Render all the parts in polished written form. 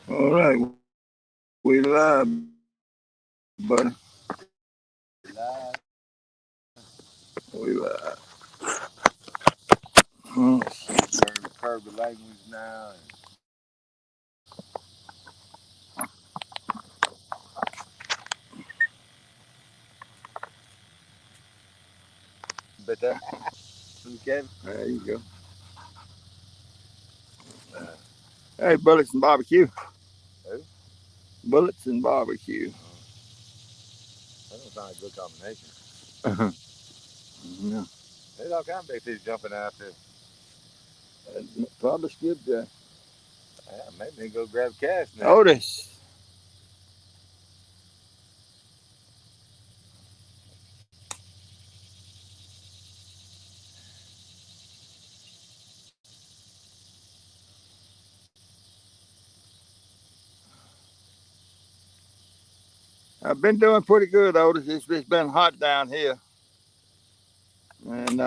All right, we live, buddy. Live. We live. Hmm. Curb the language now. But Kevin. There you go. Uh, Hey, bullets and barbecue. who? Bullets and barbecue. That don't sound like a good combination. Yeah. There's all kinds of big things jumping out there. Probably skip that. Yeah, maybe they go grab cash now. Otis. I've been doing pretty good, Otis. It's been hot down here, and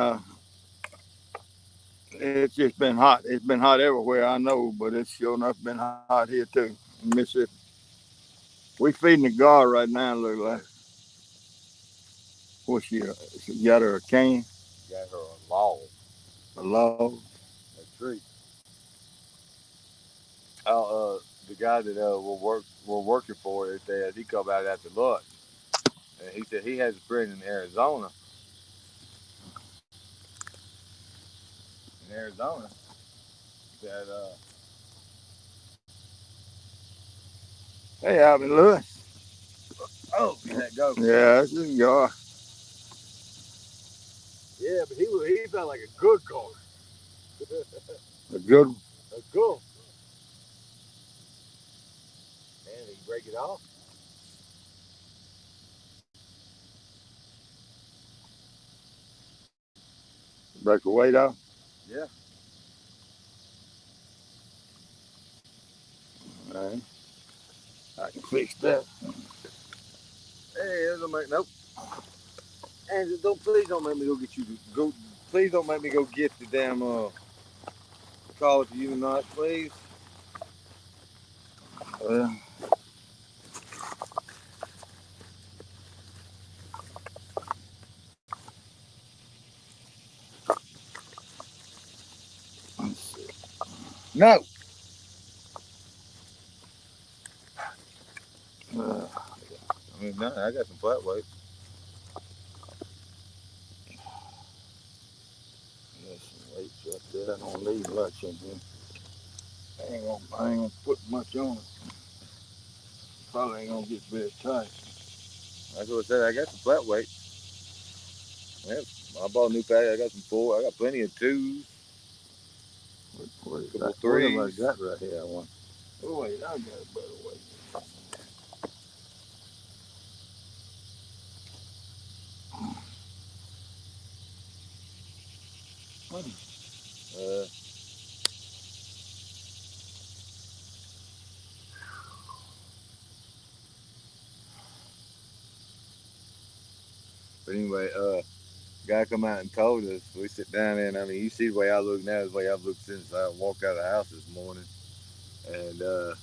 it's just been hot. It's been hot everywhere, I know, but it's sure enough been hot here too in Mississippi. We feeding the guard right now, look like. What's she got her a can, Got her a log, a log. a tree. The guy that we're working for is there. He come out after lunch, and he said he has a friend in Arizona. In Arizona, that Hey, Alvin Lewis. oh, let go. Yeah, this is God. Yeah, but he felt like a good car, A good one. a good. And he break it off. Break the weight off. Yeah. All right. I can fix that. Hey, it don't make nope. And don't please don't make me go get you to go. Please don't make me go get the damn call it to you tonight, please. Uh, let's see. No. Uh, I mean, no, I got some flat weight. there's some weights right there. I don't need much in here. I ain't gonna put much on it. Probably ain't gonna get very tight. That's what I said. I got some flat weight. Yeah, I bought a new pack. I got some four. I got plenty of twos, a couple of What have I threes. got right here? I want. Oh wait, I got a better weight. Uh, but anyway, guy come out and told us. We sit down there, and I mean, you see the way I look now, is the way I've looked since I walked out of the house this morning. And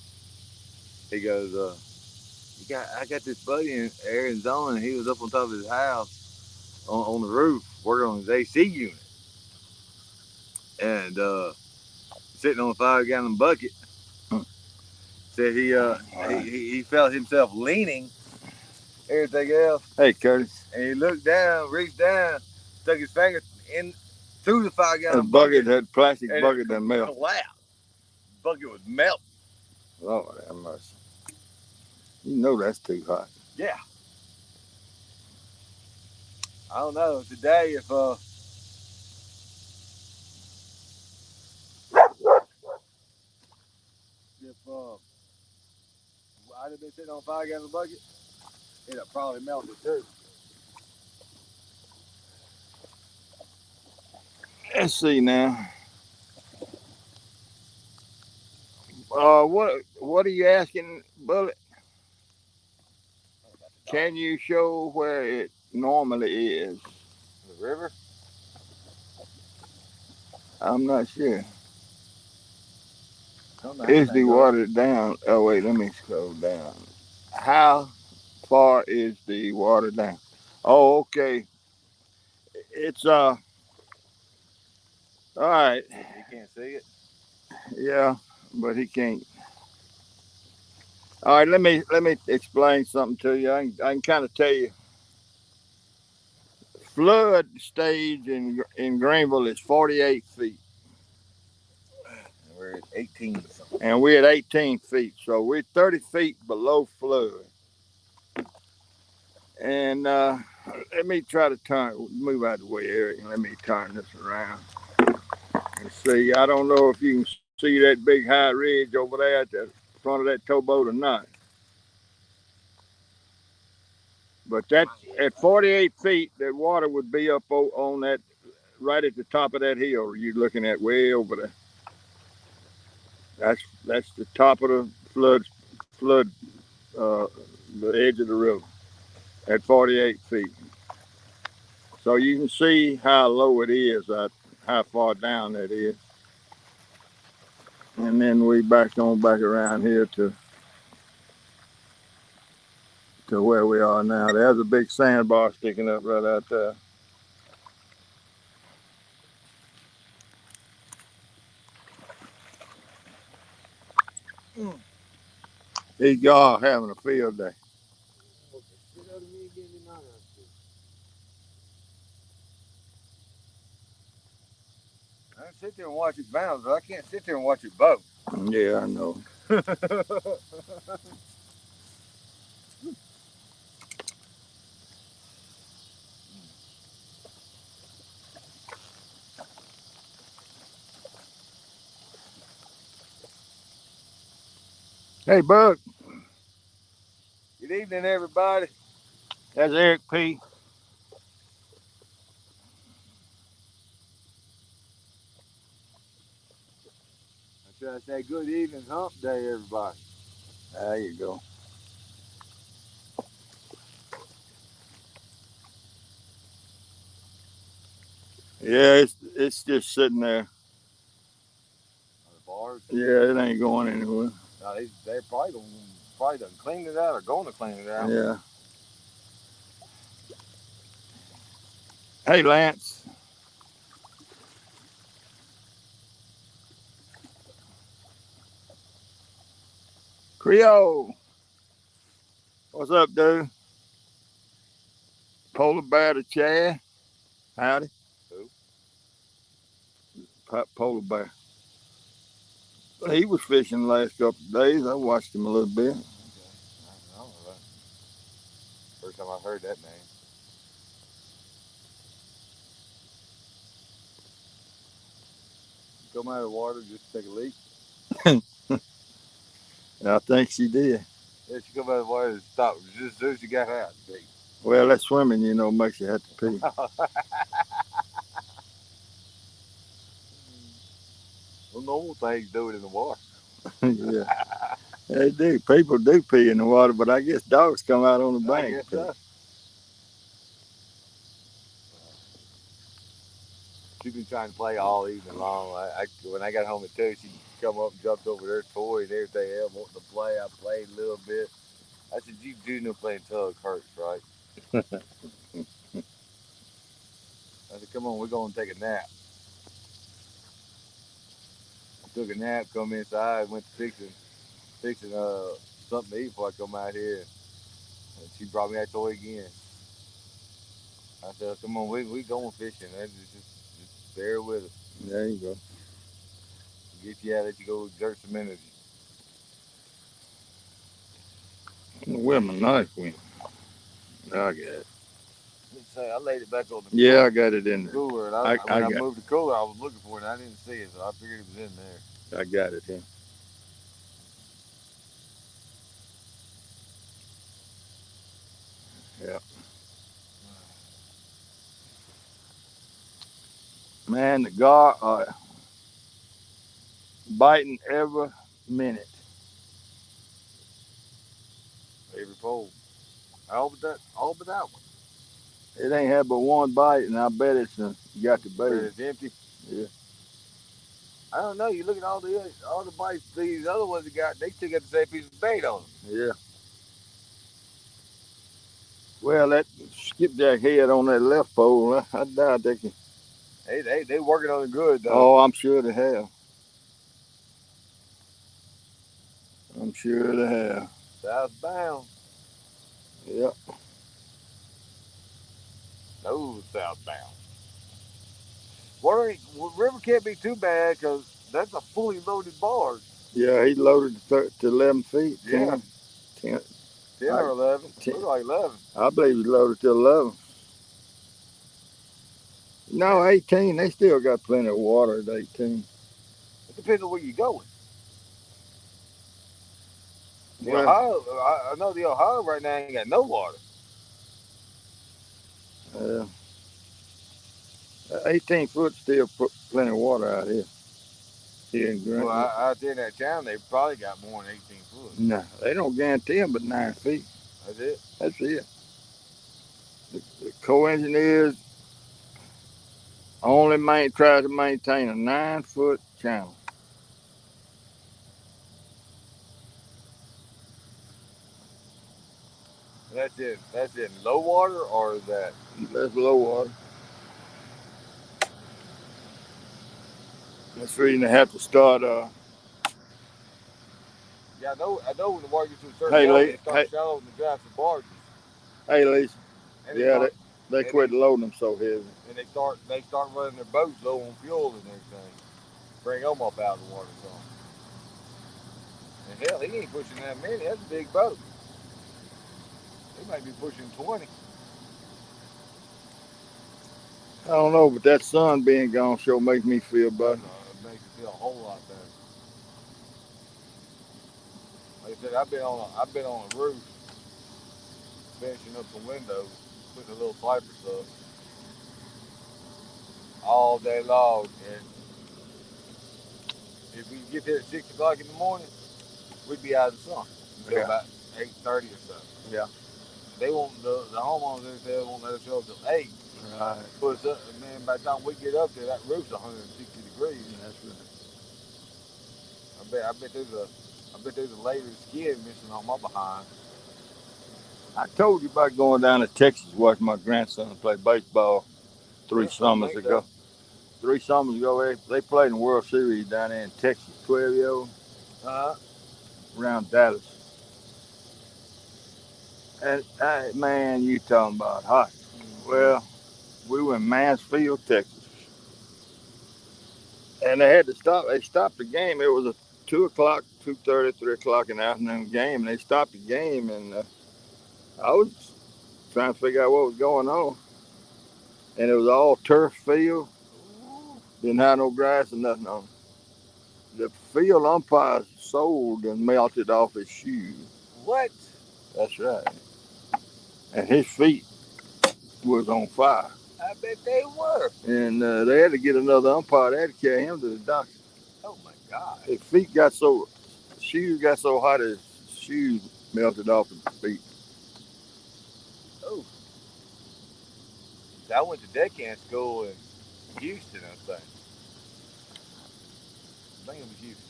he goes, I got this buddy in Arizona, and he was up on top of his house on the roof working on his AC unit, and sitting on a 5 gallon bucket. Said he felt himself leaning, everything else, Hey, Curtis. and he looked down, reached down, stuck his finger in through the 5 gallon That bucket, bucket, that plastic and it bucket, that melt. collapsed. The bucket was melting. Lord have mercy. You know that's too hot. Yeah, I don't know today if I'd have been sitting on a 5 gallon bucket, it'd have probably melted too. Let's see now. What are you asking, Bullet? Can you show where it normally is? The river. I'm not sure. Is the water down? Oh wait, let me scroll down. How far is the water down? Oh, okay. It's all right. You can't see it. Yeah, but he can't. All right, let me explain something to you. I can kind of tell you. Flood stage in Greenville is 48 feet, And we're at 18 something. and we're at 18 feet, so we're 30 feet below flood. And let me try to move out of the way, Eric, and let me turn this around and see. I don't know if you can see that big high ridge over there at the front of that towboat or not, but that at 48 feet, that water would be up on that right at the top of that hill you're looking at way over there. That's the top of the flood uh, the edge of the river at 48 feet. So you can see how low it is, how far down that is. And then we back around here to where we are now. There's a big sandbar sticking up right out there. These y'all having a field day. I can sit there and watch it bounce, but I can't sit there and watch it boat. Yeah, I know. Hey, Buck. Good evening, everybody. That's Eric P. Should I say good evening, hump day, everybody? There you go. Yeah, it's just sitting there. The bars. Yeah, it ain't going anywhere. No, they're probably done cleaned it out or going to clean it out. Yeah. Hey, Lance. Creole. What's up, dude? Polar bear to Chad. Howdy. Who? Polar bear. He was fishing the last couple of days. I watched him a little bit. Okay. I don't know that. First time I heard that name. Come out of the water, just take a leak. I think she did. Yeah, she come out of the water and stop just as soon as she got out. Well, that swimming, makes you have to pee. Well, normal things do it in the water. Yeah, they do. People do pee in the water, but I guess dogs come out on the bank. I guess so. She's been trying to play all evening long. When I got home at 2, she come up and jumped over their toy and everything else, wanting to play. I played a little bit. I said, "You do know playing tug hurts, right?" I said, "Come on, we're gonna take a nap." I took a nap, come inside, went to fixing something to eat before I come out here, and she brought me that toy again. I said, "Come on, we going fishing. Just bear with us. There you go. Get you out, let you go exert some energy." Where my knife went? I got it. Let's say I laid it back on the Yeah, I got it in there. cooler, and when I moved the cooler, I was looking for it, and I didn't see it, so I figured it was in there. I got it here. Yeah. Man, the gar are biting every minute. Every pole. All but that one. It ain't had but one bite, and I bet it's got the But bait. it's empty. Yeah. I don't know. You look at all the bites these other ones that got. They still got the same piece of bait on them. Yeah. Well, that skipjack head on that left pole, I doubt they can. They working on it good though. Oh, I'm sure they have. I'm sure they have. Southbound. Yep. No, southbound. River can't be too bad because that's a fully loaded barge. Yeah, he loaded to 11 feet. Yeah. 10, 10 I, or 11. 10. Look like 11. I believe he loaded to 11. No, Yeah. 18. They still got plenty of water at 18. It depends on where you're going. The Well, Ohio, I know the Ohio right now ain't got no water. uh, 18 foot still put plenty of water out here. Here in Well, Grant. out there in that town, they probably got more than 18 foot. No, they don't guarantee them but 9 feet. That's it. That's it. The co-engineers only try to maintain a 9 foot channel. That's it. That's in low water or is that? That's low water. That's the reason they have to start. Yeah, I know when the water gets to a certain Hey, level, Lee. they start shallowing the draft of barges. Hey, Lisa. And Yeah, they quit loading them so heavy. and they start running their boats low on fuel and everything. Bring them up out of the water some. And hell, he ain't pushing that many. That's a big boat. He might be pushing 20. I don't know, but that sun being gone sure makes me feel better. It makes it feel a whole lot better. Like I said, I've been on a roof, finishing up some windows, putting a little cypress up all day long. And if we get there at 6 o'clock in the morning, we'd be out of the sun until about 8:30 or so. Yeah. They won't the homeowners they won't let us show up till 8. Right. Put us up, and man, by the time we get up there, that roof's 160 degrees. That's right. I bet there's a layer of skin missing on my behind. I told you about going down to Texas to watch my grandson play baseball three Yeah, summers ago. so. 3 summers ago, they played in the World Series down there in Texas, 12-year-old, around Dallas. And man, you talking about hot? Well, we were in Mansfield, Texas, and they had to stop. They stopped the game. It was a 2 o'clock, 2:30, 3 o'clock in the afternoon game, and they stopped the game. And I was trying to figure out what was going on, and it was all turf field. Didn't have no grass or nothing on it. The field umpire sold and melted off his shoe. What? That's right. And his feet was on fire. I bet they were. And they had to get another umpire. They had to carry him to the doctor. Oh my God. His shoes got so hot his shoes melted off his feet. Oh. I went to deckhand school in Houston, I think. I think it was Houston.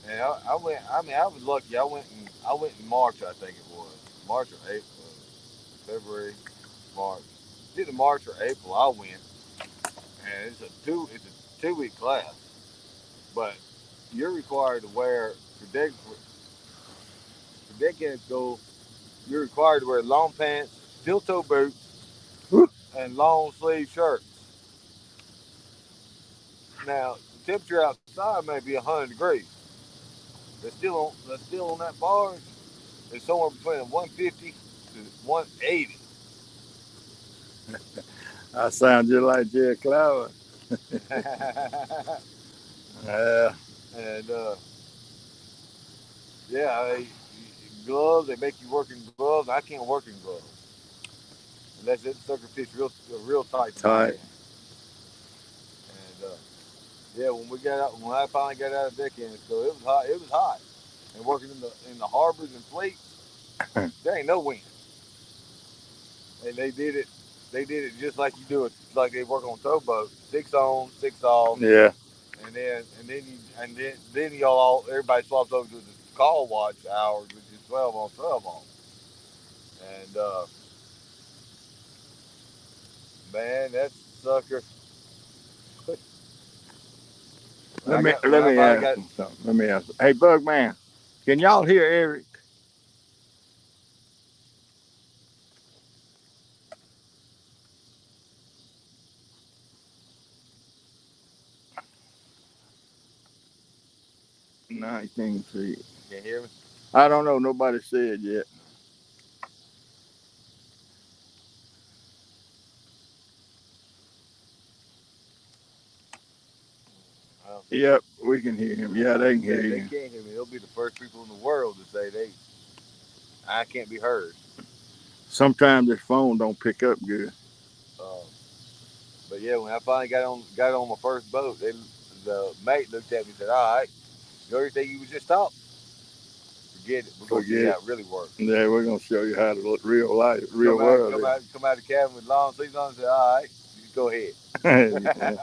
And I went. I mean, I was lucky. I went in March. I think it was March or April, February, March. It's either March or April. I went, and it's a 2 week class. But you're required to wear for deckhand school. You're required to wear long pants, steel toe boots, and long sleeve shirts. Now the temperature outside may be 100 degrees. They're still on that barge. It's somewhere between 150 to 180. I sound just like Jerry Cloud. Yeah. And yeah, gloves. They make you work in gloves. I can't work in gloves unless that sucker fits real tight to my Tight. hand. And yeah, when I finally got out of deckhand school, it was hot. It was hot. And working in the harbors and fleets, there ain't no wind. And they did it. They did it just like you do it, like they work on towboats. 6 on, 6 off. Yeah. and then y'all all everybody swaps over to the call watch hours, which is 12 on 12 on. And man, that sucker. Let I me got when let I me finally ask got. him something. Let me ask. Hey, Bug Man, can y'all hear Eric? 19 feet. Can you hear me? I don't know. Nobody said yet. Well, Yep, we can hear him. Yeah, they can hear they you. can't hear me. They'll be the first people in the world to say I can't be heard. Sometimes this phone don't pick up good. Um, but yeah, when I finally got on my first boat, the mate looked at me and said, "All right, you already think you was just talking? Forget it. We're gonna show Forget you it. how it really works." Yeah, we're gonna show you how the real life, real Come out, world come is. out, come out of the cabin with long sleeves on and say, "All right, you go ahead." Yeah,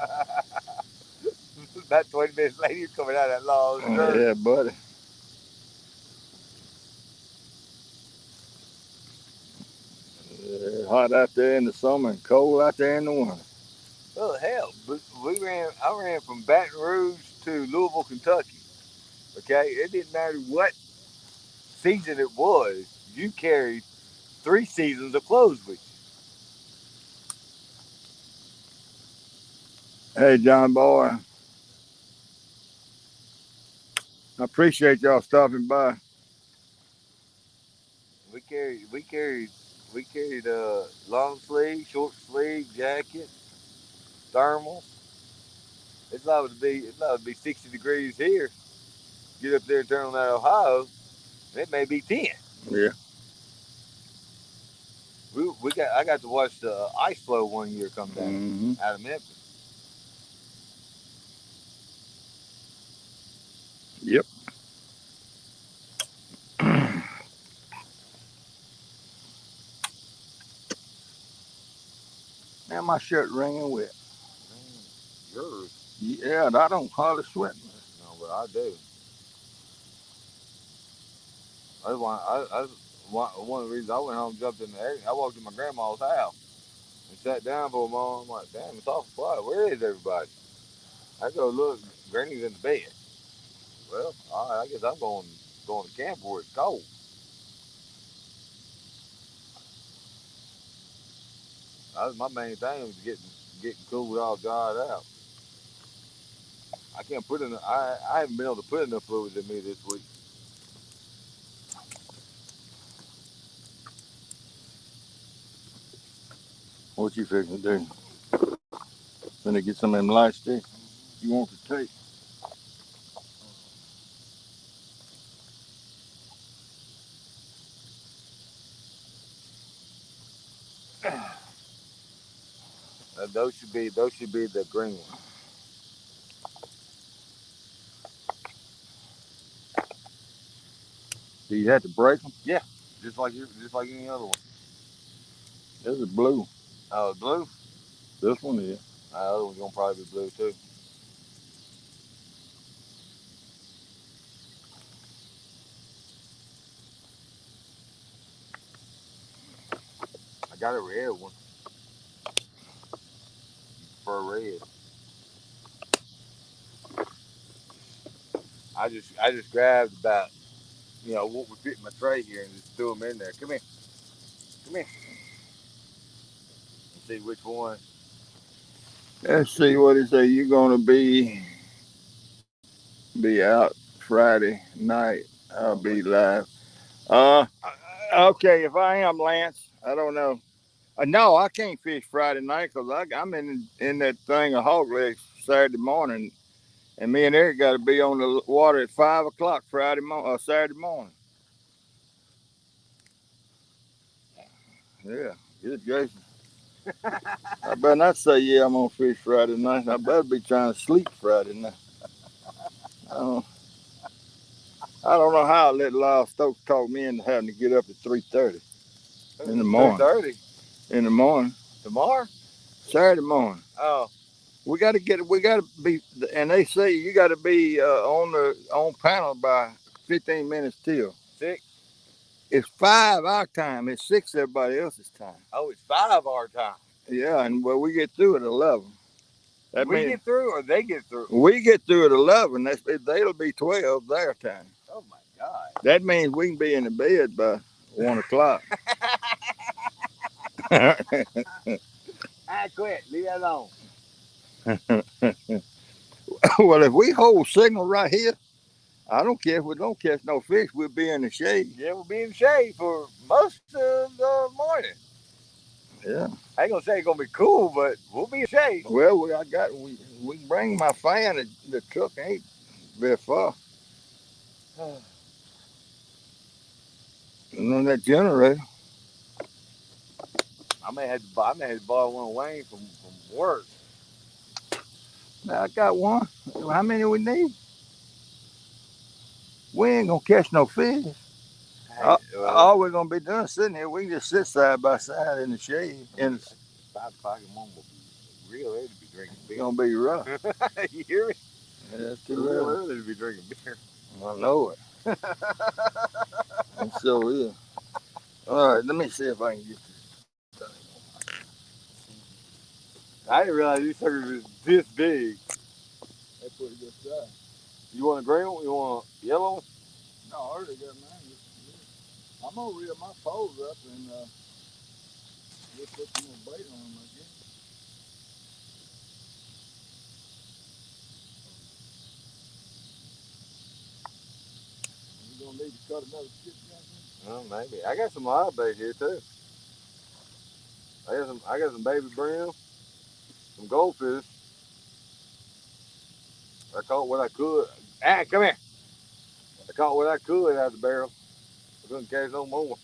About 20 minutes later, you're coming out of that long skirt. yeah, buddy. Yeah, hot out there in the summer and cold out there in the winter. Oh hell, but I ran from Baton Rouge to Louisville, Kentucky. Okay, it didn't matter what season it was. You carried 3 seasons of clothes with Hey, John Boy, I appreciate y'all stopping by. you. We carried long sleeve, short sleeve, jacket, thermal. It's liable to be 60 degrees here. Get up there and turn on that Ohio, and it may be 10. Yeah. I got to watch the ice floe one year come down Hmm. out of Memphis. Yep. Now my shirt wringing wet. Man, yours? Yeah, I don't hardly sweat. No, but I do. One of the reasons I went home, jumped in the air. I walked to my grandma's house and sat down for a moment. I'm like, damn, it's awful quiet. Where is everybody? I go look, Granny's in the bed. Well, all right, I guess I'm going to camp where it's cold. That was my main thing was getting cool all dried out. I haven't been able to put enough fluids in me this week. What you fixing to do? Gonna get some of them light sticks? You want to take? Those should be the green ones. Do you have to break them? Yeah, just like any other one. This is blue. Oh, blue. This one is. The other one's gonna probably be blue too. I got a red one. For red. I just grabbed about what would fit in my tray here and just threw them in there. Come here, come here, and see which one. Let's see what it say. You're gonna be out Friday night. I'll Oh, be live. Uh, okay. If I am Lance, I don't know. No, I can't fish Friday night because I'm in that thing of hog legs Saturday morning, and me and Eric got to be on the water at 5 o'clock Saturday morning. Yeah, good Jason. I better not say yeah I'm gonna fish Friday night. I better be trying to sleep Friday night. I don't, I don't know how I let Lyle Stokes talk me into having to get up at 3:30 in the Three morning. thirty In the morning, tomorrow. Saturday morning. Oh, We got to get. We got to be. And they say you got to be on panel by 15 minutes till. 6. It's 5 our time. It's 6 everybody else's time. Oh, it's 5 our time. Yeah, and well, we get through at 11. That We means get through or they get through? we get through at 11. They'll be 12 their time. Oh my God. That means we can be in the bed by 1 o'clock. I quit. Leave that alone. Well, if we hold signal right here, I don't care if we don't catch no fish. We'll be in the shade. Yeah, we'll be in the shade for most of the morning. Yeah. I ain't gonna say it's gonna be cool, but we'll be in the shade. Well, we can bring my fan. The truck ain't very far. And on that generator. I may have to borrow one of Wayne from work. Now I got one. How many we need? We ain't gonna catch no fish. Hey, All we're gonna be doing is sitting here. We can just sit side by side in the shade. And 5 o'clock in the morning will be real early to be drinking it's beer. gonna be rough. You hear me? Yeah, that's It's too real early. early to be drinking beer. I know it. It sure is. All right, let me see if I can get this. I didn't realize these suckers was this big. That's pretty good size. You want a green one? You want a yellow one? No, I already got mine. I'm gonna reel my poles up and we'll put some more bait on them, I guess. We're gonna need to cut another skip down here. Oh, maybe. I got some live bait here too. I got some baby brim, some goldfish. I caught what I could. Ah, come here. I caught what I could out of the barrel. I couldn't catch no more.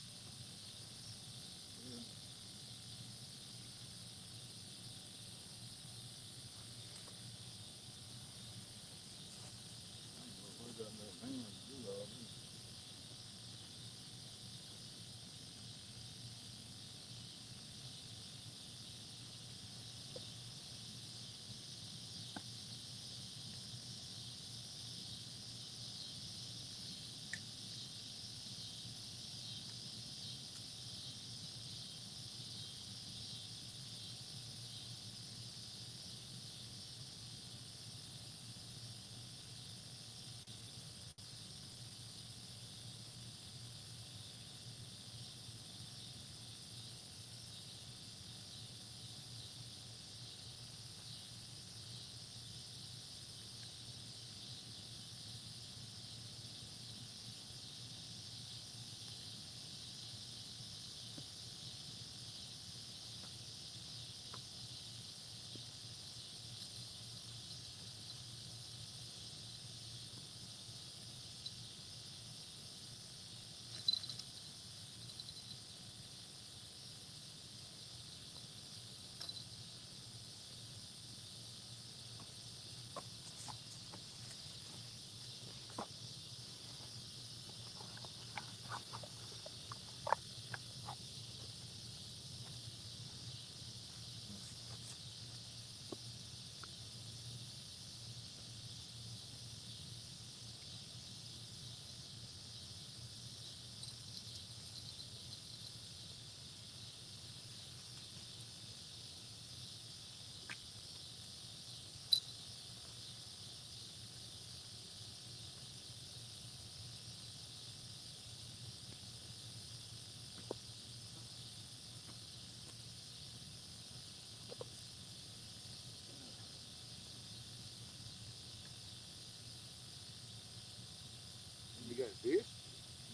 You got a fish?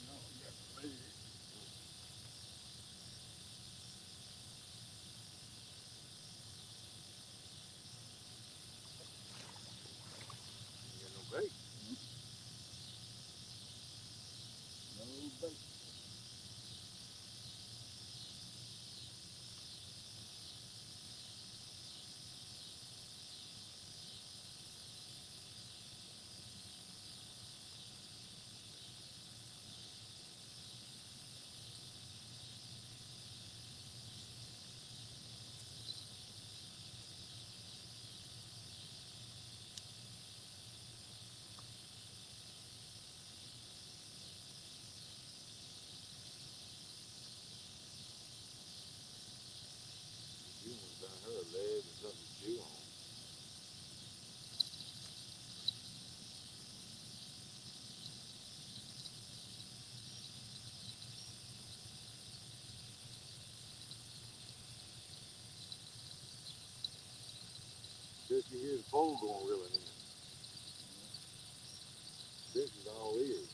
No, we got the fish. You got no bait. No bait. full going reeling in. This is all ears.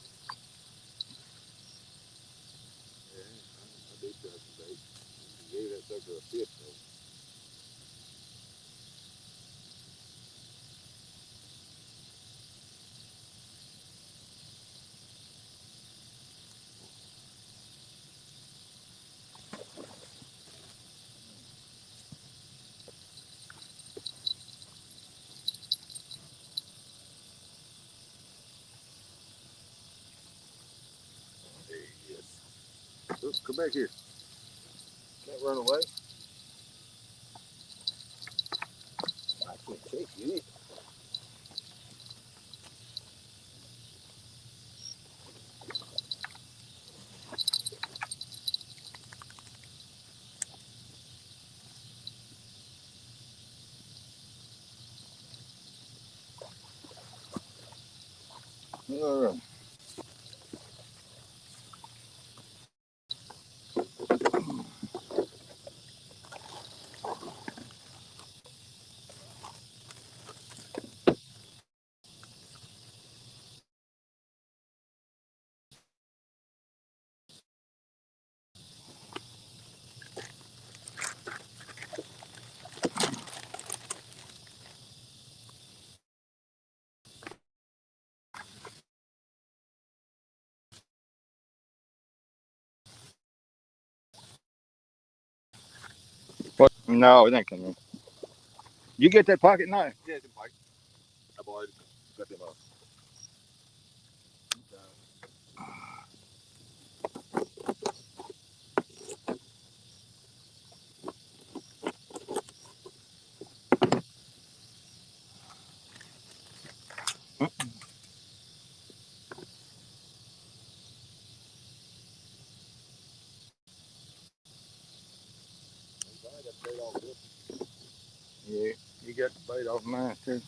Yeah, I do try some bait. You gave that sucker a fish though. There he is. Look, come back here. Can't run away. I can't take you. All right. What? No, it ain't coming. You get that pocket knife? Yeah, it's a bite. I bought it. Got them off. I got bait off this. Yeah, you got the bait off mine too.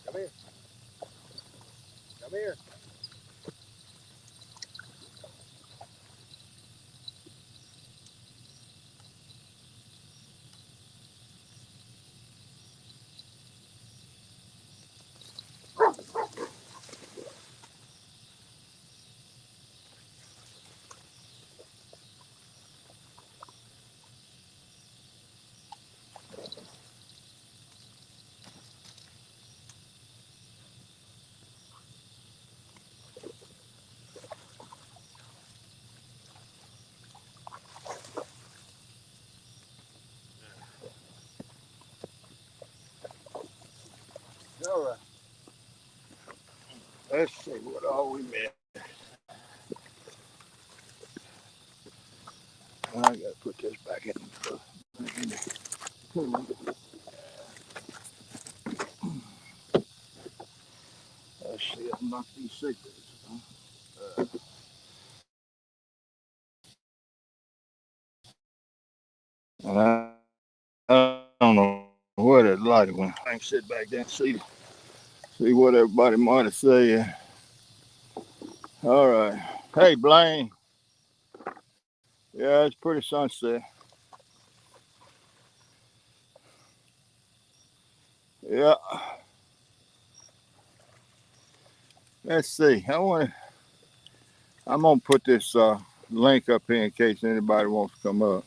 Come here. Come here. All right. Let's see what all we missed. I gotta put this back in. Let's see. I'll knock these cigarettes. And I don't know what it like when I can sit back there and see what everybody might have said. All right. Hey, Blaine. Yeah, it's pretty sunset. Yeah. Let's see. I'm gonna put this link up here in case anybody wants to come up.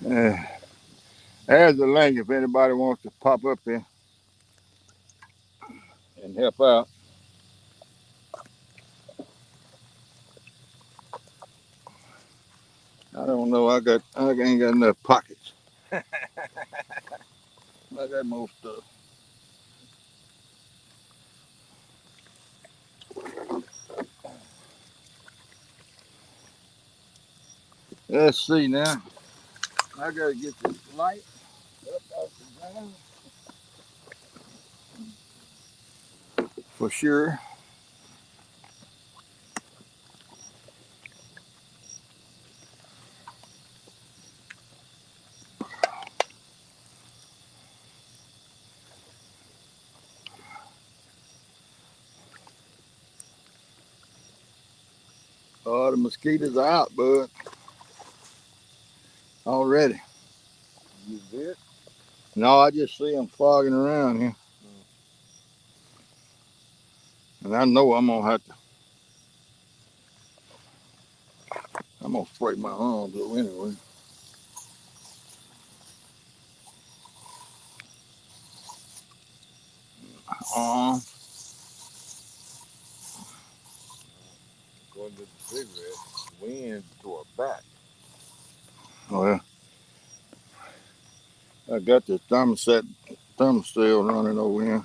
Uh, there's the link if anybody wants to pop up here and help out. I don't know. I ain't got enough pockets. I got more stuff. Let's see now. I gotta get this light up off the ground for sure. Oh, the mosquitoes are out, bud. Already. You did? No, I just see them flogging around here. And I know I'm gonna spray my arms though anyway. Uh, Going to the cigarette, wind to our back. well, I got the thermostat running over here.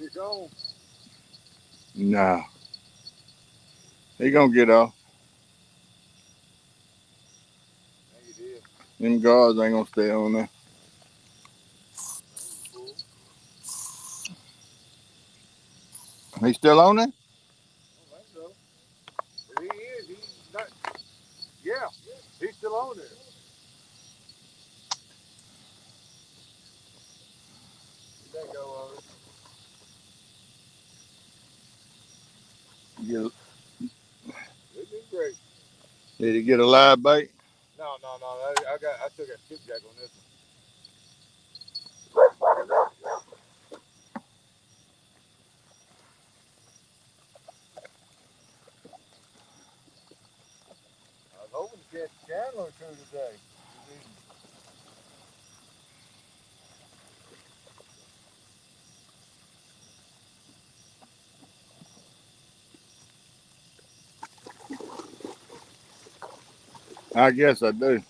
It's on. Nah, he gonna get off. Think it is. Them guards ain't gonna stay on there. Cool. He still on there? I think so. But he is. He's not. Yeah, he's still on there. He let go of it. Get, It's been great. did he get a live bait? No. I took a skipjack on this one. I was hoping to catch Chandler or two today. I guess I do.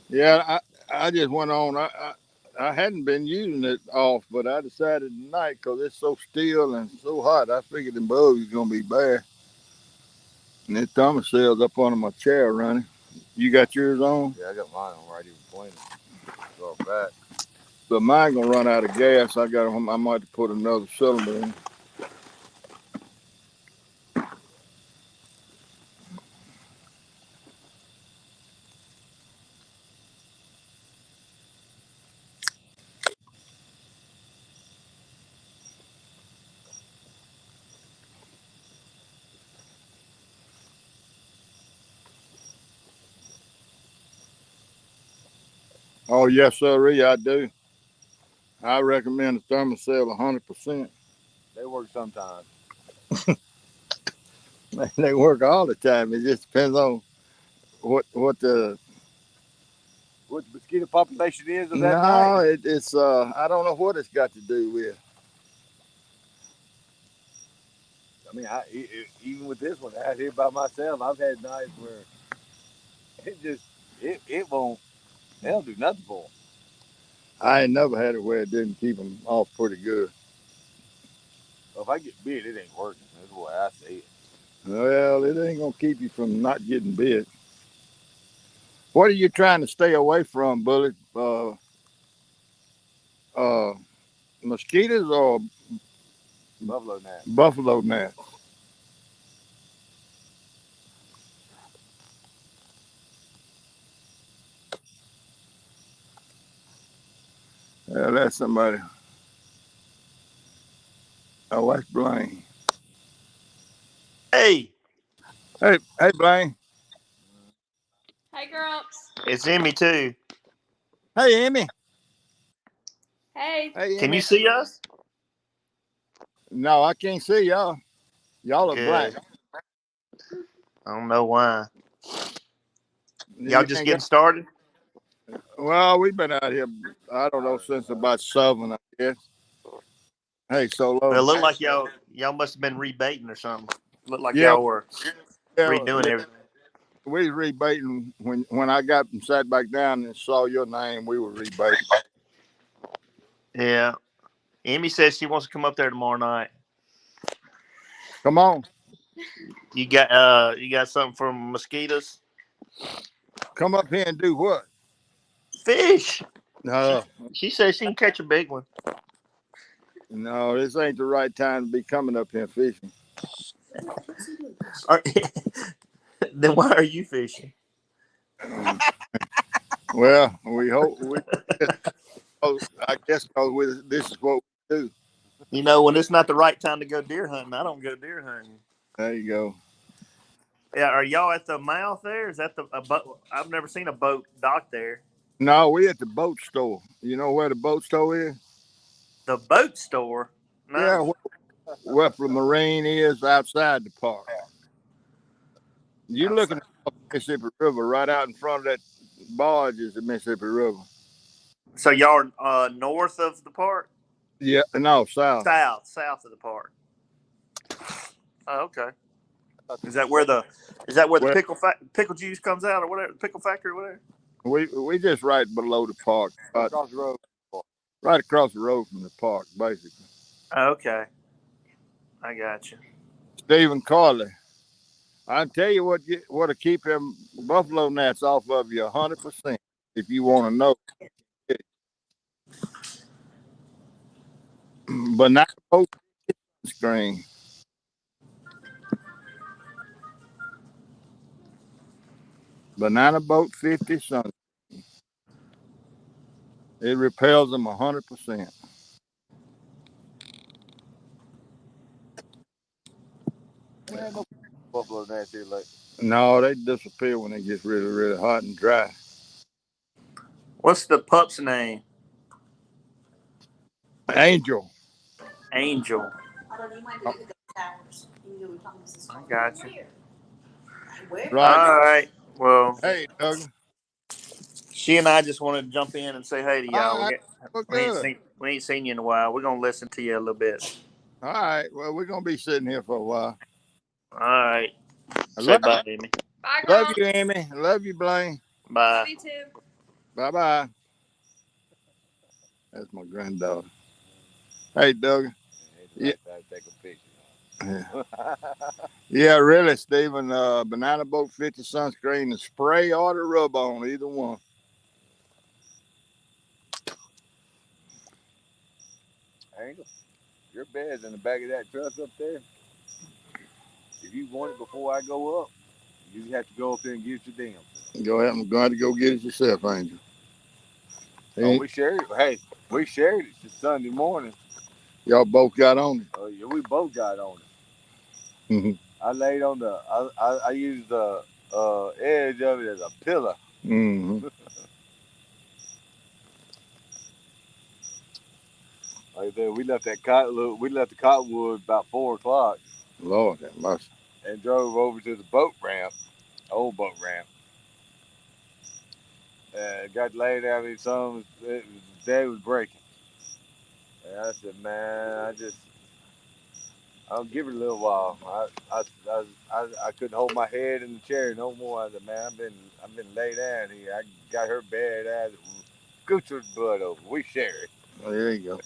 Yeah, I just went on. I hadn't been using it off, but I decided tonight because it's so still and so hot. I figured them bugs was gonna be bad. And that thermostats up under my chair running. You got yours on? Yeah, I got mine on right even pointing. So back. But mine gonna run out of gas. I might have to put another cylinder in. Oh yes, sir, I do. I recommend the thermostat 100%. They work sometimes. They work all the time. It just depends on what the. What the mosquito population is of that night. No, it's I don't know what it's got to do with. I mean, even with this one out here by myself, I've had nights where it just it won't. They don't do nothing for them. I ain't never had it where it didn't keep them off pretty good. Well, if I get bit, it ain't working. That's the way I see it. Well, it ain't gonna keep you from not getting bit. What are you trying to stay away from, Bullet? Uh, mosquitoes or Buffalo gnat. buffalo gnats? Yeah, that's somebody. Oh, that's Blaine. Hey, Hey, Blaine. Hey, Grumps. it's Emmy too. Hey, Emmy. Hey. Hey, Can you Emmy. see us? No, I can't see y'all. Y'all are black. Good. I don't know why. Y'all You just ain't got. getting started? Well, we've been out here. I don't know Hotter since inside. about 7. I guess. Hey, Well, it Solo. looked like y'all must have been rebaiting or something. Looked like Yeah, y'all were redoing yeah. everything. We was rebaiting when I got and sat back down and saw your name. We were rebaiting. Yeah. Emmy says she wants to come up there tomorrow night. Come on, You got something for mosquitoes? come up here and do what? Fish. She No, she says she can catch a big one. no, this ain't the right time to be coming up here fishing. Are- then why are you fishing? Well, we hope we. I guess 'cause this is what we do. When it's not the right time to go deer hunting, I don't go deer hunting. There you go. Yeah, are y'all at the mouth there? Is that a boat? I've never seen a boat docked there. No, we at the boat store. You know where the boat store is? The boat store? Yeah, No. where the marine is outside the park. You looking Outside. at the Mississippi River right out in front of that barge is the Mississippi River. So y'all are north of the park? Yeah, no, south. South of the park. Oh, okay. I thought Is this that was where both. the Well, pickle juice comes out or whatever? Pickle factory or whatever? we just right below the park, Across the road. right across the road from the park, basically. Oh, okay. I got you. Stephen Carley. I tell you what'll keep them buffalo gnats off of you 100%. If you want to know, banana boat screen, banana boat 50 sun. It repels them 100%. There ain't no buffalo gnats here lately. No, they disappear when it gets really, really hot and dry. What's the pup's name? Angel. Angel. Oh, I got you. right. All right. Well, Hey, Doug. she and I just wanted to jump in and say hey to All y'all. right. Well, We ain't good. seen we ain't seen you in a while. We're gonna listen to you a little bit. All right. Well, we're gonna be sitting here for a while. All right. I Say love, bye, Amy. Bye, love you, Grumps. Amy. I love you, Blaine. Love Bye. you too. Bye bye. That's my granddaughter. Hey, Doug. It's the Yeah, right time to take a picture. yeah, Huh? yeah, really, Stephen. Banana boat 50 sunscreen, the spray or the rub on, either one. Angel, your bed's in the back of that truck up there. If you want it before I go up, you have to go up there and get it your damn self. Go ahead. I'm going to go get it yourself, Angel. Oh, Hey, we shared it. Hey, we shared it since Sunday morning. y'all both got on Oh yeah, we both got on it. it. I laid on the. I used the edge of it as a pillow. Mm-hmm. Like there, we left that cotton. We left the cottonwood about 4 o'clock Lord have mercy. and drove over to the boat ramp, old boat ramp. Got laid out. I mean, the day was breaking. And I said, man, I just I'll give it a little while. I couldn't hold my head in the chair no more. I said, man, I've been laid down here. I got her bad ass. Scooch her butt over. We share it. Oh, there you go.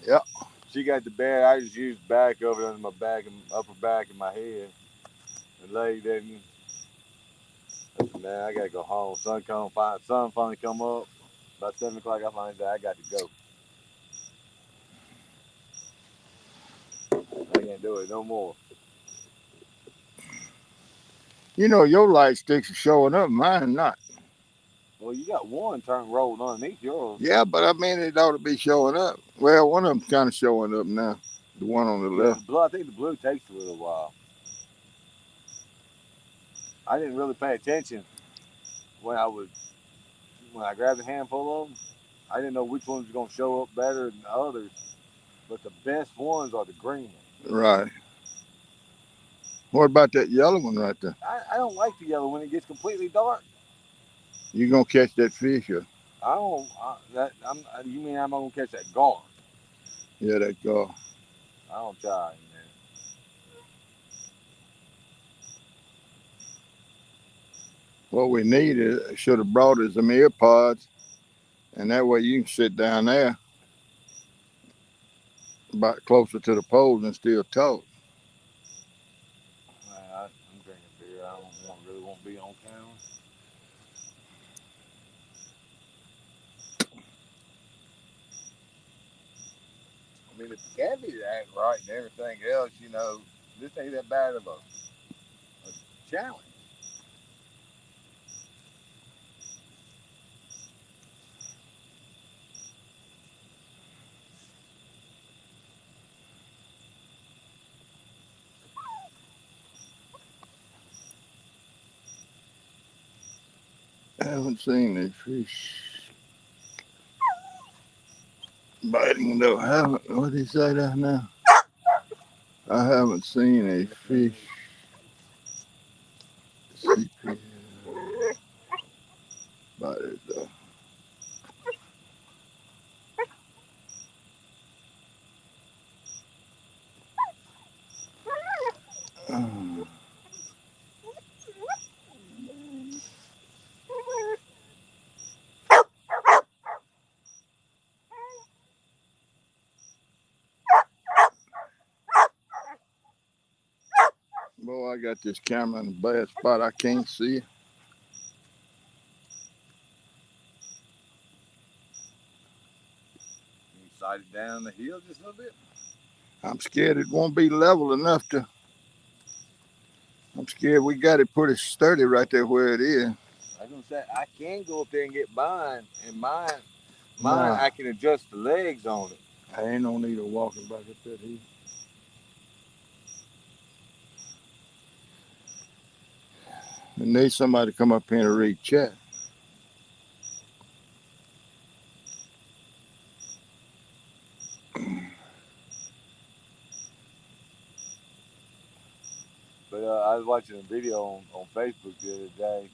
Yep. She got the bed. I just used back of it under my back and upper back and my head and laid there. And I said, man, I gotta go home. Sun finally come up. About 7 o'clock, I finally said, I got to go. I can't do it no more. You know, your light sticks are showing up, mine not. Well, you got one turn rolled underneath yours. Yeah, but I mean, it ought to be showing up. Well, one of them's kind of showing up now. The one on the Yeah, left. the blue, I think the blue takes a little while. I didn't really pay attention when I grabbed a handful of them. I didn't know which ones were gonna show up better than the others, but the best ones are the green ones. Right. What about that yellow one right there? I don't like the yellow when it gets completely dark. You gonna catch that fish or? I don't. You mean I'm gonna catch that gar? Yeah, that gar. I don't try, man. What we need is should have brought us some ear pods, and that way you can sit down there, about closer to the poles and still talk. I'm drinking beer. I don't really want to be on camera. I mean, if the catfish act right and everything else, this ain't that bad of a challenge. I haven't seen these fish biting though. I haven't. What did he say that now? I haven't seen a fish. CPL bite though. Boy, I got this camera in a bad spot. I can't see it. Can you sight it down the hill just a little bit? I'm scared it won't be level enough to. I'm scared we got it pretty sturdy right there where it is. I was gonna say I can go up there and get mine, and mine Nah, I can adjust the legs on it. I ain't no need of walking back up that hill. I need somebody to come up here and read chat. But I was watching a video on Facebook the other day.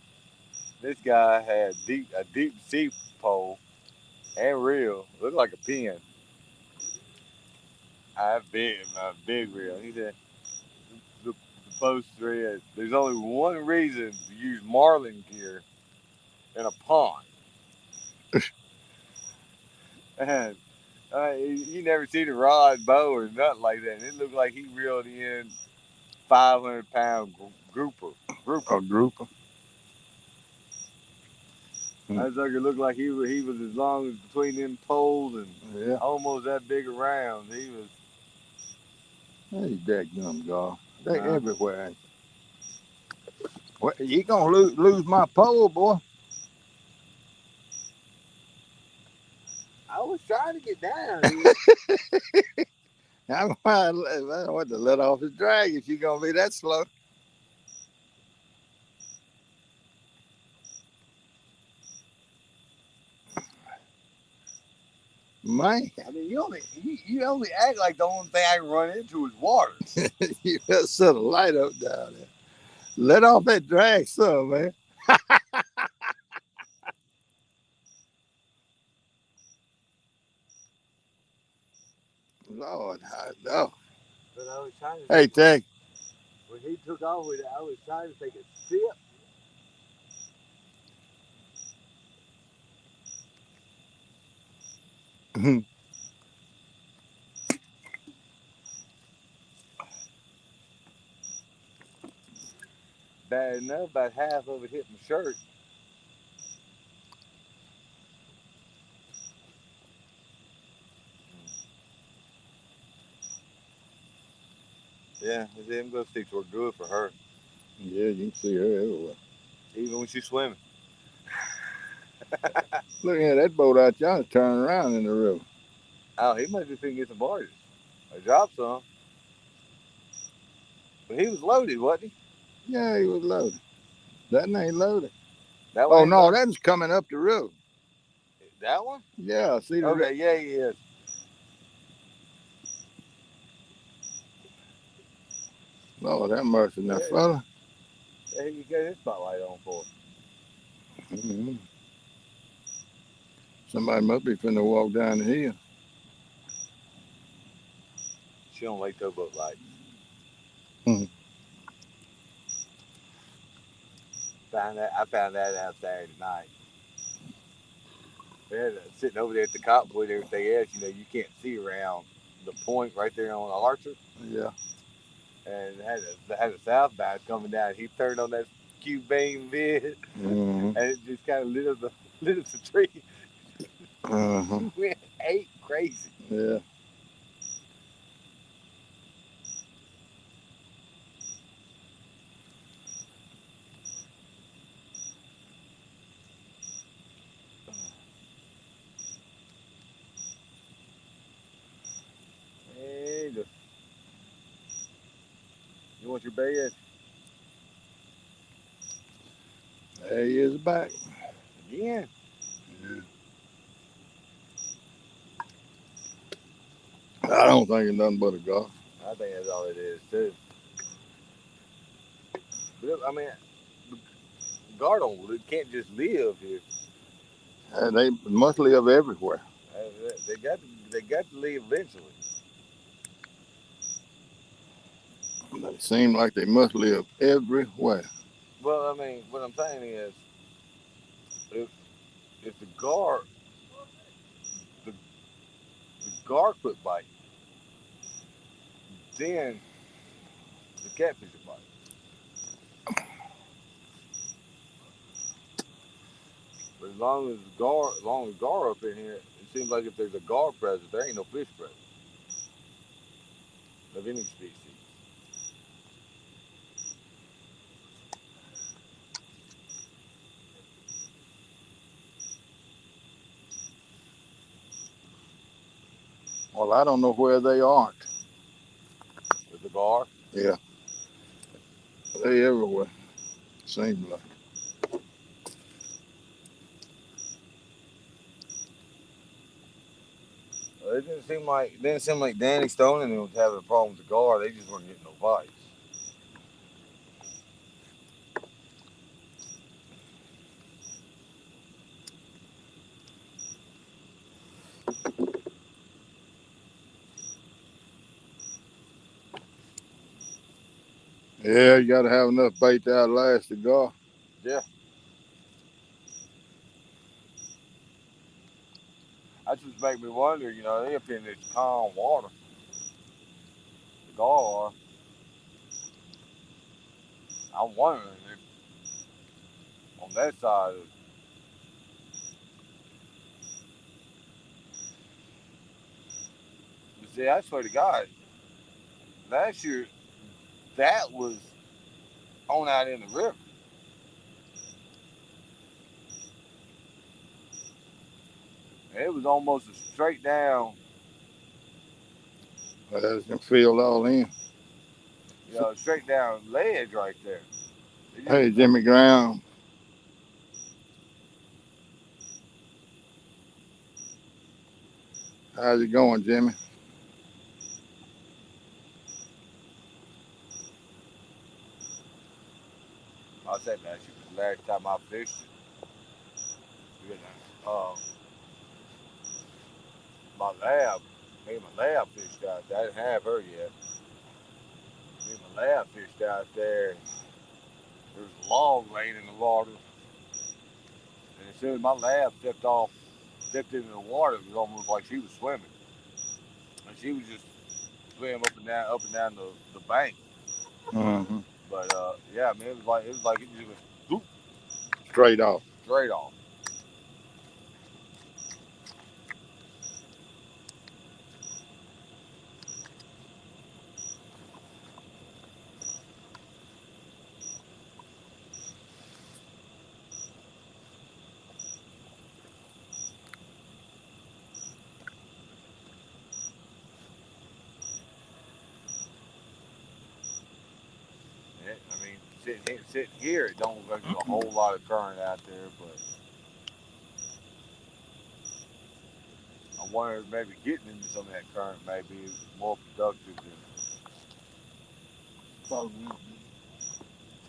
This guy had a deep sea pole and reel, looked like a pin. A big reel. He said the post read, "There's only one reason to use marlin gear in a pond." And you never see the rod, bow, or nothing like that. And it looked like he reeled in 500-pound grouper. A grouper. That sucker looked like he was as long as between them poles and Yeah. almost that big around. He was. Hey, dadgum God. They Uh, everywhere. Ain't they? Well, you gonna lose my pole, boy. I was trying to get down here. I'm gonna want to let off his drag if you're gonna be that slow. Man, I mean, you only act like the only thing I can run into is water. you better set a light up down there. Let off that drag some, man. Lord, oh. But I was trying to Hey, Tech. when he took off with it, I was trying to take a sip. Bad enough, about half of it hit my shirt. Yeah, them glow sticks were good for her, Yeah, you can see her everywhere. even when she's swimming. Look at that boat out yonder turning around in the river. Oh, he must be thinking get some barges. I dropped some, but he was loaded, wasn't he? Yeah, he was loaded. That ain't loaded. That one Oh, ain't no, loaded. that's coming up the river. That one? Yeah, see the Okay, yeah, he is. Lord, that mercy, that Yeah, fella. yeah, he got his spotlight on for it. Mm-hmm. Somebody must be finna walk down the hill. She don't like towboat lights. Hmm. I found that out Saturday night. Yeah, sitting over there at the cottonwood and everything else, you can't see around the point right there on the Archer. Yeah. And had a southbound coming down. He turned on that Q beam vid, Mm-hmm. and it just kind of lit up the tree. Uh-huh. He went ape crazy. Yeah. Hey, you want your bed? There he is back. Again? Yeah. I don't think it's nothing but a golf. I think that's all it is too. But I mean, Gardon can't just live here. And they must live everywhere. They got to leave eventually. They seem like they must live everywhere. Well, I mean, what I'm saying is, if if the, the gar quit biting, then the catfish will bite. But as long as gar up in here, it seems like if there's a gar present, there ain't no fish present of any species. Well, I don't know where they aren't. With the gar, Yeah, they everywhere. Seems like. it didn't seem like Danny Stone and them was having a problem with the gar. They just weren't getting no bites. Yeah, you got to have enough bait to outlast the gar. Yeah, that just make me wonder. They up in this calm water. The gar are. I'm wondering if on that side. See, I swear to God, last year that was on out in the river. It was almost a straight down, It's gonna fill all in. straight down ledge right there. Hey, Jimmy Graham. How's it going, Jimmy? I said last year, the last time I fished it, uh, my lab. Me and my lab fished out there. I didn't have her yet. Me and my lab fished out there. There was a log laying in the water. And as soon as my lab stepped into the water, it was almost like she was swimming. And she was just swimming up and down the bank. Mm-hmm. But yeah, I mean, it just went whoop, Straight off. straight off. I mean, sitting here, it don't look like there's a whole lot of current out there, but I wonder if maybe getting into some of that current may be more productive than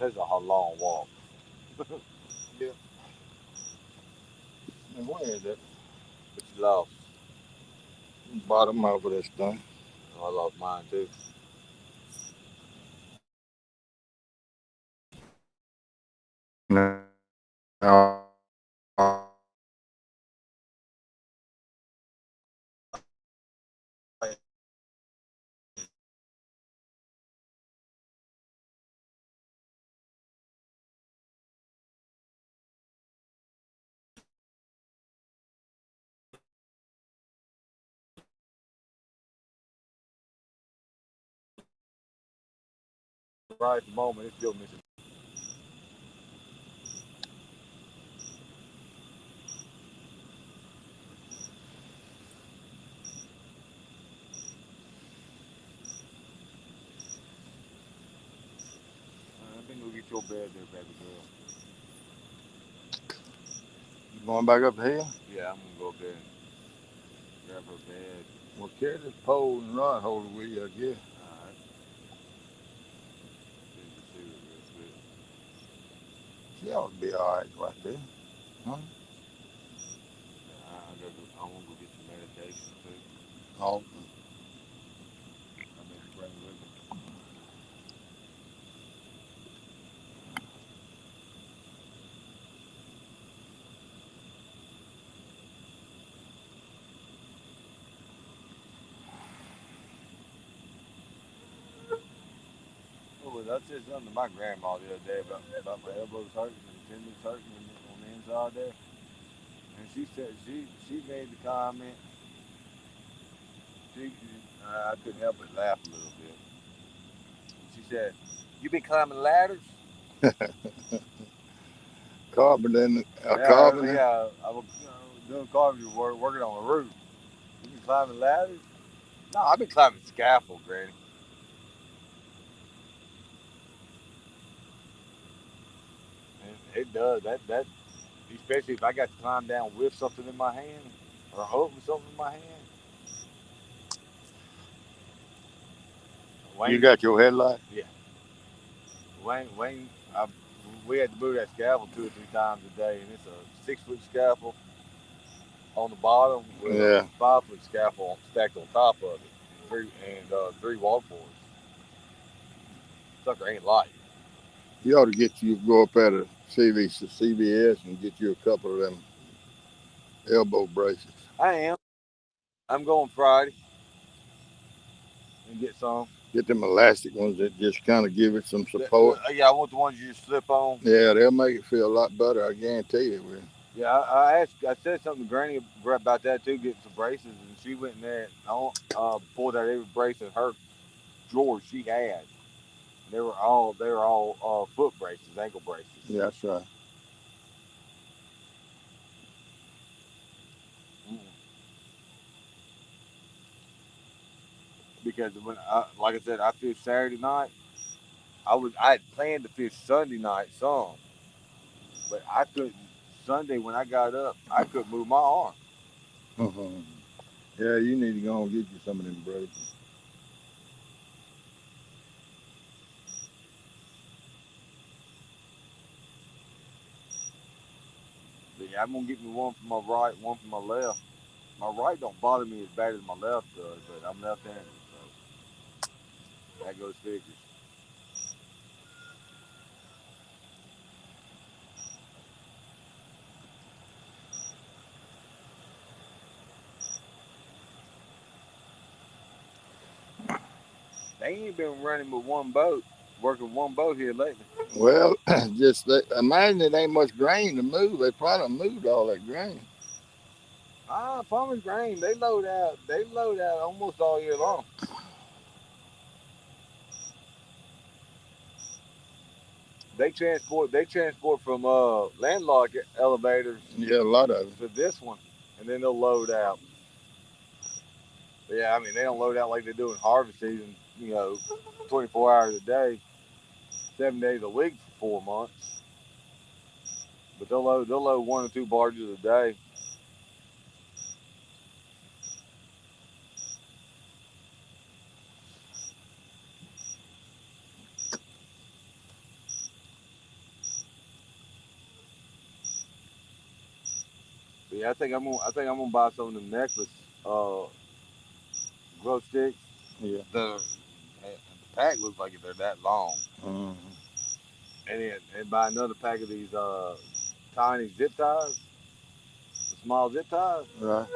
that's a long walk. Yeah. And where is it? But you lost. Bottom over this thing. I lost mine too. No. Right at the moment, it's still missing. I think we'll get your bed there, baby girl. You going back up the hill? Yeah, I'm gonna go up there and grab her bed. Well, carry this pole and rod holder with you, I guess. Alright. See her real quick. She ought to be all right right there. Huh? Yeah, I wanna go get some medication too. Oh, I mean, bring it with me. Oh, well, I said something to my grandma the other day about my elbows hurting and tendons hurting on the inside there. And she said she made the comment. She I couldn't help but laugh a little bit. She said, "You been climbing ladders?" carpenter, a Yeah, carpenter. yeah. I was doing carpentry work, working on the roof. You been climbing ladders? No, I've been climbing scaffold, Granny. And it does that. Especially if I got to climb down with something in my hand or holding something in my hand. You Wayne, got your headlight? yeah, Wayne. I, we had to move that scaffold 2 or 3 times a day, and it's a 6 foot scaffold on the bottom with a Yeah. 5 foot scaffold stacked on top of it, three walkboards. Sucker ain't light. You ought to go up at a CVS and get you a couple of them elbow braces. I am. I'm going Friday and get some. Get them elastic ones that just kind of give it some support. Yeah, I want the ones you just slip on. Yeah, they'll make it feel a lot better. I guarantee you it will. Yeah, I said something to Granny about that too, getting some braces, and she went in there pulled out every brace in her drawer she had. They were all foot braces, ankle braces. Yeah, that's right. Mm. Because like I said, I fished Saturday night. I had planned to fish Sunday night some, but I couldn't. Sunday when I got up, I couldn't move my arm. Yeah, you need to go and get you some of them braces. But yeah, I'm gonna get me one for my right, one for my left. My right don't bother me as bad as my left does, but I'm left-handed, so that goes figures. They ain't been running with one boat, working one boat here lately. Well, just imagine it ain't much grain to move. They probably moved all that grain. Farmers Grain, they load out. They load out almost all year long. They transport from landlocked elevators Yeah, a lot of to this one, and then they'll load out. But yeah, I mean they don't load out like they do in harvest season. 24 hours a day, 7 days a week for 4 months. But they'll load one or two barges a day. But yeah, I think I'm gonna buy some of them necklace uh glow sticks. it. Yeah. The pack looks like they're that long. Mhm. And buy another pack of these tiny zip ties, the small zip ties, Right.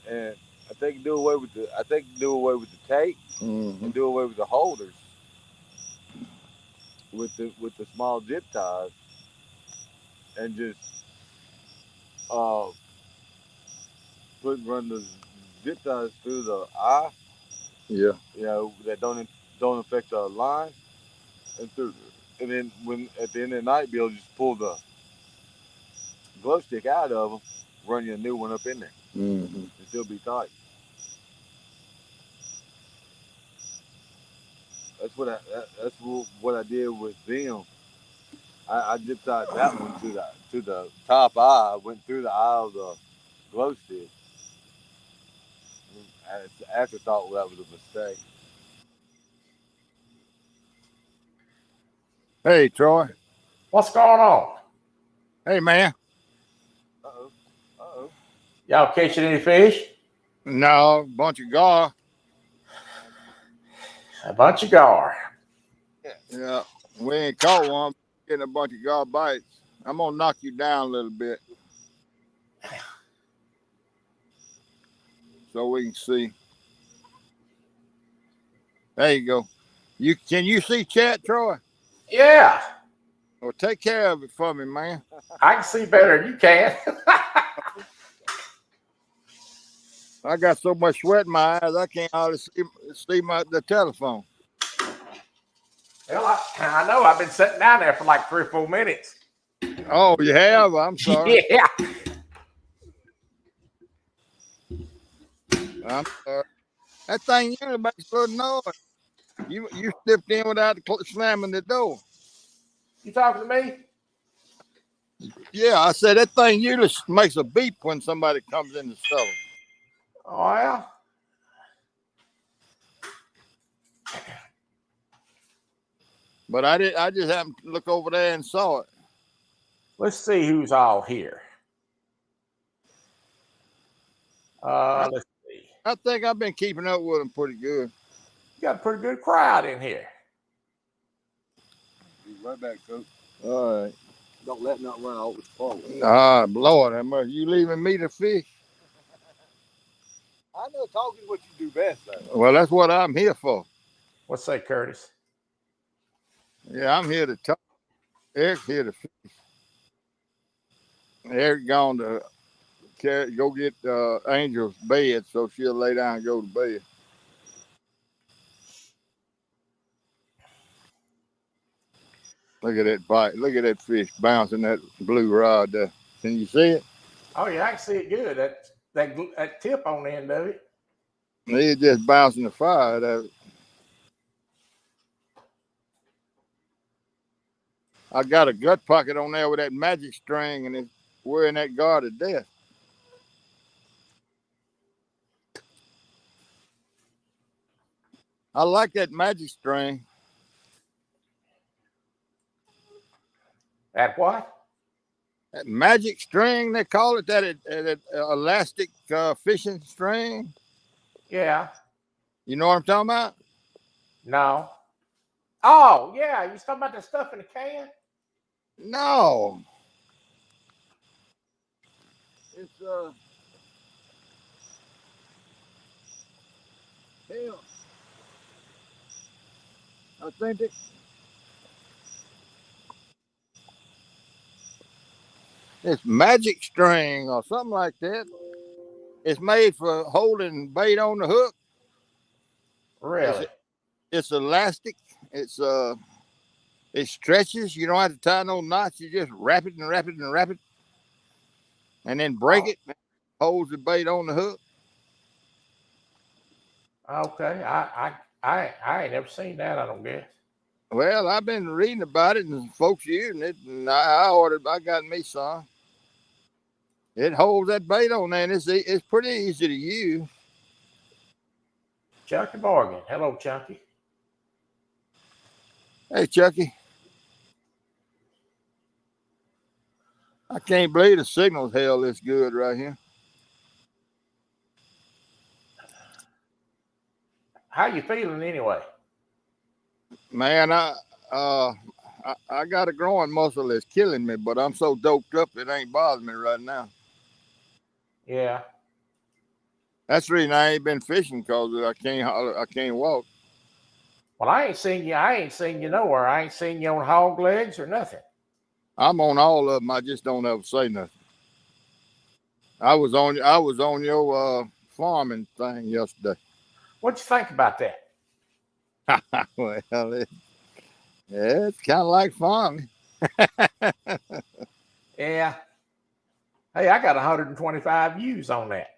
and I think do away with the tape Hmm. and do away with the holders with the small zip ties and just uh run the zip ties through the eye, Yeah. that don't affect the line, and then when at the end of the night be able to just pull the glow stick out of them, run you a new one up in there Hmm. and still be tight. That's what I did with them. I zip tied that one to the top eye. Went through the eye of the glow stick. After thought that was a mistake. Hey, Troy. What's going on? Hey, man. Uh oh. Uh oh. Y'all catching any fish? No, bunch of gar. A bunch of gar. Yeah. Yeah, we ain't caught one. Getting a bunch of gar bites. I'm gonna knock you down a little bit so we can see. There you go. Can you see chat, Troy? Yeah, Well, take care of it for me, man. I can see better than you can. I got so much sweat in my eyes I can't hardly see the telephone. Well, I know I've been sitting down there for like 3 or 4 minutes. Oh, you have? I'm sorry. Yeah. I'm sorry. That thing usually makes a little noise. You stepped in without slamming the door. You talking to me? Yeah, I said that thing usually makes a beep when somebody comes in the cellar. Oh, yeah. But I did. I just happened to look over there and saw it. Let's see who's all here. Let's see. I think I've been keeping up with them pretty good. You got a pretty good crowd in here. Be right back, coach. All right. Don't let nothing run over the pole. Lord, how much you leaving me to fish? I know talking is what you do best, though. Well, that's what I'm here for. What's say, Curtis? Yeah, I'm here to talk. Eric's here to fish. Eric gone to go get Angel's bed, so she'll lay down and go to bed. Look at that bite. Look at that fish bouncing that blue rod there. Can you see it? Oh, yeah, I can see it good. That tip on the end of it. He's just bouncing the fire out of it. I got a gut pocket on there with that magic string, and it's wearing that guard to death. I like that magic string. That what? That magic string, they call it, that elastic fishing string. Yeah. You know what I'm talking about? No. Oh, yeah. You talking about the stuff in the can? No. It's hell, I think it's magic string or something like that. It's made for holding bait on the hook. It's Really? it's elastic. It's it stretches. You don't have to tie no knots. You just wrap it and wrap it and wrap it, and then break Oh, it. And it holds the bait on the hook. okay. I ain't never seen that, I don't guess. Well, I've been reading about it and folks using it, and I ordered. I got me some. It holds that bait on there, and it's pretty easy to use. Chunky Morgan. Hello, Chunky. Hey, Chucky, I can't believe the signal's held this good right here. How you feeling anyway? Man, uh I got a growing muscle that's killing me, but I'm so doped up it ain't bothering me right now. Yeah. That's the reason I ain't been fishing because I can't walk. Well, I ain't seen you. I ain't seen you nowhere. I ain't seen you on hog legs or nothing. I'm on all of them. I just don't ever say nothing. I was on your farming thing yesterday. What'd you think about that? Well, it's kind of like farming. Yeah. Hey, I got 125 views on that.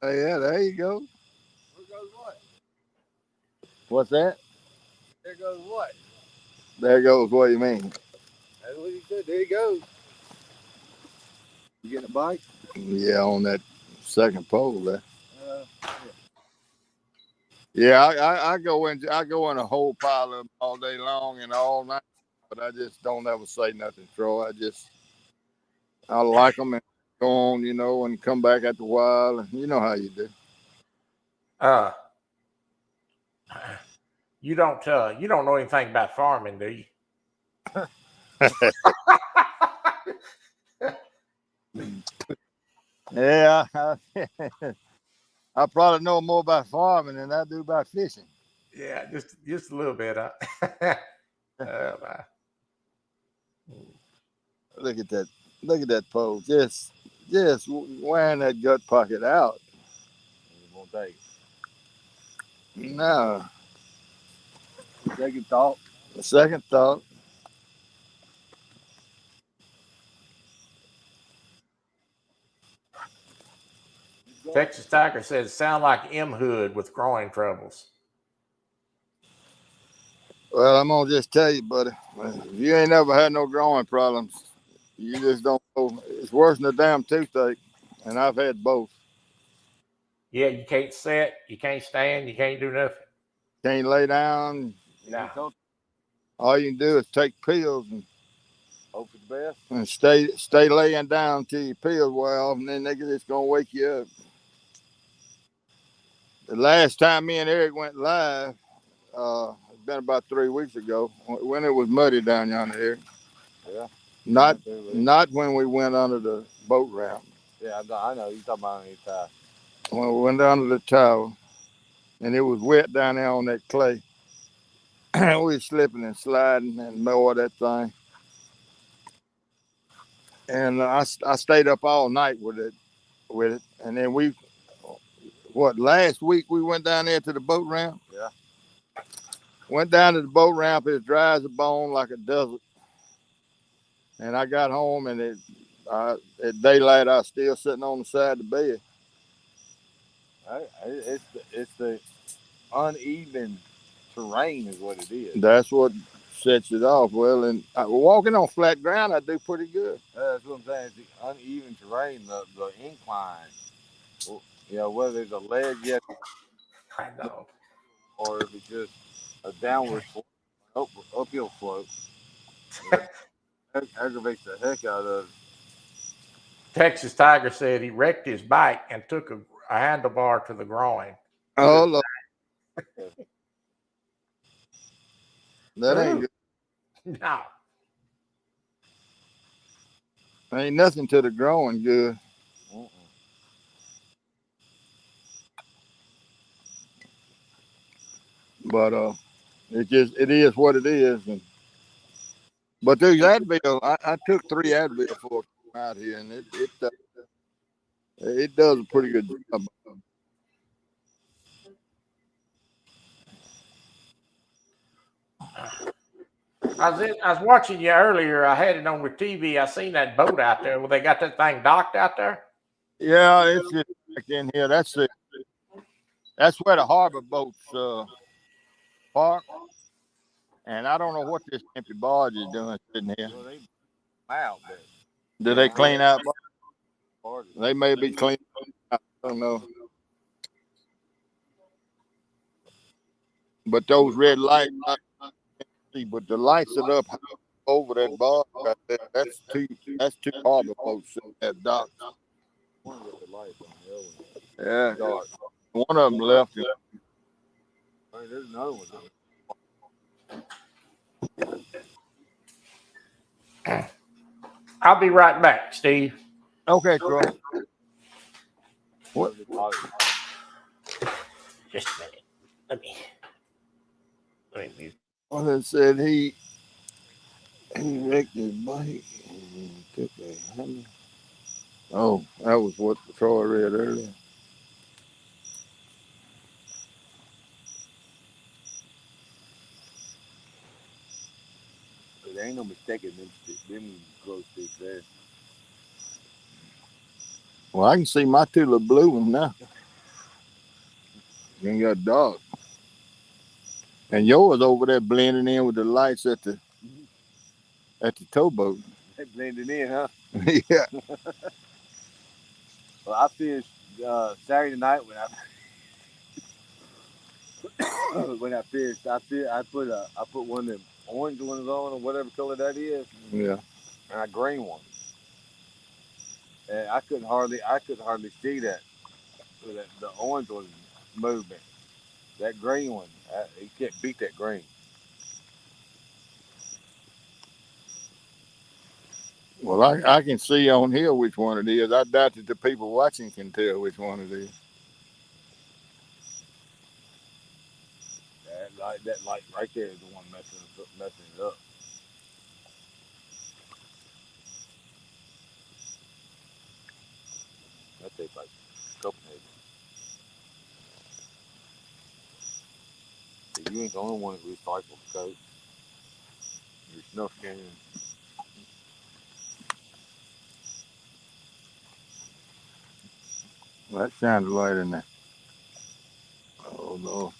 Yeah, there you go. There goes what? What's that? There goes what? There goes what you mean. That's what he said. There he goes. You getting a bite? Yeah, on that second pole there. Uh, Yeah, I go in a whole pile of them all day long and all night, but I just don't ever say nothing, Troy. I like them and go on, and come back after a while, and you know how you do. Uh, you don't know anything about farming, do you? Yeah, I probably know more about farming than I do about fishing. Yeah, just a little bit. Look at that! Look at that pose. Just wearing that gut pocket out. it won't take. No, Second thought. second thought. Texas Tiger says sound like M Hood with groin troubles. Well, I'm gonna just tell you, buddy. If you ain't never had no growing problems, you just don't know. It's worse than a damn toothache, and I've had both. Yeah, you can't sit, you can't stand, you can't do nothing. Can't lay down. No. All you can do is take pills and Hope for the best. and stay laying down till your pills wear off, and then they just gonna wake you up. The last time me and Eric went live, it's been about 3 weeks ago when it was muddy down yonder here. Yeah. Not when we went under the boat ramp. Yeah, I know. You talking about any time. When we went under the tower, and it was wet down there on that clay. We were slipping and sliding and more of that thing. And I stayed up all night with it. And then last week we went down there to the boat ramp. Yeah. Went down to the boat ramp. It's dry as a bone, like a desert. And I got home, and at daylight, I was still sitting on the side of the bed. It's the uneven terrain is what it is. That's what sets it off. Well, and walking on flat ground, I do pretty good. That's what I'm saying. It's the uneven terrain, the incline. Whether it's a ledge yet, I know. or if it's just a downward uphill slope. That aggravates the heck out of it. Texas Tiger said he wrecked his bike and took a handlebar to the groin. Oh, Lord. That ain't Ooh. good. No. Ain't nothing to the growing good. But it is what it is. But there's Advil. I took 3 Advil before I came out here, and it does a pretty good job. I was watching you earlier. I had it on the TV. I seen that boat out there. Well, they got that thing docked out there. Yeah, it's just back in here. That's where the harbor boats park. And I don't know what this empty barge is doing sitting here. Well, they out, but Do they clean out? They may be cleaning out. I don't know. But those red lights, I can't see, but the lights are up over that barge right there. That's two harbor boats at dock. one with the lights on the other one. Yeah, Dark. one of them left. I mean, there's another one. I'll be right back, Steve. Okay, Troy. What? Just a minute. Let me mute. Well, it said he wrecked his bike and took a hammer. Oh, that was what Troy read earlier. There ain't no mistaking them glow sticks there. Well, I can see my 2 little blue ones now. You ain't got dark. And yours over there blending in with the lights at the towboat. They blended in, huh? Yeah. Well, I fished Saturday night when I fished. I put one of them orange ones on or whatever color that is. Yeah. And I green one. And I couldn't hardly see that. The orange one moving. That green one, you can't beat that green. Well, I can see on here which one it is. I doubt that the people watching can tell which one it is. That light right there is the one messing it up. That tastes like Copenhagen. You ain't the only one that recycles coat. Your snuff can. Well, that sounded light in there. Oh, no.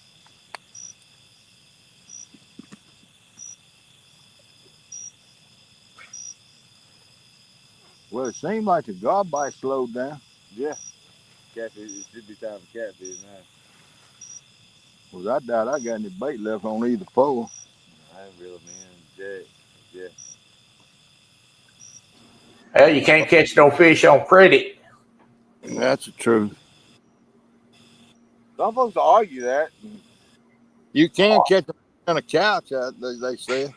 Well, it seemed like the garbite slowed down. Yeah. Catfish, it should be time for catfish now. Well, I doubt I got any bait left on either pole. I ain't real man. Yeah. Well, you can't catch no fish on credit. That's the truth. Some folks argue that. You can catch them on a couch, they say.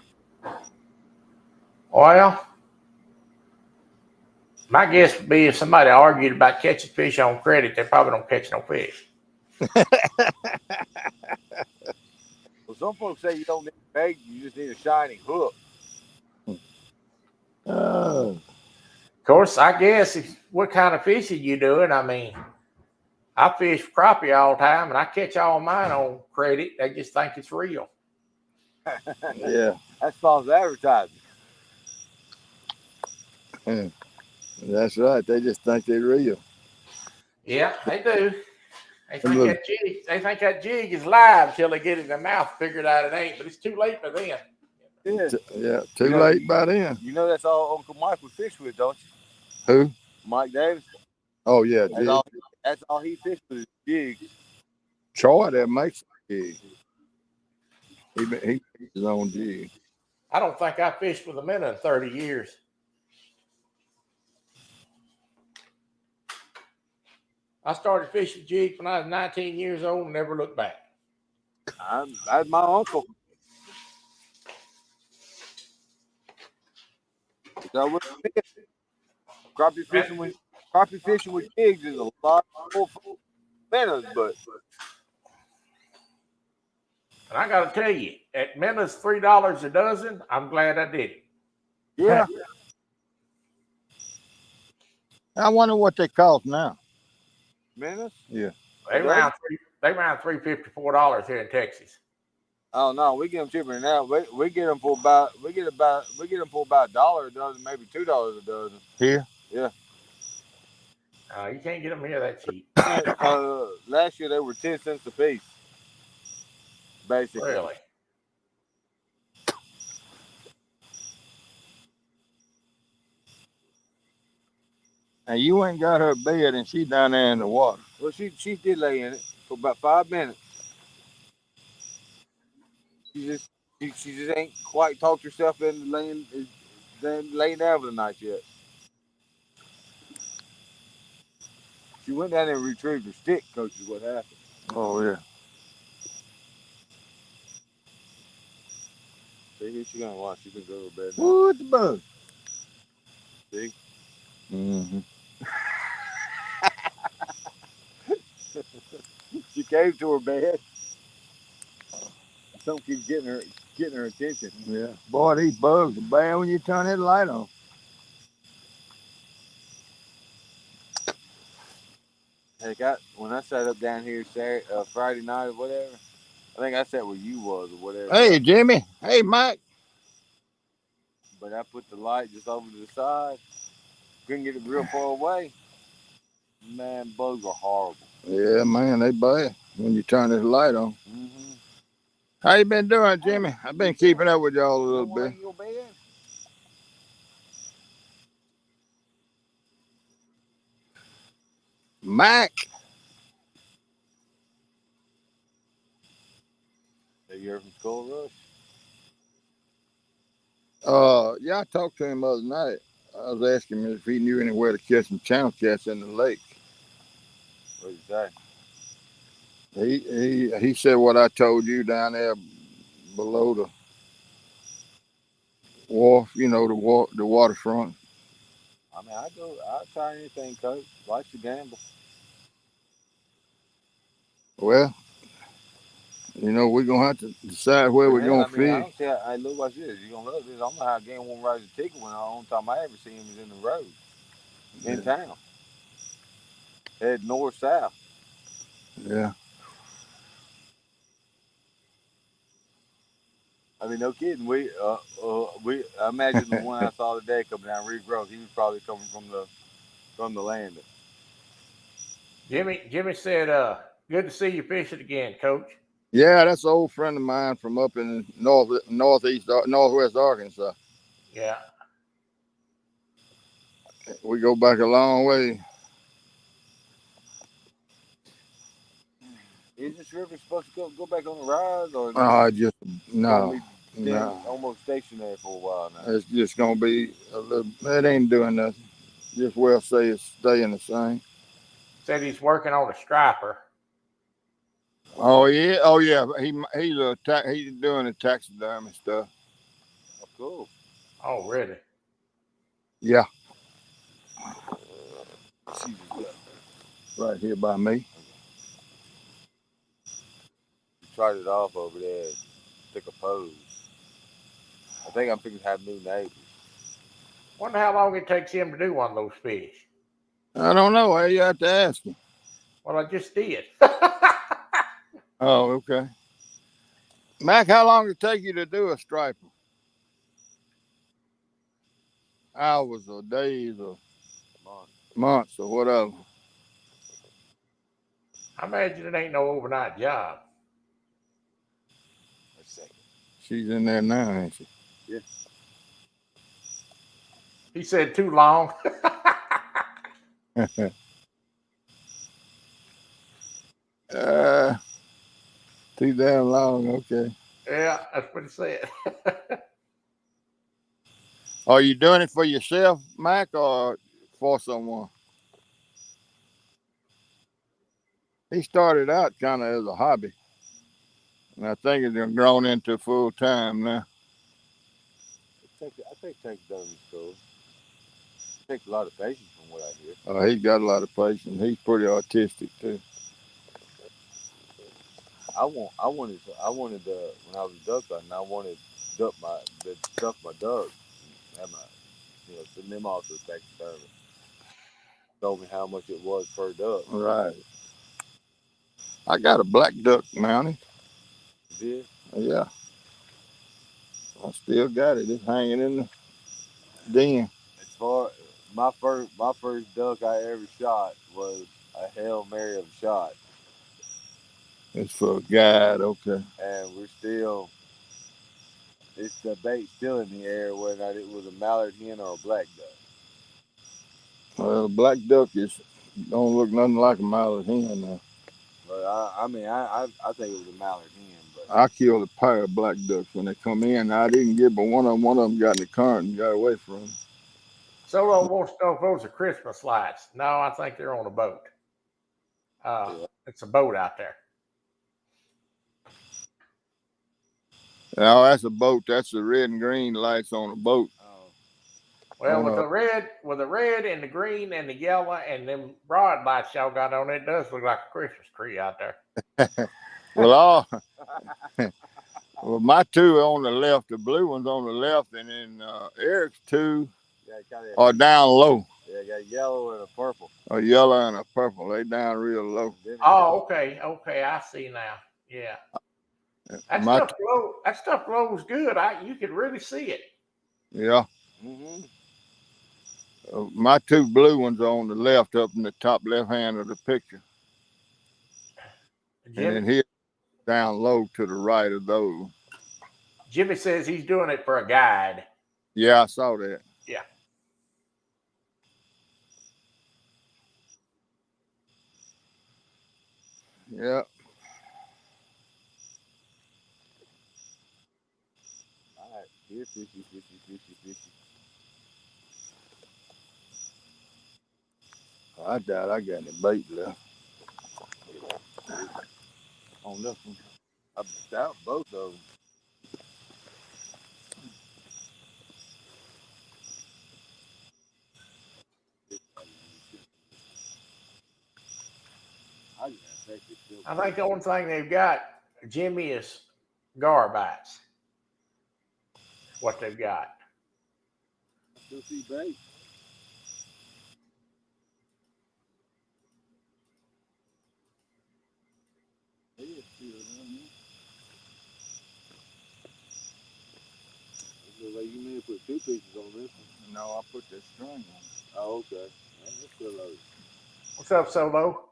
Well, my guess would be if somebody argued about catching fish on credit, they probably don't catch no fish. Well, some folks say you don't need bait, you just need a shiny hook. Oh. Of course, I guess what kind of fishing you doing? I mean, I fish for crappie all the time, and I catch all mine on credit. They just think it's real. Yeah. That's false advertising. Yeah. That's right. They just think they're real. Yeah, they do. They think that jig is live till they get it in their mouth, figured out it ain't, but it's too late for them. Yeah. Too late by then. You know that's all Uncle Mike would fish with, don't you? Who? Mike Davis. Oh, yeah. That's all he fished with his jigs. Troy that makes a jig. He makes his own jig. I don't think I fished with them in 30 years. I started fishing jigs when I was 19 years old and never looked back. That's my uncle. That was it. Crappie fishing with jigs is a lot more fun than minnows, but And I got to tell you, at minnows $3 a dozen, I'm glad I did it. yeah. I wonder what they cost now. Minnows? Yeah. They around $354 here in Texas. Oh no, we get them cheaper than that. We get them for about $1 a dozen, maybe $2 a dozen. Here? Yeah. You can't get them here that cheap. Last year they were 10 cents a piece, basically. Really? And you ain't got her bed and she down there in the water. Well, she did lay in it for about 5 minutes. She just ain't quite talked herself into laying down for the night yet. She went down there and retrieved her stick, coach, is what happened. Oh, yeah. See, here she gonna watch. She can go to bed now. What the bug? See? Mm-hmm. She came to her bed. Something keeps getting her attention. Yeah. Boy, these bugs are bad when you turn that light on. Heck, when I sat up down here Friday night or whatever, I think I sat where you was or whatever. Hey, Jimmy. Hey, Mike. But I put the light just over to the side. Couldn't get it real far away. Man, bugs are horrible. Yeah, man, they bad when you turn this light on. Mm-hmm. How you been doing, Jimmy? I've been keeping up with y'all a little bit. Your bed? Mike. Have you heard from Skull Rush? Yeah, I talked to him the other night. I was asking him if he knew anywhere to catch some channel cats in the lake. What did you say? He said what I told you down there below the wharf, you know, the waterfront. I mean, I'll try anything, coach. Life's a gamble. Well, you know, we're gonna have to decide where we're gonna I fish. don't see how I look like this. You're gonna love this. I don't know how game won't rise a ticket when the only time I ever see him is in the road. In town. Head north south. Yeah. I mean, no kidding. I imagine the one I saw today coming down Regrowth. He was probably coming from the landing. Jimmy said, good to see you fishing again, Coach. Yeah, that's an old friend of mine from up in northwest Arkansas. Yeah. We go back a long way. Is this river supposed to go back on the rise, or no. Almost stationary for a while now? It's just gonna be a little. It ain't doing nothing. Just well say it's staying the same. Said he's working on a striper. Oh yeah. He's doing the taxidermy stuff. Oh, cool. Oh, really? Yeah. Right here by me. You tried it off over there. Took a pose. I think I'm thinking have new neighbors. Wonder how long it takes him to do one of those fish. I don't know. You have to ask him. Well, I just did. Oh, okay. Mac, how long did it take you to do a striper? Hours or days or months or whatever. I imagine it ain't no overnight job. Let's see. She's in there now, ain't she? Yeah. He said too long. Too damn long. Okay. Yeah, that's what he said. Are you doing it for yourself, Mac, or for someone? He started out kind of as a hobby, and I think it's grown into full time now. I think Tank done cool. It takes a lot of patience from what I hear. He's got a lot of patience. He's pretty artistic too. I wanted when I was duck hunting, I wanted the stuff my ducks, have my, send them off to the taxidermist. Told me how much it was per duck. Right. I got a black duck mounted. You did? Yeah. I still got it. It's hanging in the den. As far my first duck I ever shot was a Hail Mary of a shot, It's for a guide. Okay. and it's the bait still in the air whether or not it was a mallard hen or a black duck. Well, black duck don't look nothing like a mallard hen now. But I think it was a mallard hen. But I killed a pair of black ducks when they come in. I didn't get, but one of them got in the current and got away from them. Solo wants to know if those are Christmas lights. No, I think they're on a boat. It's a boat out there. Now that's a boat. That's the red and green lights on a boat. Well, with the red and the green and the yellow and them broad lights y'all got on, it does look like a Christmas tree out there. Well, my two are on the left, the blue one's on the left, and then Eric's two are down low. Yeah, got yellow and a purple. A yellow and a purple. They down real low. Oh, okay, I see now. Yeah, that stuff glows good. You could really see it. Yeah. Mm-hmm. My two blue ones are on the left, up in the top left hand of the picture. Jimmy, and then here down low to the right of those. Jimmy says he's doing it for a guide. Yeah, I saw that. Yeah. Yeah. All right. Here's fishy. I doubt I got any bait left. On this one. I doubt both of them. I think the only thing they've got, Jimmy, is gar bites. What they've got. I still see bait. Like you may have put 2 pieces on this one. No, I put that string on. Oh, okay. That's still loaded. What's up, Solo?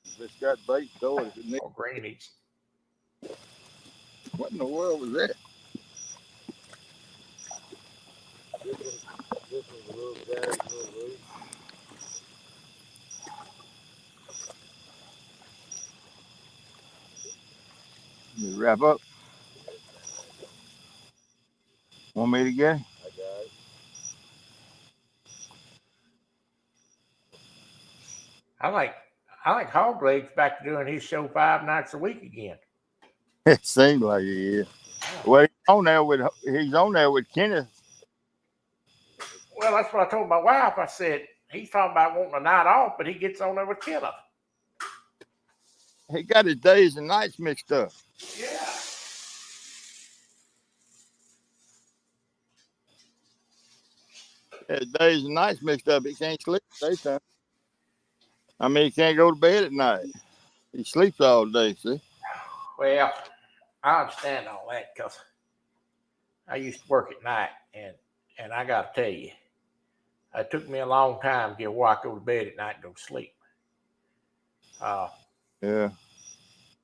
If it's got bait, throw it. Or greenies. What in the world was that? This one's a little bad, a little loose. You wrap up. Want me to get it? I got it. I like Hog Legs back to doing his show 5 nights a week again. It seems like he is. Well, he's on there with Kenneth. Well, that's what I told my wife. I said, he's talking about wanting a night off, but he gets on there with Kenneth. He got his days and nights mixed up. Yeah. His days and nights mixed up. He can't sleep daytime. I mean, he can't go to bed at night. He sleeps all day, see? Well, I understand all that because I used to work at night, and I got to tell you, it took me a long time to get where I go to bed at night and go to sleep. Yeah.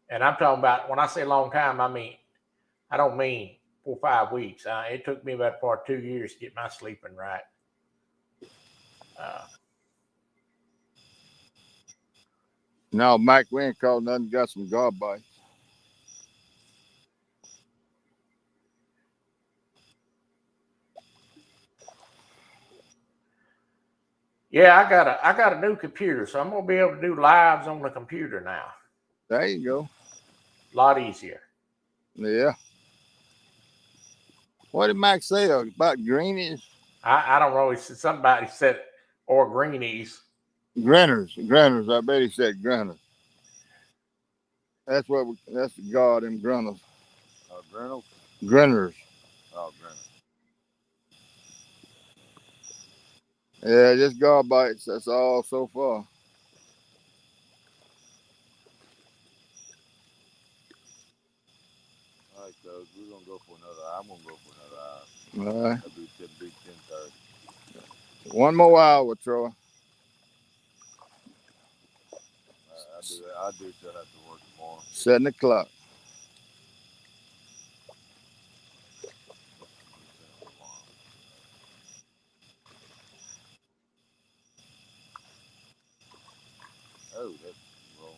And I'm talking about, when I say long time, I don't mean 4 or 5 weeks. It took me about 2 years to get my sleeping right. No, Mike, we ain't called nothing. Got some garbage. Yeah, I got a new computer, so I'm gonna be able to do lives on the computer now. There you go. A lot easier. Yeah. What did Max say about greenies? I don't know. Somebody said or greenies. Grinners. I bet he said grinners. That's that's the God in grinners. Grannels? Grinners. Oh, Grannels. Yeah, just God bites. That's all so far. All right, so we're gonna go for another. I'm gonna go for another hour. All right. That'll be 10:30. One more hour, Troy. I do still have to work tomorrow. Setting the clock. Oh, that's wrong.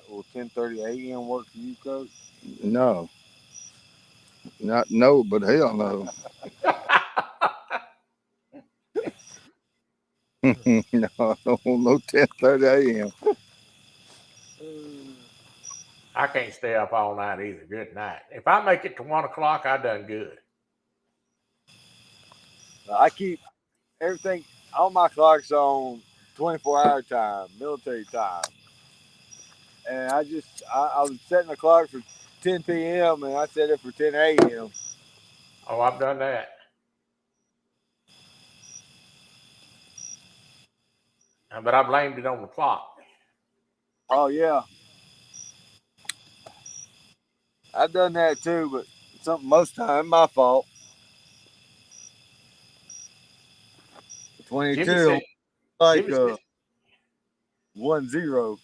Will 10:30 a.m. work for you, Coach? No. Not no, but hell no. No, no 10:30 a.m. I can't stay up all night either. Good night. If I make it to 1 o'clock, I done good. I keep everything on my clocks on 24-hour time, military time. And I was setting the clock for 10 p.m. and I set it for 10 a.m. Oh, I've done that. But I blamed it on the clock. Oh, yeah. I've done that too, but most time my fault. 22, Jimmy said, 1-0.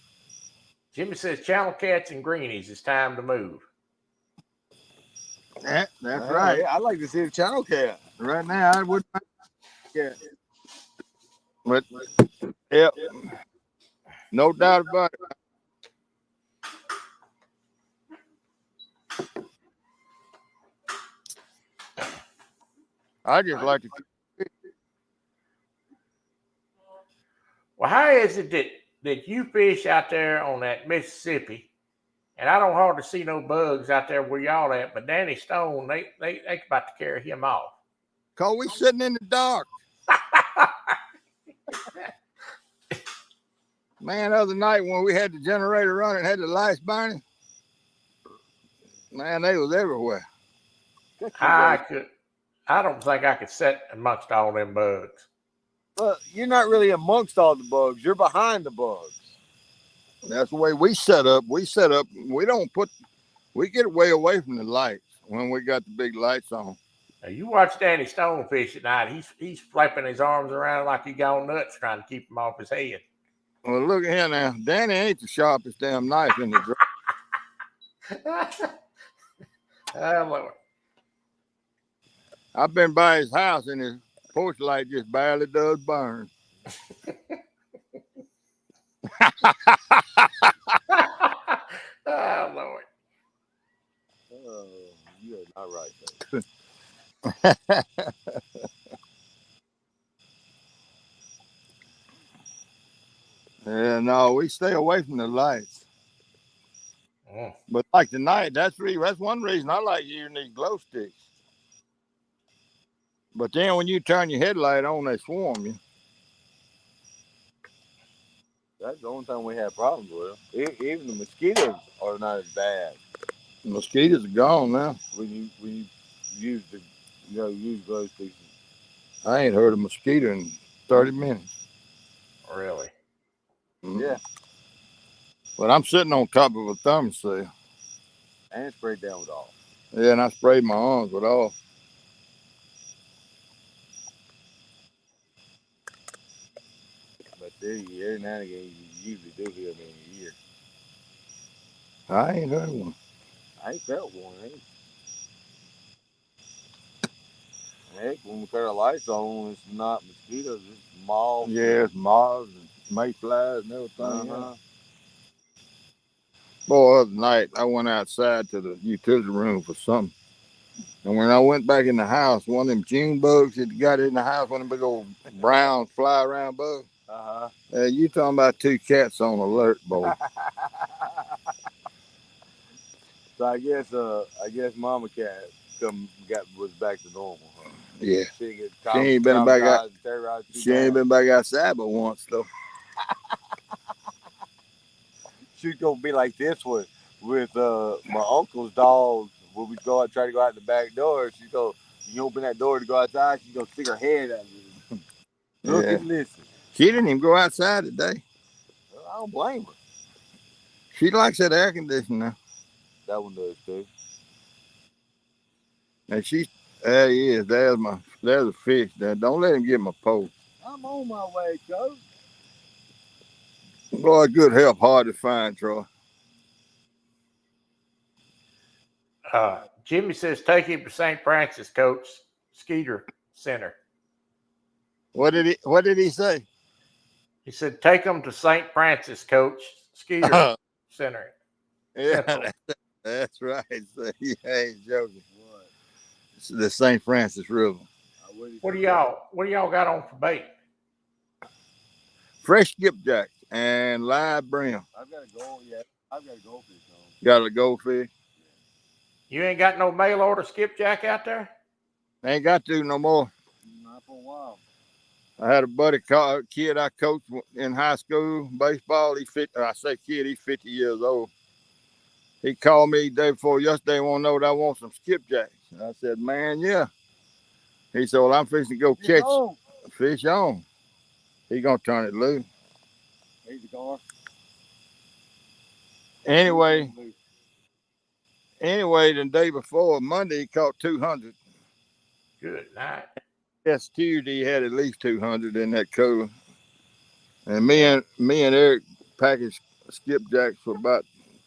Jimmy says channel cats and greenies. It's time to move. That's right. Yeah, I'd like to see the channel cat. Right now, I would. Yeah. But, yep. No doubt about it. I just like to. Well, how is it that you fish out there on that Mississippi, and I don't hardly see no bugs out there where y'all at, but Danny Stone, they about to carry him off. Cause we sitting in the dark. Man, the other night when we had the generator running, had the lights burning, man, they was everywhere. I don't think I could sit amongst all them bugs. Well, you're not really amongst all the bugs. You're behind the bugs. That's the way we set up. We get way away from the lights when we got the big lights on. Now, you watch Danny Stone fish at night. He's flapping his arms around like he gone nuts trying to keep him off his head. Well, look at here now. Danny ain't the sharpest damn knife in the drawer. Oh, Lord. I've been by his house and his porch light just barely does burn. Oh, Lord. Oh, you are not right. Yeah, no, we stay away from the lights. But like tonight, that's one reason I like using these glow sticks. But then when you turn your headlight on, they swarm you. That's the only time we have problems with them. Even the mosquitoes are not as bad. The mosquitoes are gone now. When you use glow sticks. I ain't heard a mosquito in 30 minutes. Really? Yeah. But I'm sitting on top of a thermostat. And sprayed down with off. Yeah, and I sprayed my arms with off. But every now and again, you usually do hear them in your ear. I ain't heard one. I ain't felt one. Heck, when we turn the lights on, it's not mosquitoes, it's moths. Yeah, it's moths and mayflies and everything. Uh-huh. Boy, other night I went outside to the utility room for something. And when I went back in the house, one of them June bugs that got in the house, one of them big old brown fly around bugs. You talking about two cats on alert, boy. So I guess Mama Cat was back to normal. Huh? Yeah. She ain't been back out. She ain't been. been back outside but once though. She's gonna be like this with my uncle's dog. When we try to go out the back door, you open that door to go outside, she's gonna stick her head out. Look and listen. She didn't even go outside today. Well, I don't blame her. She likes that air conditioning now. That one does too. And there he is. There's a fish there. Don't let him get my pole. I'm on my way, Coach. Boy, good help, hard to find, Troy. Jimmy says take him to St. Francis, Coach Skeeter Center. What did he say? He said take him to St. Francis, Coach Skeeter Center. Yeah, that's right. He ain't joking. What? It's the St. Francis River. What do y'all got on for bait? Fresh skipjacks and live brim. I've got a goldfish on. Got a goldfish. You ain't got no mail order skipjack out there? Ain't got to no more. Not for a while. I had a buddy kid I coached in high school baseball. He's 50 years old. He called me the day before yesterday, want to know that I want some skipjacks. I said, man, yeah. He said, well, I'm fixing to go catch fish on. He gonna turn it loose. He's the car. Anyway, the day before, Monday, he caught 200. Good night. Yes, Tuesday he had at least 200 in that cooler. And me and Eric packaged skipjacks for about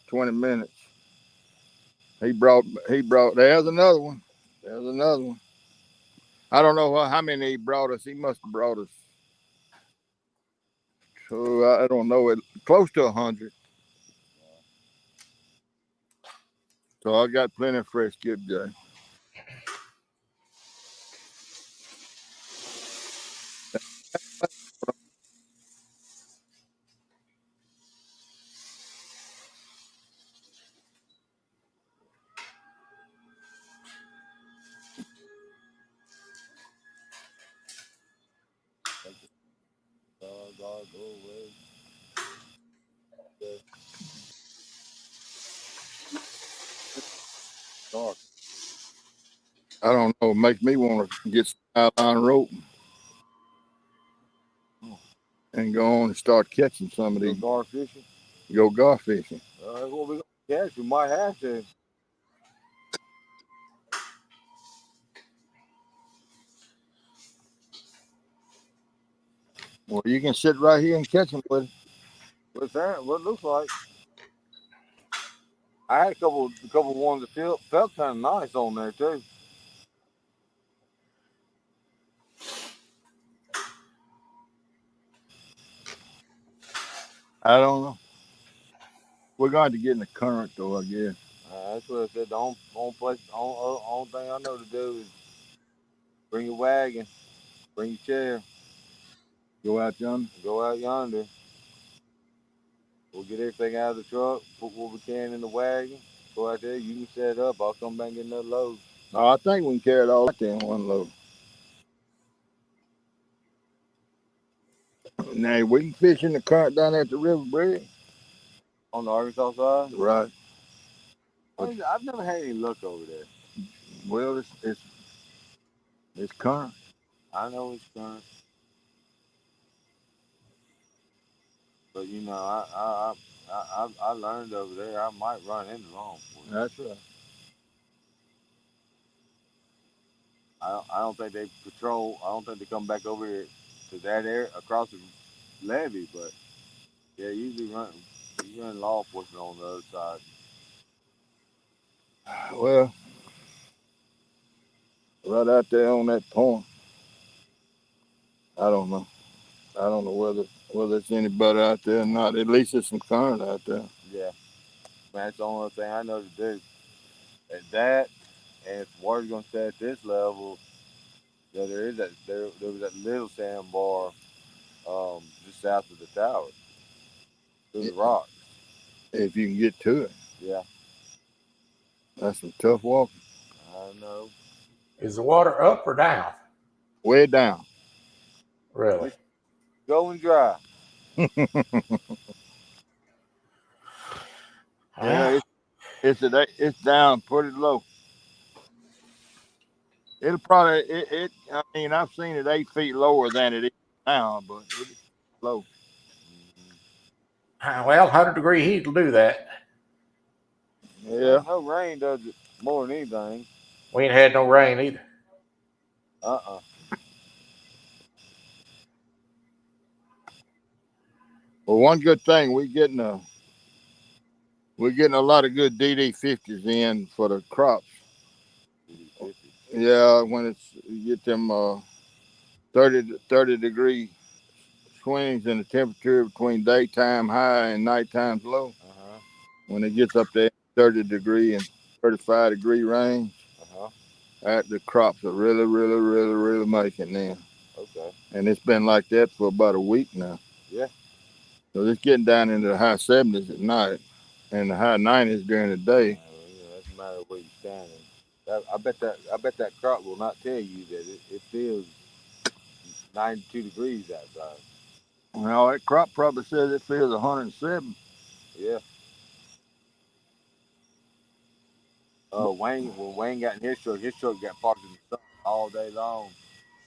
20 minutes. He brought. There's another one. I don't know how many he brought us. He must have brought us. So I don't know it. Close to 100. So I got plenty of fresh skipjack. I don't know. It makes me want to get some nylon rope and go on and start catching some of these. Go gar fishing? Go gar fishing. That's what we're going to catch. We might have to. Well, you can sit right here and catch them with it. What's that? What it looks like? I had a couple ones that felt kind of nice on there too. I don't know. We're going to get in the current though, I guess. That's what I said. The only thing I know to do is bring your wagon, bring your chair, go out yonder. We'll get everything out of the truck, put what we can in the wagon, go out there. You can set it up. I'll come back and get another load. No, I think we can carry it all out there in one load. Now we can fish in the current down at the river bridge. On the Arkansas side? Right. I've never had any luck over there. Well, it's current. I know it's current. But you know, I learned over there I might run into law enforcement. That's right. I don't think they patrol. I don't think they come back over here to that area across the levee. But yeah, usually you run law enforcement on the other side. Well, right out there on that point. I don't know whether it's anybody out there or not. At least there's some current out there. Yeah, man, that's the only thing I know to do. Is that, And if water's gonna stay at this level, there is that there was that little sandbar just south of the tower through the rocks. If you can get to it, Yeah, that's some tough walking. I know. Is the water up or down? Way down. Really? Going dry. Yeah, it's down pretty low. It'll probably I mean, I've seen it 8 feet lower than it is now, but it's low. Well, 100-degree heat will do that. Yeah. No rain does it more than anything. We ain't had no rain either. Well, one good thing we're getting a lot of good DD50s in for the crops. Yeah, when you get them 30 degree swings in the temperature between daytime high and nighttime low. When it gets up there 30 degree and 35 degree range, the crops are really making then. Okay. And it's been like that for about a week now. Yeah. So it's getting down into the high 70s at night and the high 90s during the day. That's a matter of where you're standing. I bet that crop will not tell you that it feels 92 degrees outside. Well, that crop probably says it feels 107. Yeah. When Wayne got in his truck got parked in the sun all day long.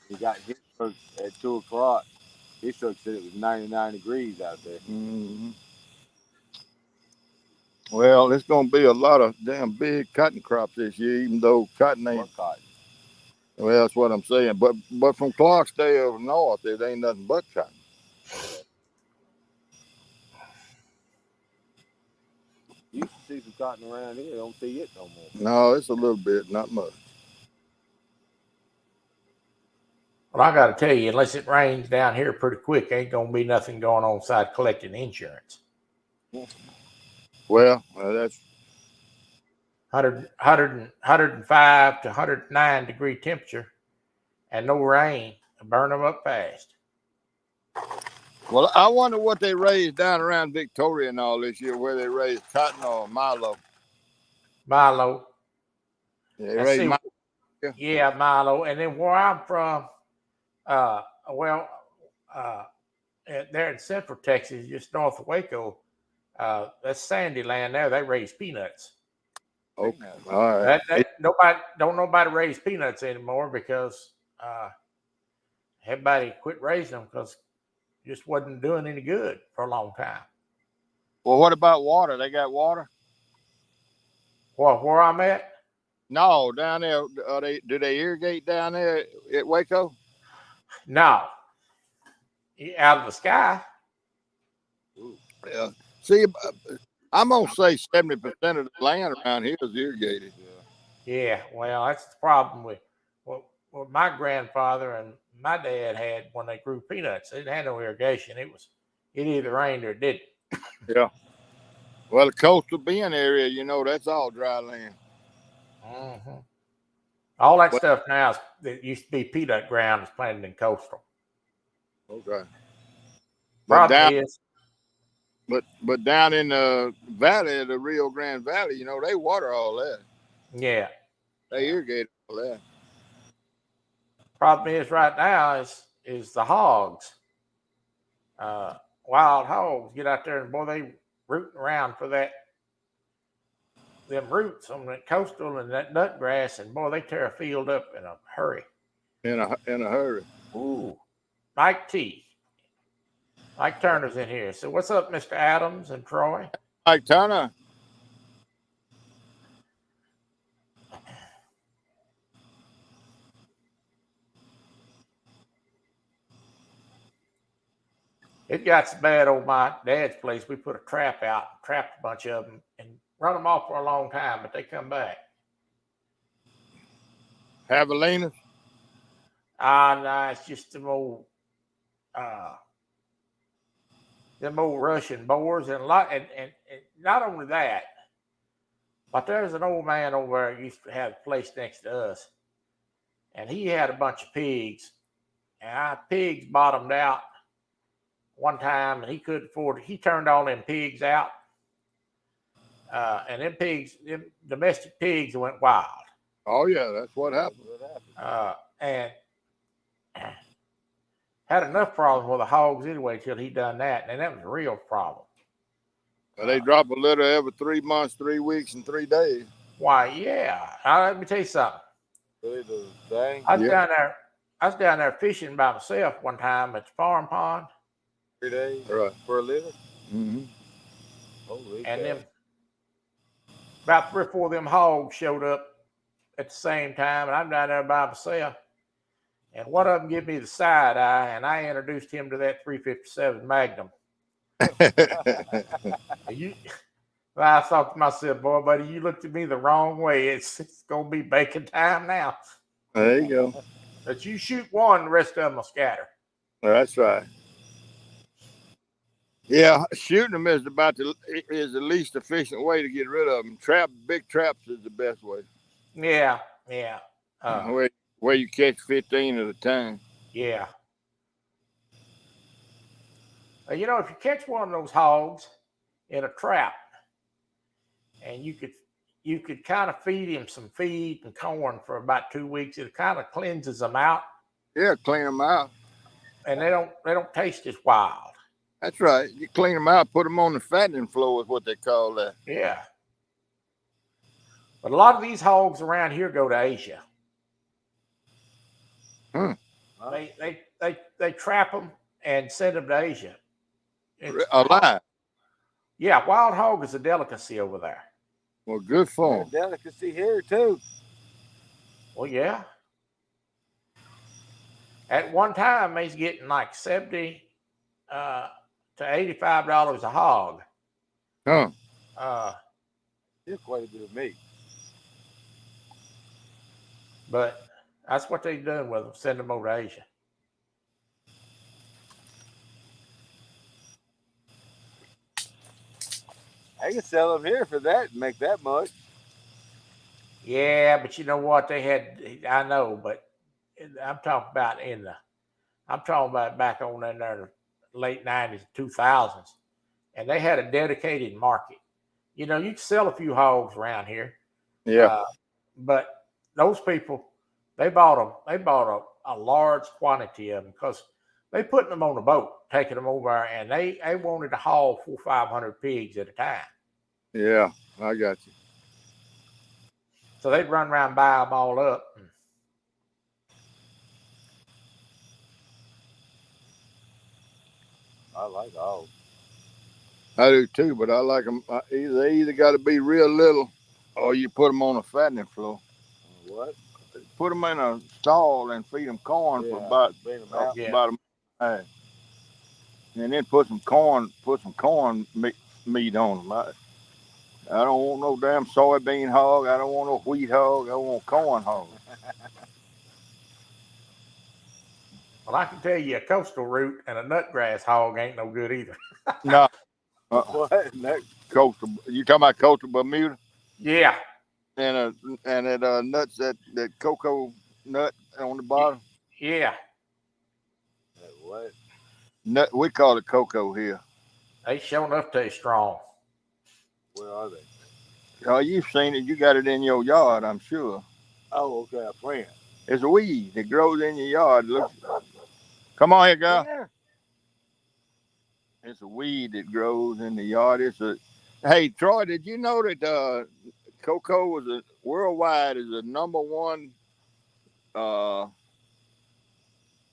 He got in his truck at 2 o'clock. His truck said it was 99 degrees out there. Mm-hmm. Well, it's going to be a lot of damn big cotton crops this year, even though cotton ain't. What cotton? Well, that's what I'm saying. But from Clarksdale north, it ain't nothing but cotton. You used to see some cotton around here. Don't see it no more. No, it's a little bit, not much. Well, I got to tell you, unless it rains down here pretty quick, ain't going to be nothing going on side collecting insurance. Well, that's 105 to 109 degree temperature and no rain. Burn them up fast. Well, I wonder what they raised down around Victoria and all this year, where they raised cotton or Milo. Milo. They raised Milo. Yeah, Milo. And then where I'm from, there in Central Texas, just north of Waco, that's sandy land there. They raise peanuts. Okay, all right. Nobody raise peanuts anymore because everybody quit raising them because it just wasn't doing any good for a long time. Well, what about water? They got water? Well, where I'm at? No, down there. Do they irrigate down there at Waco? No. Out of the sky. Yeah. See, I'm gonna say 70% of the land around here is irrigated. Yeah. Well, that's the problem with what my grandfather and my dad had when they grew peanuts. They didn't have no irrigation. It either rained or it didn't. Yeah. Well, the coastal Bend area, that's all dry land. Mm-hmm. All that stuff now that used to be peanut ground is planted in coastal. Okay. But down in the valley, the Rio Grande Valley, they water all that. Yeah. They irrigate all that. Problem is right now is the hogs. Wild hogs get out there and boy, they rooting around for them roots on that coastal and that nut grass, and boy, they tear a field up in a hurry. In a hurry. Ooh. Mike Turner's in here. So what's up, Mr. Adams and Troy? Mike Turner. It got so bad over my dad's place. We put a trap out, trapped a bunch of them, and run them off for a long time, but they come back. Javelinas? No, it's just them old Russian boars, and a lot, and not only that, But there's an old man over there who used to have a place next to us, and he had a bunch of pigs, and our pigs bottomed out one time, and he couldn't afford it. He turned all them pigs out, and them pigs, them domestic pigs, went wild. Oh yeah, that's what happened. And had enough problems with the hogs anyway till he done that, and that was a real problem. They drop a litter every 3 months, 3 weeks, and 3 days. Why, yeah. Let me tell you something. Really the thing. I was down there fishing by myself one time at the farm pond. 3 days Right. for a litter. Mm-hmm. Holy And cow. them about 3 or 4 of them hogs showed up at the same time, and I'm down there by myself. And one of them gave me the side eye, and I introduced him to that 357 Magnum. I thought to myself, boy, buddy, you looked at me the wrong way. It's gonna be bacon time now. There you go. But you shoot one, the rest of them will scatter. That's right. Yeah, shooting them is the least efficient way to get rid of them. Big traps is the best way. Yeah. Where you catch 15 at a time. Yeah. You know, if you catch one of those hogs in a trap, and you could kind of feed him some feed and corn for about 2 weeks, it kind of cleanses them out. Yeah, clean them out. And they don't taste as wild. That's right. You clean them out, put them on the fattening floor is what they call that. Yeah. But a lot of these hogs around here go to Asia. They trap them and send them to Asia. Alive. Yeah, wild hog is a delicacy over there. Well, good for them. Delicacy here too. Well, yeah. At one time, they was getting like $70 to $85 a hog. Huh. Still quite a bit of meat. But that's what they done with them, send them over to Asia. I can sell them here for that and make that much. Yeah, but you know what? They had, I know, but I'm talking about back on in there late 90s, 2000s. And they had a dedicated market. You know, you can sell a few hogs around here. Yeah. But those people, they bought a large quantity of them because they putting them on a boat, taking them over, and they wanted to haul 400 or 500 pigs at a time. Yeah, I got you. So they'd run around and buy them all up. I like hogs. I do too, but I like them. They either got to be real little, or you put them on a fattening floor. What? Put them in a stall and feed them corn for about a month. And then put some corn meat on them. I don't want no damn soybean hog. I don't want no wheat hog. I want corn hog. Well, I can tell you a coastal root and a nutgrass hog ain't no good either. No. What? Coastal. You talking about coastal Bermuda? Yeah. And it nuts that cocoa nut on the bottom. Yeah. What? Nut. We call it cocoa here. They sure enough taste strong. Where are they? Oh, you've seen it. You got it in your yard, I'm sure. Oh, okay. A plant. It's a weed that grows in your yard. Look. Come on here, girl. Yeah. It's a weed that grows in the yard. Hey, Troy, did you know that cocoa was worldwide is the #1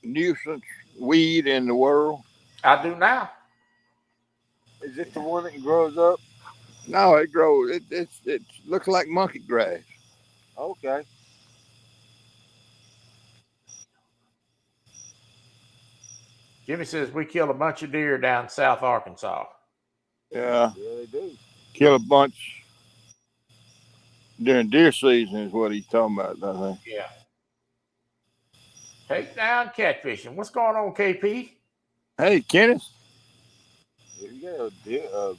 nuisance weed in the world? I do now. Is it the one that grows up? No, it grows. It looks like monkey grass. Okay. Jimmy says we killed a bunch of deer down in South Arkansas. Yeah. Yeah, they do. Kill a bunch during deer season is what he's talking about, I think. Yeah. Take down catfishing. What's going on, KP? Hey, Kenneth. If you got a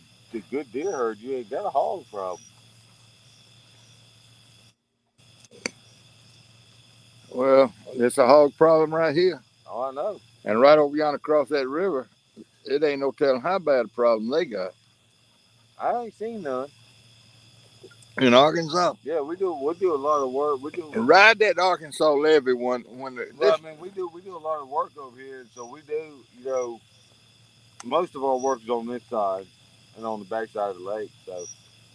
good deer herd, you ain't got a hog problem. Well, it's a hog problem right here. Oh, I know. And right over yonder across that river, it ain't no telling how bad a problem they got. I ain't seen none. In Arkansas. Yeah, we do a lot of work. We do. And ride that Arkansas levee when Well, I mean, we do a lot of work over here. So we do, you know, most of our work is on this side and on the back side of the lake. So,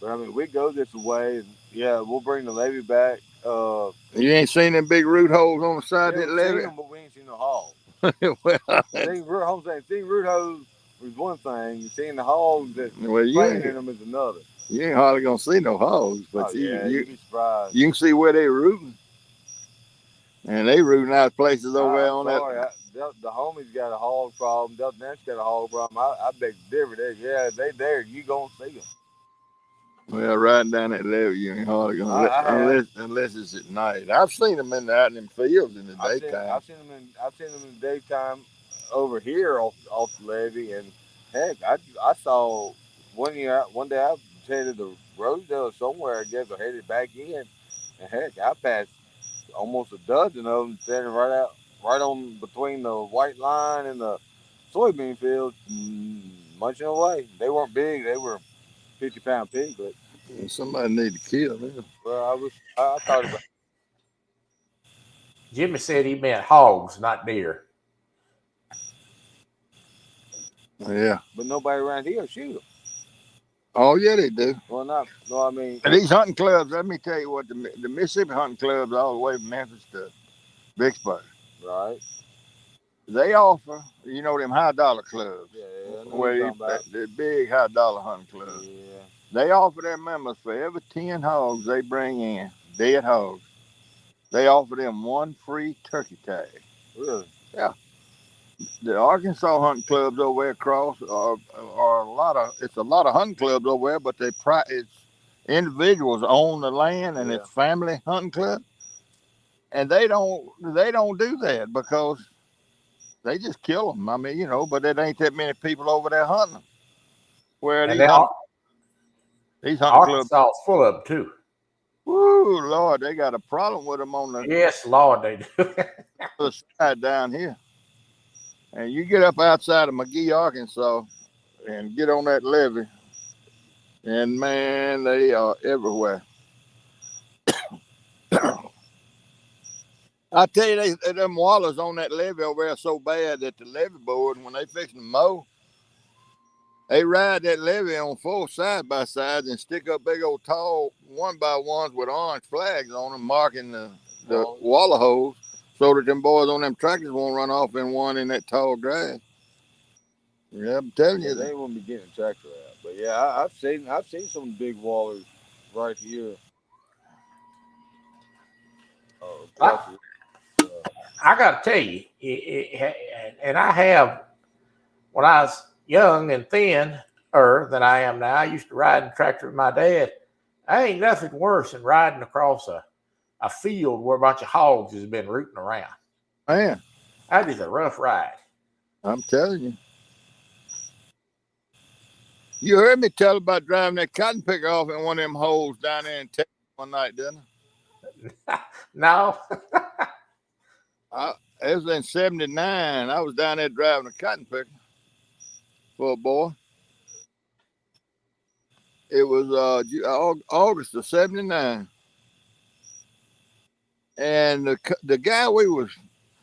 but I mean, we go this way, and yeah, we'll bring the levee back. you ain't seen them big root holes on the side Yeah, of that we've seen levee? them, but we ain't seen the hog. Well, Seeing root holes was one thing. Seeing the hogs that well, playing in them is another. you ain't hardly gonna see no hogs, but Oh yeah, you'd be surprised. you can see where they rooting. And they rooting out places over there on sorry, that. The homies got a hog problem. Delta Nash got a hog problem. I beg to differ. They there. You gonna see them. Well, riding down that levee, you ain't hardly gonna unless it's at night. I've seen them out in them fields in the daytime. I've seen them in the daytime over here off the levee, and heck, I saw one day I was headed to Rosedale somewhere, I guess, or headed back in, and heck, I passed almost a dozen of them standing right on between the white line and the soybean field, munching away. They weren't big; they were 50-pound piglets. Somebody need to kill them. Well, I thought about. Jimmy said he meant hogs, not deer. Yeah. But nobody around here shoot them. Oh yeah, they do. Well, no, I mean. And these hunting clubs, let me tell you what, the Mississippi hunting clubs all the way from Memphis to Vicksburg. Right. They offer, you know, them high dollar clubs. Yeah, where the big high dollar hunting clubs. Yeah. They offer their members for every 10 hogs they bring in, dead hogs, they offer them one free turkey tag. Really? Yeah. The Arkansas hunting clubs over there across are it's a lot of hunting clubs over there, but it's individuals own the land and it's family hunting club. And they don't do that because they just kill them. I mean, you know, but there ain't that many people over there hunting them. Where these hunting Arkansas clubs is full of them too. Woo, Lord, they got a problem with them on the Yes, Lord, they do. other side down here. And you get up outside of McGee, Arkansas, and get on that levee, and man, they are everywhere. I tell you, them wallers on that levee over there are so bad that the levee board, when they fix to mow, they ride that levee on full side by sides and stick up big old tall 1x1s with orange flags on them, marking the waller holes, so that them boys on them tractors won't run off in one in that tall grass. Yeah, I'm telling you, they won't be getting a tractor out. But yeah, I've seen some big wallers right here. I got to tell you, and I have, when I was young and thinner than I am now, I used to ride in the tractor with my dad. I ain't nothing worse than riding across a field where a bunch of hogs has been rooting around. Man, that is a rough ride. I'm telling you. You heard me tell about driving that cotton picker off in one of them holes down there in Texas one night, didn't I? No. It was in 79. I was down there driving a cotton picker for a boy. It was August of 79. And the guy we was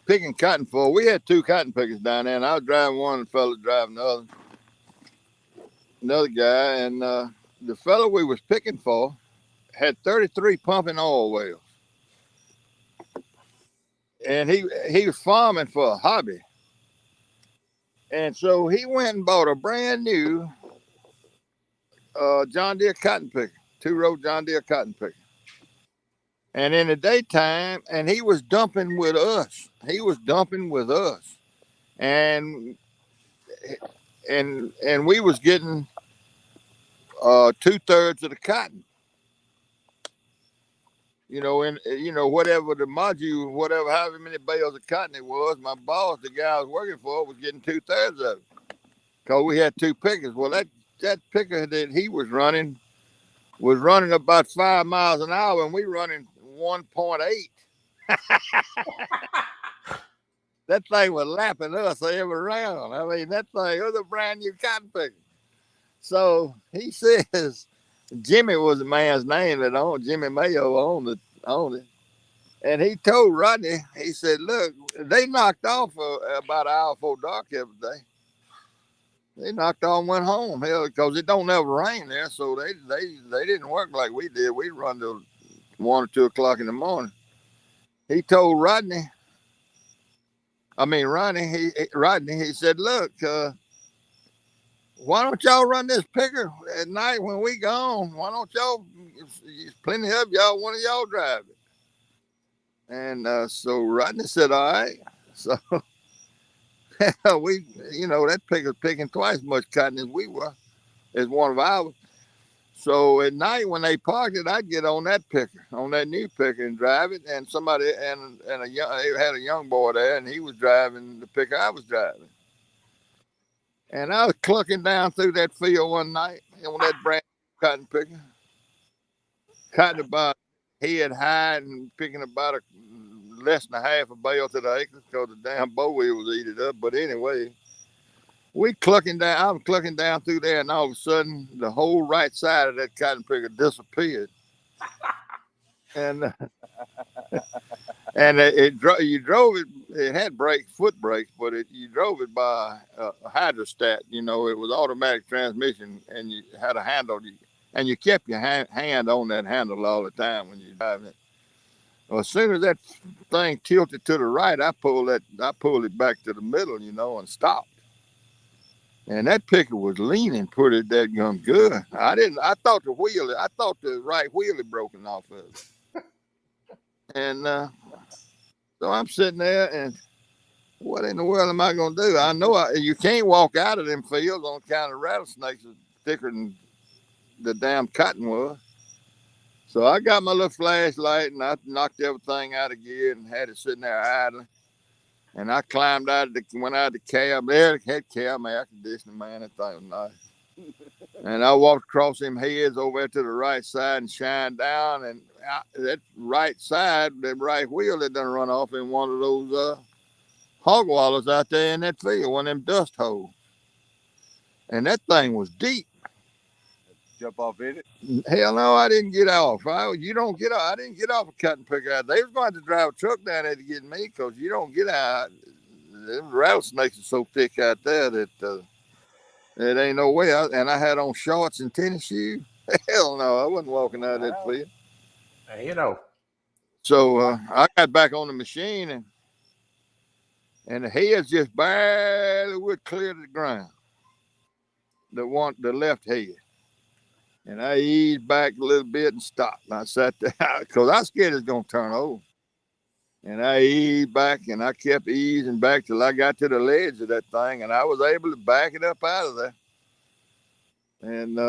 picking cotton for, we had two cotton pickers down there, and I was driving one and the fella driving the other. Another guy, and the fellow we was picking for had 33 pumping oil wells. And he was farming for a hobby. And so he went and bought a brand new John Deere cotton picker, 2-row John Deere cotton picker. And in the daytime, and he was dumping with us. And we was getting 2/3 of the cotton. You know, whatever the module, however many bales of cotton it was, my boss, the guy I was working for, was getting 2/3 of it. Because we had two pickers. Well, that picker that he was running about 5 miles an hour, and we running 1.8. That thing was lapping us every round. I mean, that thing was a brand new cotton picker. So he says Jimmy was the man's name that owned Jimmy Mayo owned it. And he told Rodney, he said, look, they knocked off about an hour before dark every day. They knocked off and went home, hell, because it don't ever rain there, so they didn't work like we did. We run till 1 or 2 o'clock in the morning. He told Ronnie, he said, look, why don't y'all run this picker at night when we gone? Why don't y'all, plenty of y'all, one of y'all drive it? And so Rodney said, all right. So we, that picker's picking twice as much cotton as we were, as one of ours. So at night when they parked it, I'd get on that picker, on that new picker, and drive it. And somebody they had a young boy there, and he was driving the picker I was driving. And I was clucking down through that field one night on that brand new cotton picker, cutting about head high and picking about less than a half a bale to the acre because the damn bow wheel was eating it up. But anyway, I'm clucking down through there, and all of a sudden, the whole right side of that cotton picker disappeared. And you drove it. It had foot brakes, but you drove it by a hydrostat. It was automatic transmission, and you had a handle, and you kept your hand on that handle all the time when you're driving it. Well, as soon as that thing tilted to the right, I pulled it back to the middle, and stopped. And that picker was leaning pretty dadgum good. I thought the right wheel had broken off of it. And so I'm sitting there, and what in the world am I going to do? I know you can't walk out of them fields on account of rattlesnakes are thicker than the damn cotton was. So I got my little flashlight, and I knocked everything out of gear and had it sitting there idling. And I climbed went out of the cab. There, had cab, my air conditioning, man. That thing was nice. And I walked across them heads over there to the right side and shined down. And that right side, that right wheel, that done run off in one of those hog wallers out there in that field, one of them dust holes. And that thing was deep. Jump off in it? Hell no, I didn't get off. You don't get off. I didn't get off a cotton picker out. They was going to drive a truck down there to get me because you don't get out. The rattlesnakes are so thick out there that it ain't no way. And I had on shorts and tennis shoes. Hell no, I wasn't walking out of that field. So I got back on the machine, and the heads just barely would clear the ground. The left head. And I eased back a little bit and stopped. And I sat there because I was scared it was going to turn over. And I eased back, and I kept easing back till I got to the ledge of that thing, and I was able to back it up out of there. And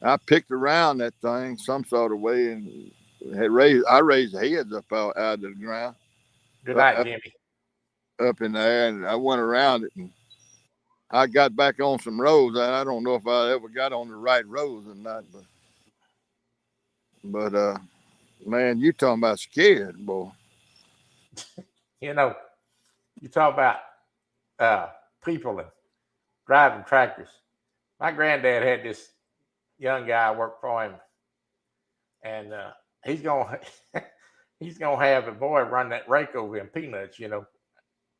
I picked around that thing some sort of way, and I raised the heads up out of the ground. Good night, Jimmy. Up in there, and I went around it, and I got back on some roads. I don't know if I ever got on the right roads or not, but man, you talking about scared, boy. You talk about people and driving tractors. My granddad had this young guy work for him, and he's gonna have a boy run that rake over in peanuts,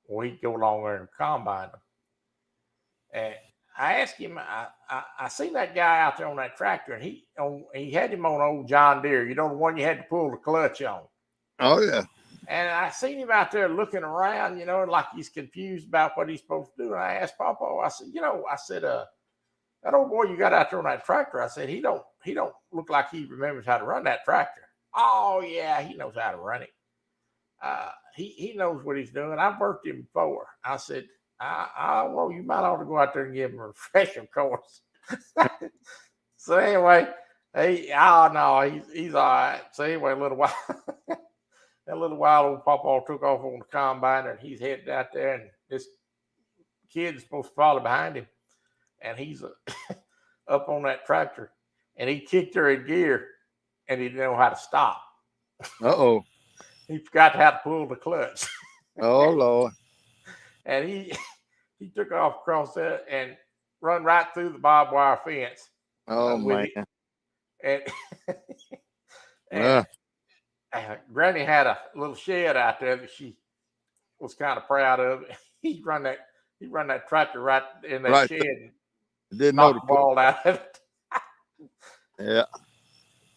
when he go along there and combine them. And I asked him, I seen that guy out there on that tractor, and he had him on old John Deere, the one you had to pull the clutch on. Oh, yeah. And I seen him out there looking around, like he's confused about what he's supposed to do. And I asked Papa, I said, that old boy you got out there on that tractor, I said, he don't look like he remembers how to run that tractor. Oh, yeah, he knows how to run it. He knows what he's doing. I've worked him before. I said, well, you might ought to go out there and give him a refresher course. So anyway, he's all right. So anyway, a little while, old Papa took off on the combine, and he's headed out there, and this kid is supposed to follow behind him, and he's up on that tractor, and he kicked her in gear, and he didn't know how to stop. Uh-oh. he forgot how to pull the clutch. Oh Lord. And he took off across there and run right through the barbed wire fence. Oh with man. it. And Granny had a little shed out there that she was kind of proud of. He run that tractor right in that Right. shed and Didn't know knocked the ball out of it. Yeah.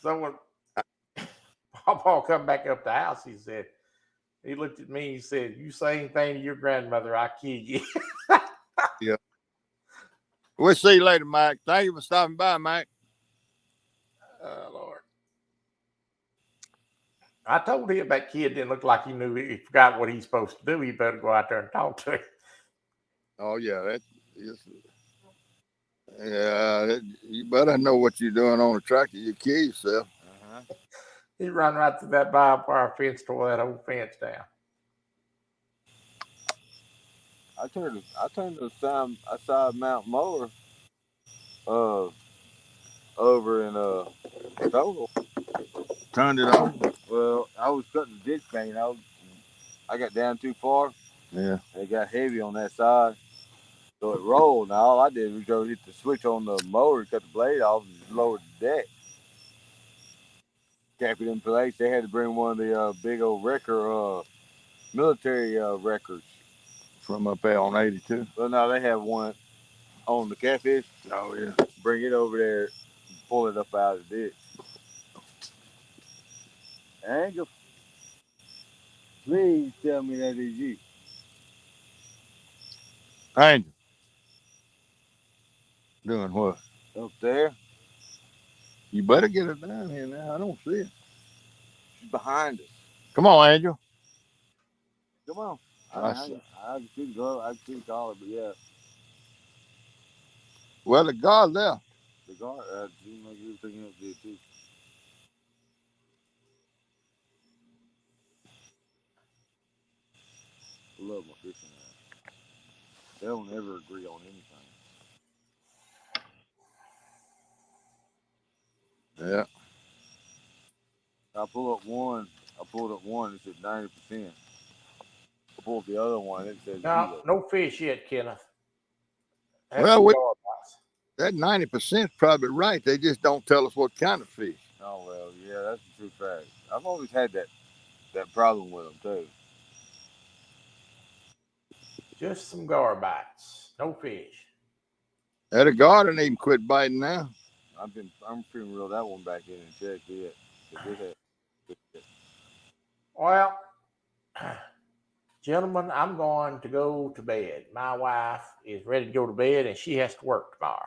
So when Papa come back up the house, he looked at me, he said, "You say anything to your grandmother, I kill you." Yeah. We'll see you later, Mike. Thank you for stopping by, Mike. Lord. I told him that kid didn't look like he forgot what he's supposed to do. He better go out there and talk to him. Oh yeah, that is. Yeah, you better know what you're doing on the tractor. You kill yourself. He run right through that barbed wire fence, tore that old fence down. I turned the side mount mower over in Total. Turned it on. Well, I was cutting the ditch paint. I got down too far. Yeah. And it got heavy on that side. So it rolled. Now all I did was go hit the switch on the mower, cut the blade off, and lowered the deck. Kept it in place. They had to bring one of the big old wrecker, military wreckers. From up there on 82. Well, no, they have one on the Catfish. Oh yeah. Bring it over there, pull it up out of the ditch. Angel, please tell me that is you. Angel. Doing what? Up there. You better get it down here now. I don't see it. She's behind us. Come on, Angel. Come on. I I could go. I could call it, but yeah. Well, the guard left. The guard, seemed like he was picking up there too. I love my fishing ass. They don't ever agree on anything. Yeah. I pulled up one. It said 90%. I pulled the other one. It said zero. No fish yet, Kenneth. That's Well, that that 90% is probably right. They just don't tell us what kind of fish. Oh well, yeah, that's the true fact. I've always had that problem with them too. just some gar bites, no fish. The guard ain't even quit biting now. I'm feeling reel that one back in and check it. Well, gentlemen, I'm going to go to bed. My wife is ready to go to bed, and she has to work tomorrow.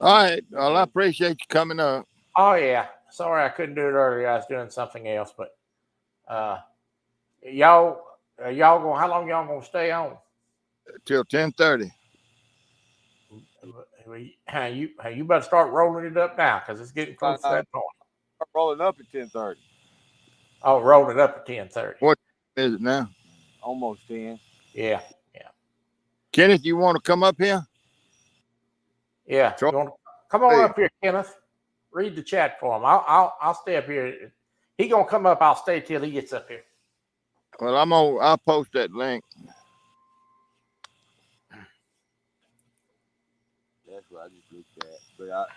All right. Well, I appreciate you coming up. Oh yeah. Sorry I couldn't do it earlier. I was doing something else, but y'all going? How long y'all gonna stay on? Till 10:30. You better start rolling it up now because it's getting close to that point. I'm rolling up at 10:30. Oh, roll it up at 10:30. What is it now? Almost 10. Yeah. Kenneth, you want to come up here? Yeah. You want to come on up here, Kenneth? Read the chat for him. I'll stay up here. He gonna come up. I'll stay till he gets up here. Well, I'll post that link. That's what I just looked at. But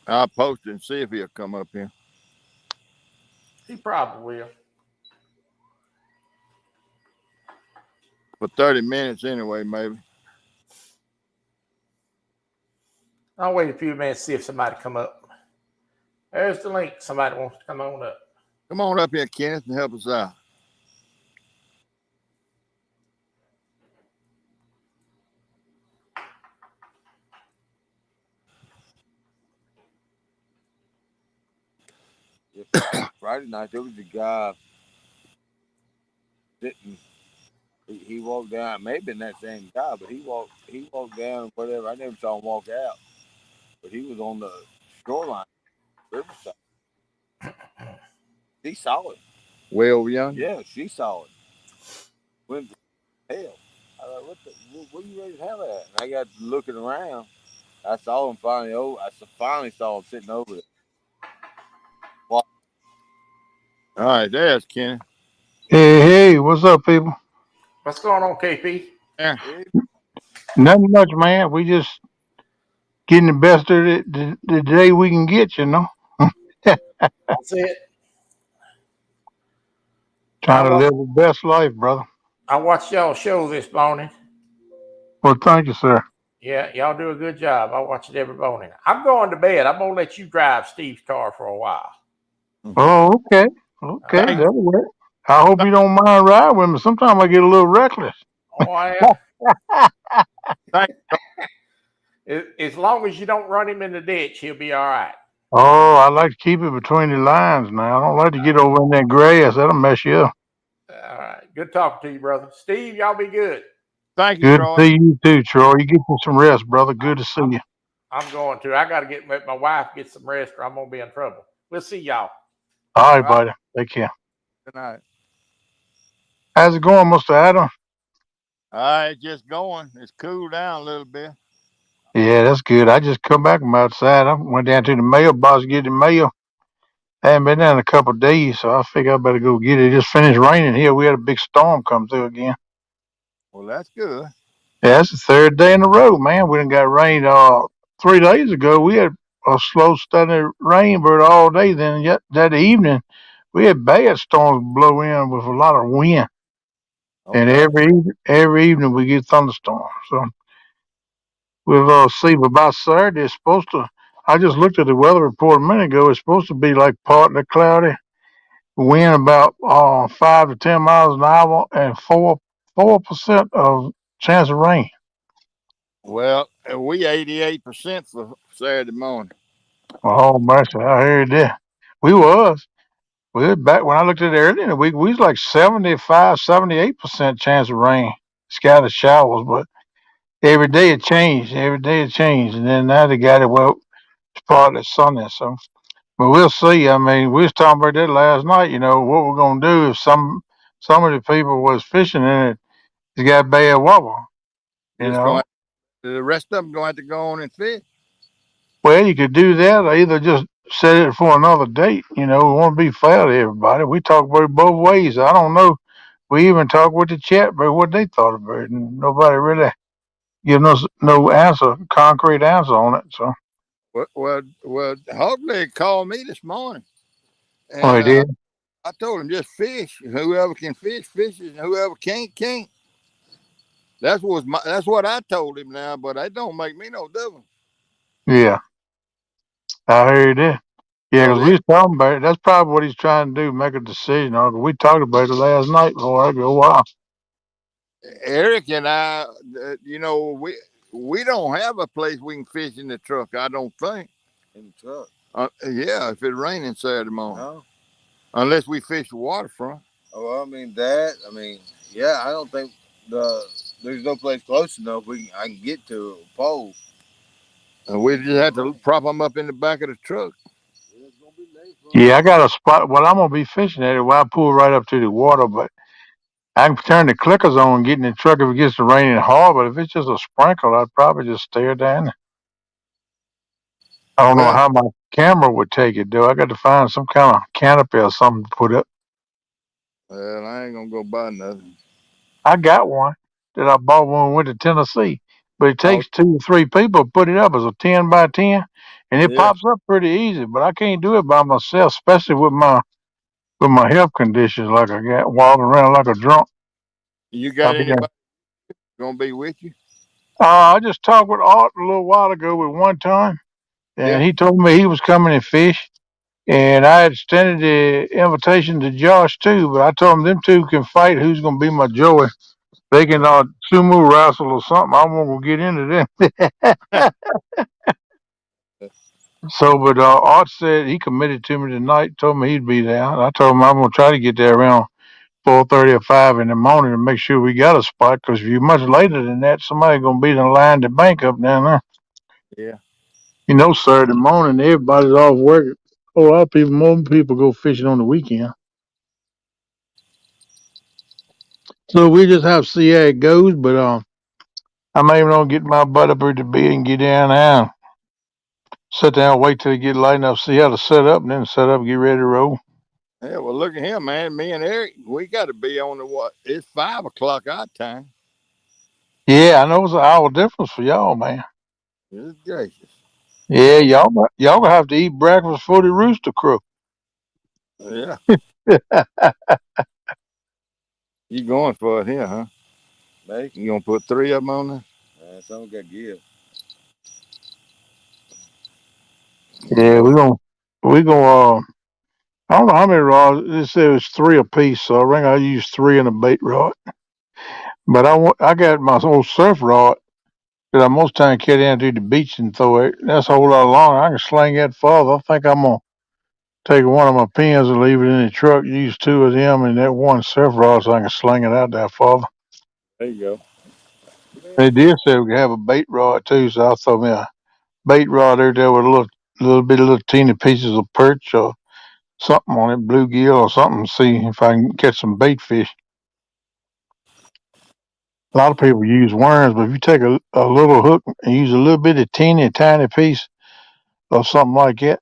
I'll post it and see if he'll come up here. He probably will. For 30 minutes anyway, maybe. I'll wait a few minutes, see if somebody come up. There's the link. Somebody wants to come on up. Come on up here, Kenneth, and help us out. Friday night, there was a guy sitting. He walked down. Maybe that same guy, but he walked down. Whatever. I never saw him walk out, but he was on the shoreline, Riverside. He saw it. Well, young. Yeah, she saw it. Went to hell. I was like, what you ready to have at? And I got looking around. I saw him finally. I finally saw him sitting over there. All right, there's Kenny. Hey, what's up, people? What's going on, KP? Yeah. Nothing much, man. We just getting the best of the day we can get, you know. That's it. I, Trying to wa- live the best life, brother. I watched y'all show this morning. Well, thank you, sir. Yeah, y'all do a good job. I watch it every morning. I'm going to bed. I'm gonna let you drive Steve's car for a while. Oh, okay. Okay, Thank- that'll work. I hope you don't mind riding with me. Sometimes I get a little reckless. Oh, I am. Thank As long as you don't run him in the ditch, he'll be all right. Oh, I like to keep it between the lines now. I don't like to get over in that grass. That'll mess you up. All right. Good talking to you, brother. Steve, y'all be good. Thank you, Good Troy. to see you too, Troy. You get you some rest, brother. Good to see you. I'm going to. I got to let my wife get some rest or I'm going to be in trouble. We'll see y'all. All right, buddy. Take care. Good night. How's it going, Mr. Adam? All right, just going. It's cooled down a little bit. Yeah, that's good. I just come back from outside. I went down to the mailbox to get the mail. I haven't been there in a couple of days, so I figure I better go get it. It just finished raining here. We had a big storm come through again. Well, that's good. Yeah, that's the third day in a row, man. We done got rain 3 days ago. We had a slow, steady rain bird all day. Then yet that evening, we had bad storms blow in with a lot of wind. And Okay. every evening we get thunderstorms. So we'll see. But by Saturday, it's supposed to. I just looked at the weather report a minute ago. It's supposed to be like partly cloudy, wind about 5 to 10 miles an hour, and 4% of chance of rain. Well, we 88% for Saturday morning. Oh, mercy! I heard that. We was. We was back when I looked at it earlier in the week. We was like 75, 78% chance of rain, scattered showers. But every day it changed. Every day it changed, and then now they got it. Well, it's partly sunny, so. But we'll see. I mean, we was talking about that last night. You know what we're gonna do if some of the people was fishing in it. It's got bad weather. You Just know. going. The rest of them going to have to go on and fish. Well, you could do that, or either just set it for another date. You know, we want to be fair to everybody. We talk about it both ways. I don't know. We even talked with the chat about what they thought about it, and nobody really giving us no answer, concrete answer on it. So, Well, Hockley called me this morning, oh, and he did. I told him just fish. Whoever can fish fishes, and whoever can't. That's what I told him now, but that don't make me no difference. Yeah, I heard that. Yeah, So because we was talking about it. That's probably what he's trying to do, make a decision on it. We talked about it last night before I go, wow. Eric and I, we don't have a place we can fish in the truck. I don't think. In the truck. Yeah, if it's raining Saturday morning, No. unless we fish the waterfront. Oh, yeah, I don't think there's no place close enough I can get to a pole. And we just have to prop them up in the back of the truck. It's gonna be late, bro. Yeah, I got a spot. Well, I'm going to be fishing at it where I pull right up to the water, but I can turn the clickers on and get in the truck if it gets to raining hard, but if it's just a sprinkle, I'd probably just stare down. I don't know Well, how my camera would take it, though. I got to find some kind of canopy or something to put up. well, I ain't gonna go buy nothing. I got one that I bought when we went to Tennessee, but it Oh, takes 2 or 3 people to put it up as a 10 by 10, and it yeah. pops up pretty easy. But I can't do it by myself, especially with my health conditions. Like I got walking around like a drunk. You I got be anybody gonna be with you? I just talked with Art a little while ago with one time, and Yeah. he told me he was coming to fish. And I had extended the invitation to Josh too, but I told him them two can fight who's going to be my Joey. They can sumo wrestle or something. I won't go get into them. So, but Art said he committed to me tonight. Told me he'd be there. I told him I'm going to try to get there around 4:30 or 5 in the morning to make sure we got a spot. Because if you're much later than that, somebody's going to be in line to bank up down there. Yeah. You know, Saturday morning everybody's off work. A lot of people, more people go fishing on the weekend. So we just have to see how it goes, but I may even get my butt up here to bed and get down there, sit down, wait till it get light enough, see how to set up, and then set up, and get ready to roll. Yeah, well, look at him, man. Me and Eric, we got to be on the what? It's 5 o'clock our time. Yeah, I know it's an hour difference for y'all, man. Goodness gracious. Yeah, y'all gonna have to eat breakfast for the rooster crow. Yeah, you going for it here, huh? Mate, You gonna put 3 of them on there? someone got give. Yeah, we gonna. I don't know how many rods. It said it was 3 apiece, so I think I used 3 in a bait rod. But I got my old surf rod that I most time carry down to the beach and throw it. That's a whole lot longer. I can sling that farther. I think I'm gonna take one of my pins and leave it in the truck. Use 2 of them and that one surf rod so I can sling it out there farther. There you go. They did say we could have a bait rod too, so I throw me a bait rod out there with a little teeny pieces of perch or something on it, bluegill or something. See if I can catch some bait fish. A lot of people use worms, but if you take a little hook and use a little bit of teeny tiny piece of something like that,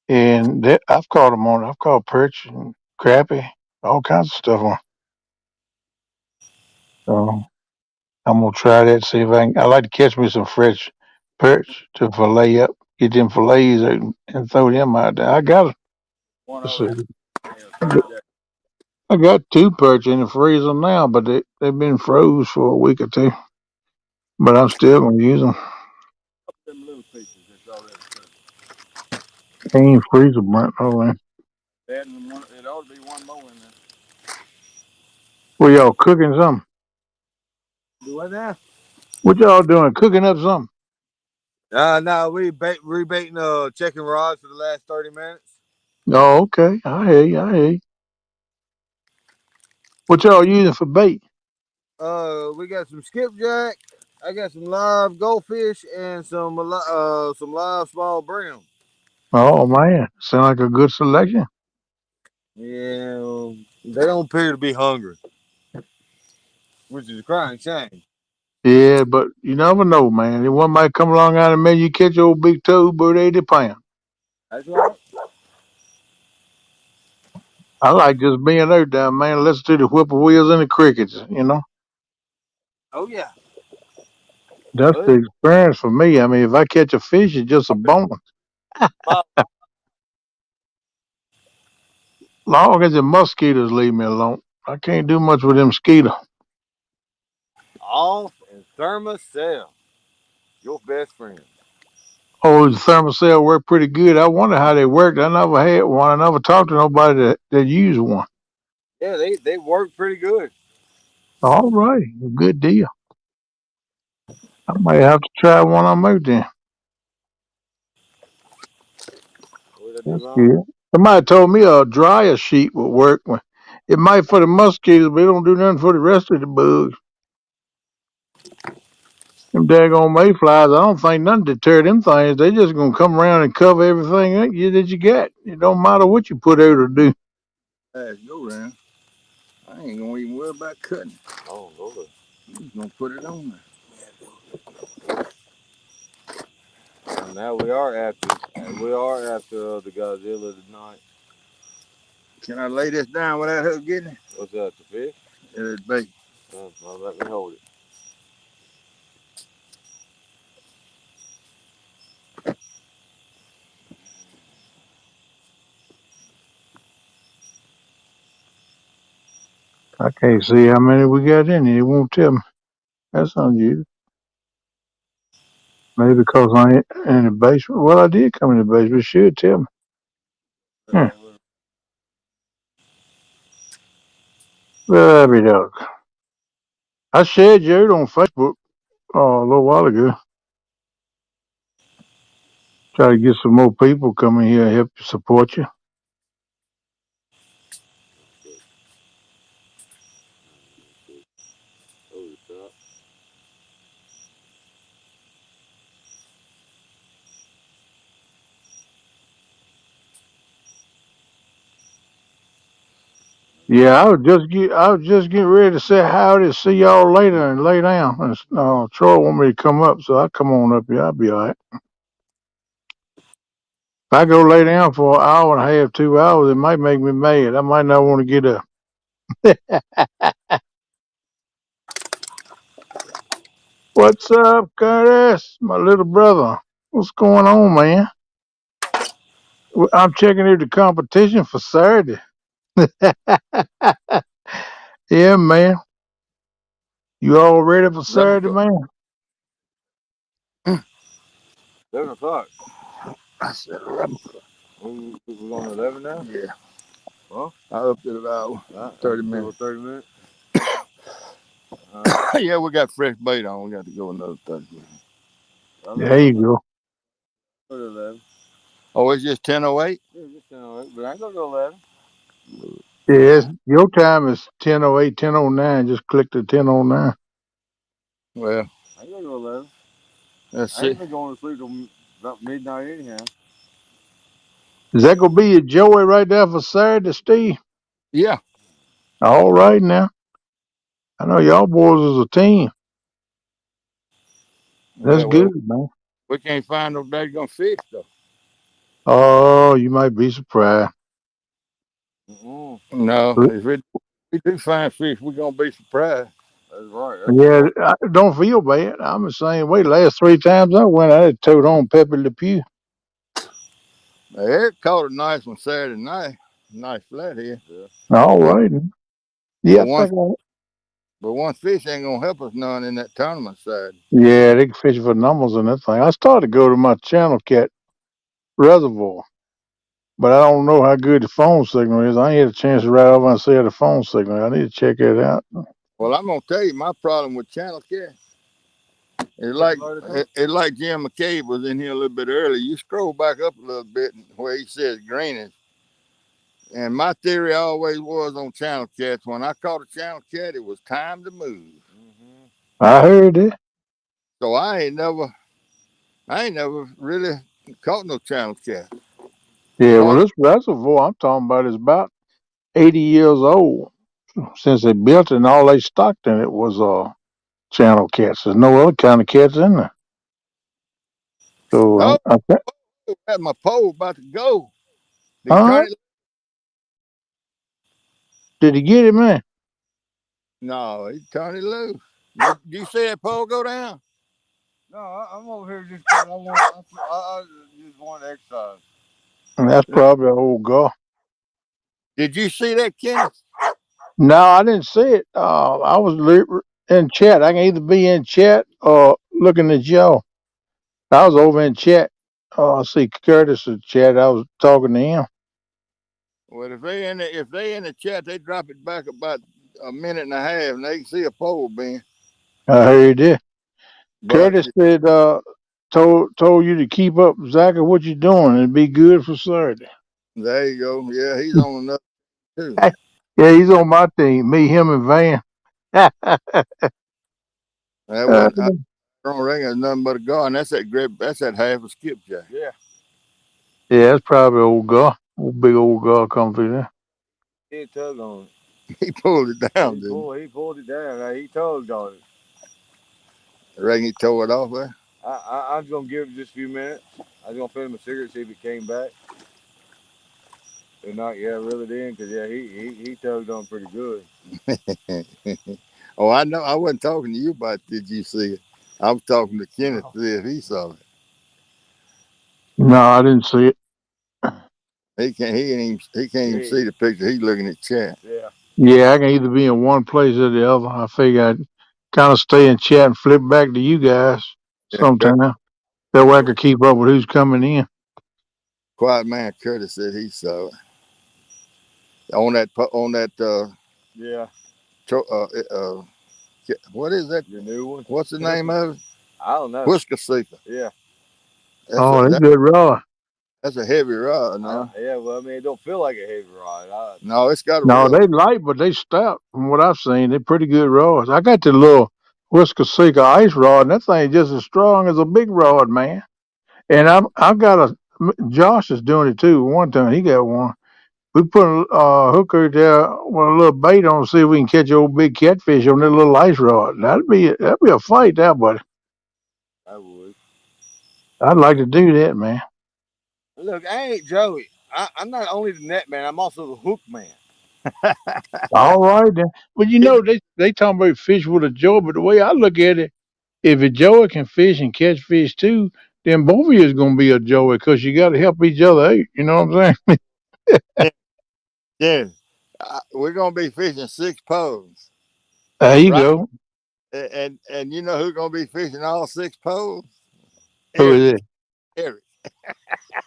and that, I've caught them on it. I've caught perch and crappie, all kinds of stuff on. So I'm gonna try that. See if I can. I like to catch me some fresh perch to fillet up, get them fillets out and throw them out there. I got it. One Let's over see. there. I got 2 perch in the freezer now, but they've been froze for a week or 2. But I'm still gonna use them. Them little pieces that's already cooked. Ain't freezer burnt. Oh man. Adding one, it ought to be one more in there. Well, y'all cooking something? Do what now? What y'all doing? Cooking up something? No, we rebaiting checking rods for the last 30 minutes. Oh, okay. I hear you. I hear you. What y'all using for bait? We got some skipjack. I got some live goldfish and some live small brim. Oh man, sound like a good selection. Yeah, they don't appear to be hungry, which is a crying shame. Yeah, but you never know, man. If one might come along out and maybe you catch old big toe, but 80 pounds. That's right. I like just being out there, man. Listen to the whippoorwills and the crickets. Oh yeah. That's the experience for me. I mean, if I catch a fish, it's just a bonus. Long as the mosquitoes leave me alone. I can't do much with them mosquitoes. Off and Thermacell, your best friend. Oh, the thermocell work pretty good. I wonder how they worked. I never had one. I never talked to nobody that used one. Yeah, they work pretty good. All right, good deal. I might have to try one on them out then. What I do That's wrong? good. Somebody told me a dryer sheet would work. It might for the mosquitoes, but it don't do nothing for the rest of the bugs. Them daggone mayflies, I don't think nothing deter them things. They just gonna come around and cover everything that you got. It don't matter what you put out or do. Let's go around. I ain't gonna even worry about cutting. Oh Lord. I'm just gonna put it on there. And now we are after the Godzilla tonight. Can I lay this down without her getting it? What's that? The fish? It's bait. Well, let me hold it. I can't see how many we got in it. It won't tell me. That's unusual. Maybe because I ain't in the basement. Well, I did come in the basement. It should tell me. Hmm. Well, be dog. I shared you on Facebook a little while ago. Try to get some more people coming here and help support you. Oh, the top. Yeah, I was just getting ready to say howdy, see y'all later, and lay down. And Troy want me to come up, so I come on up here. I'll be all right. If I go lay down for an hour and a half, 2 hours, it might make me mad. I might not want to get up. What's up, Curtis? My little brother. What's going on, man? I'm checking out the competition for Saturday. Yeah, man. You all ready for 11 Saturday, o'clock. man? 7 o'clock. I said 11. We're on 11 now? Yeah. Huh? I upped it about 30 minutes. 30 minutes. Yeah, we got fresh bait on. We got to go another 30 minutes. There you go. 11. Oh, it's just 10:08? Yeah, just 10:08, but I ain't gonna go 11. Yes, your time is 10:08, 10:09. Just click the 10:09. Well, I ain't gonna go 11. let's I see. ain't been going to sleep till about midnight anyhow. Is that gonna be your Joey right there for Saturday, Steve? Yeah. All right now. I know y'all boys is a team. That's Yeah, well, good, man. we can't find no daggone fish, though. Oh, you might be surprised. No, if we do find fish, we're going to be surprised. That's right. That's Yeah, right. I don't feel bad. I'm the same way. Last 3 times I went, I had towed on Pepe Le Pew. Now, Eric caught a nice one Saturday night. Nice flathead. Yeah. All right. Yeah, But one fish ain't going to help us none in that tournament side. yeah, they can fish for numbers and that thing. I started to go to my Channel Cat reservoir, but I don't know how good the phone signal is. I ain't had a chance to ride over and see how the phone signal. I need to check it out. Well, I'm going to tell you, my problem with Channel Cat it's like Jim McCabe was in here a little bit earlier. You scroll back up a little bit where he says greenish. And my theory always was on channel cats. When I caught a channel cat, it was time to move. Mm-hmm. I heard it. So I ain't never really caught no channel cat. Yeah, well, this reservoir I'm talking about is about 80 years old. Since they built it and all they stocked in it was channel cats. There's no other kind of cats in there. So Oh, I think, that's my pole about to go. Did he huh? turn it? Did he get it, man? No, he turned it loose. Do you see that pole go down? No, I'm over here just I just want exercise. And that's probably an old guy. Did you see that, Kenneth? No, I didn't see it. I was in chat. I can either be in chat or looking at y'all. I was over in chat. I see Curtis in chat. I was talking to him. Well, if they in the chat, they drop it back about a minute and a half, and they can see a pole being. I heard it. But Curtis said, told you to keep up exactly what you're doing and be good for Saturday. there you go. Yeah, he's on another too. Yeah, he's on my team. Me, him, and Van. That wasn't. I don't reckon it's nothing but a guy, and that's that half a skipjack. Yeah. Yeah, that's probably old guy. Old big old guy come through there. He tugged on it. He pulled it down, He didn't pulled it down. He tugged on it. I reckon he tore it off there. I'm just gonna give it just a few minutes. I was gonna fill him a cigarette, see if he came back. If not, yeah, really didn't, cause yeah, he tugged on pretty good. Oh, I know. I wasn't talking to you about did you see it. I was talking to Kenneth to see if he saw it. No, I didn't see it. He can't even see the picture. He's looking at chat. Yeah. Yeah, I can either be in one place or the other. I figure I'd kind of stay in chat and flip back to you guys sometime. That way I could keep up with who's coming in. Quiet man Curtis said he saw it on that. Yeah. What is that? Your new one. What's the name of it? I don't know. Whisker Seeker. Yeah. That's good rod. That's a heavy rod. No. Yeah. Well, I mean, it don't feel like a heavy rod. No, it's got a. No, they light, but they stout. From what I've seen, they're pretty good rods. I got the little Whisker Seeker ice rod, and that thing just as strong as a big rod, man. And I've got Josh is doing it too. One time he got one. We put a hooker there with a little bait on, see if we can catch old big catfish on that little ice rod. That'd be a fight, that buddy. I would. I'd like to do that, man. Look, I ain't Joey. I'm not only the net man. I'm also the hook man. All right then. But you know, they talking about fish with a joy, but the way I look at it, if a joey can fish and catch fish too, then both of you is gonna be a joey because you got to help each other out. You know what I'm saying? Yeah, yeah. We're gonna be fishing 6 poles, There you right? go. And you know who's gonna be fishing all 6 poles? Who Eric. is Eric.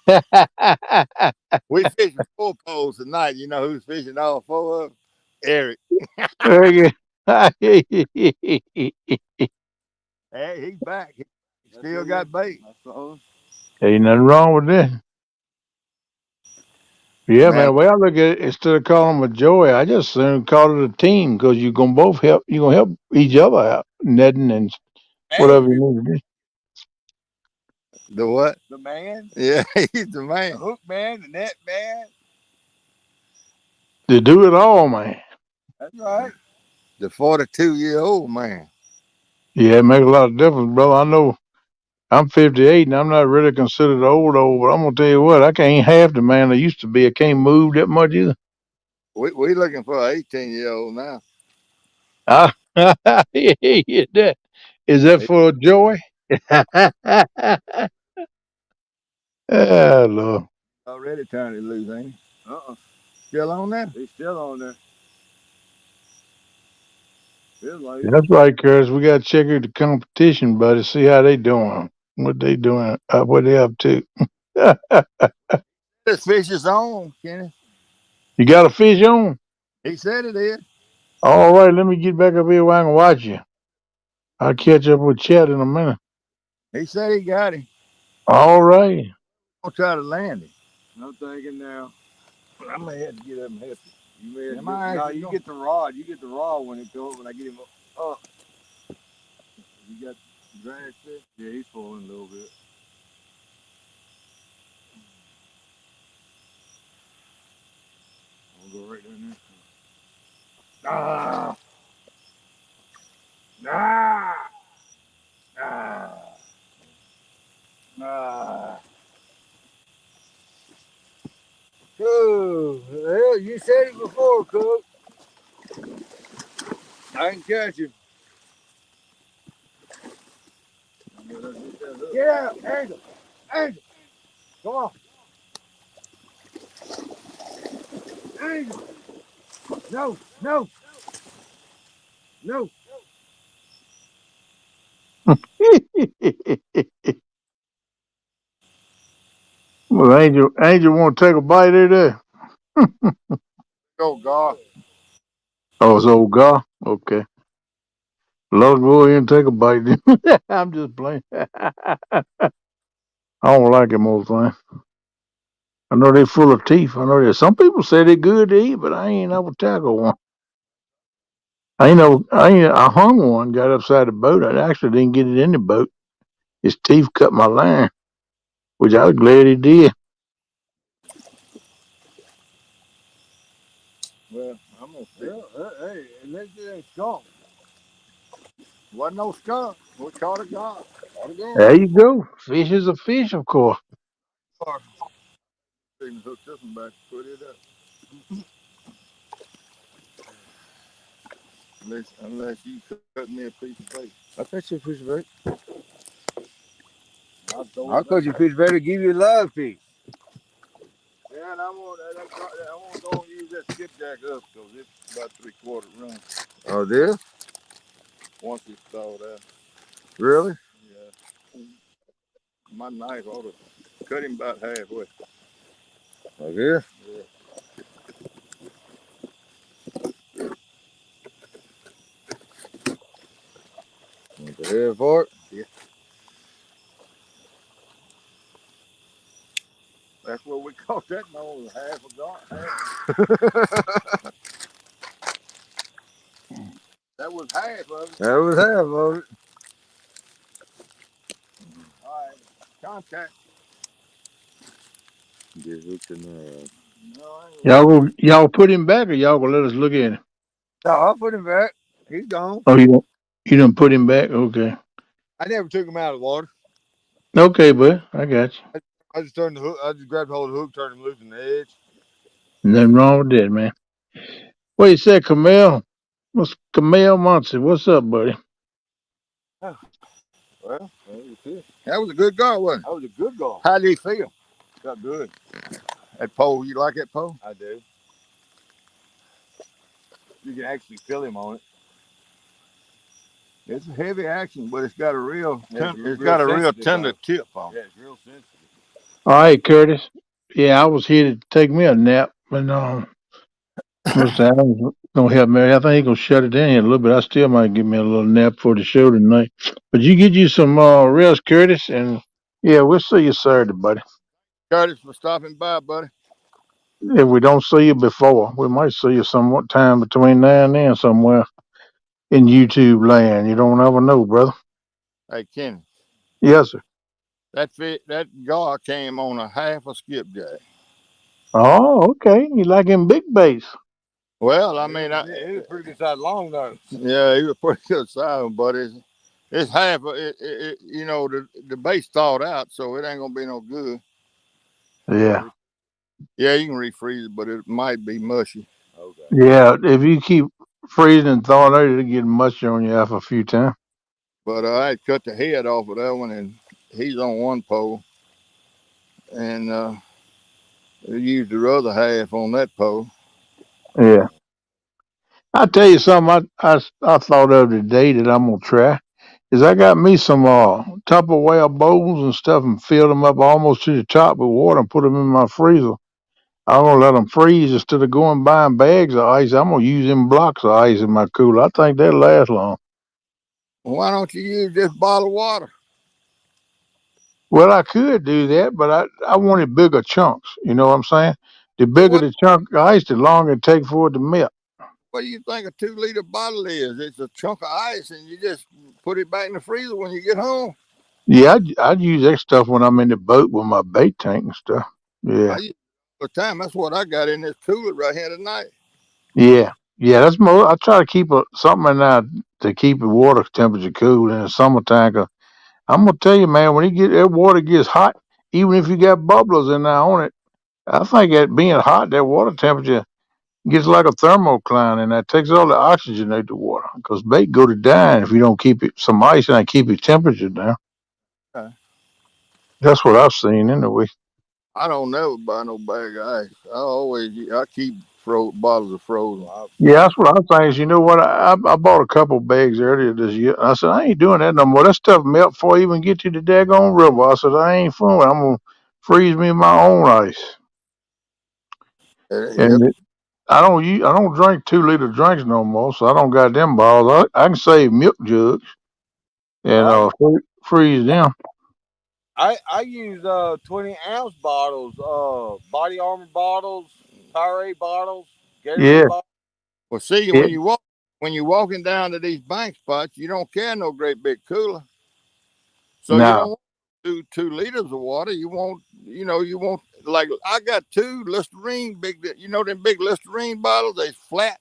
it? We fishing 4 poles tonight. You know who's fishing all 4 of them? Eric. Very good. Hey, he's back. He still got bait. Ain't nothing wrong with that. Yeah, man. Man, The way I look at it, instead of calling them a joy, I just soon call it a team because you're gonna both help. You're gonna help each other out, netting and whatever Man, you need to do. the what? the man, Yeah, he's the the man. hook man, the net man. To do it all, man. That's right. The 42-year-old man. Yeah, it makes a lot of difference, brother. I know I'm 58 and I'm not really considered old, but I'm gonna tell you what, I can't half the man I used to be. I can't move that much either. We looking for an 18-year-old now. Ah, that is that He for joy? Oh, Lord. already turned it loose, ain't he? Still on there? He's still on there. Feels like That's right, Curtis. We got to check out the competition, buddy. See how they doing. What they doing? What they up to? This fish is on, Kenny. You got a fish on? He said it is. All right, let me get back up here where I can watch you. I'll catch up with Chad in a minute. He said he got him. All right. I'm gonna try to land him. I'm thinking now. I may have to get up and help you. You may have Am to I no, actually you going? get the rod. You get the rod when it goes when I get him up. You got drag fish? Yeah, he's pulling a little bit. I'm gonna go right down there. Ah, ah, ah, ah. Oh, hell, you said it before, Cook. I can catch him. Get out, Angel. Angel, come on. Angel. No, no, no. Well, Angel want to take a bite of there? Go, God. Oh, it's old guy. Okay. Let's go ahead and take a bite. I'm just playing. I don't like them old things. I know they're full of teeth. I know that some people say they're good to eat, but I ain't never tackled one. I hung one, got upside the boat. I actually didn't get it in the boat. His teeth cut my line, which I was glad he did. Well, I'm gonna see. Well, hey, unless it ain't skunk. Wasn't no skunk. We caught a god. Caught a god. There you go. Fish is a fish, of course. See me hook this one back. Put it up. Unless you cut me a piece of bait. I cut you a piece of bait. I'll cut you a piece of bait to give you a love piece. Yeah, and I won't go and use that skipjack up because it's about 3/4 run. Oh, this? Once it's thawed out. Really? Yeah. My knife ought to cut him about halfway. Oh, this? Yeah. Want the head for it? Yeah. That's where we caught that nose, half a gone. That was half of it. That was half of it. All right. Contact. Get hooked in there. No, I ain't Y'all put him back, or y'all gonna let us look at him? No, I'll put him back. He's gone. Oh, you done put him back? Okay. I never took him out of the water. Okay, bud. I got you. I just turned the hook. I just grabbed hold of the hook, turned him loose in the edge. Nothing wrong with that, man. What you said, Camille? What's Camille Muncie? What's up, buddy? Well, that was it. That was a good guard, wasn't That was a good goal. it? How did he feel? Got good. That pole, you like that pole? I do. You can actually feel him on it. It's a heavy action, but it's got a real, Yeah, it's real got a real sensitive, tender though. tip on Yeah, it. it's real sensitive. All right, Curtis. Yeah, I was here to take me a nap, but Mr. Adams gonna help me. I think he's gonna shut it down here a little bit. I still might give me a little nap for the show tonight. But you get you some rest, Curtis, and yeah, we'll see you Saturday, buddy. Curtis, for stopping by, buddy. If we don't see you before, we might see you some time between now and then somewhere in YouTube land. You don't ever know, brother. Hey, Kenny, Yes, sir. that guard came on a half a skipjack. Oh, okay. You like him big bass. Well, I mean, It was pretty good size long though. yeah, he was pretty good size, but it's half. You know, the base thawed out, so it ain't gonna be no good. Yeah. Yeah, you can refreeze it, but it might be mushy. Okay. Yeah, if you keep freezing and thawing out, it'll get mushy on you after a few times. But I had cut the head off of that one, and he's on one pole, and used the other half on that pole. Yeah. I'll tell you something I thought of today that I'm gonna try is I got me some Tupperware bowls and stuff and filled them up almost to the top with water and put them in my freezer. I'm gonna let them freeze instead of going buying bags of ice. I'm gonna use them blocks of ice in my cooler. I think that'll last long. Well, why don't you use just bottled water? Well, I could do that, but I wanted bigger chunks. You know what I'm saying? The bigger What the chunk of ice, the longer it take for it to melt. What do you think a 2 liter bottle is? It's a chunk of ice, and you just put it back in the freezer when you get home. Yeah, I'd use that stuff when I'm in the boat with my bait tank and stuff. Yeah. I use it all the time. That's what I got in this cooler right here tonight. Yeah, that's more. I try to keep something in there to keep the water temperature cool in the summertime. 'Cause I'm gonna tell you, man, when that water gets hot, even if you got bubblers in there on it, I think that being hot, that water temperature gets like a thermocline, and that takes all the oxygen out the water. Because bait go to dying if you don't keep it some ice and keep your temperature down. Okay. That's what I've seen anyway. I don't never buy no bag of ice. I keep bottles of frozen. Yeah, that's what I think. Is, you know what? I bought a couple bags earlier this year. I said I ain't doing that no more. That stuff melt before I even get to the daggone river. I said I ain't fooling. I'm gonna freeze me my own ice. Yep. And I don't drink 2 liter drinks no more, so I don't got them balls. I can save milk jugs and freeze them. I use 20-ounce bottles, Body Armor bottles, Powerade bottles, Gatorade Yeah. bottles. Well, see, Yeah. when you're walking down to these bank spots, you don't carry no great big cooler, so you Nah. don't want 2 liters of water. You want like I got 2 Listerine them big Listerine bottles. They flat.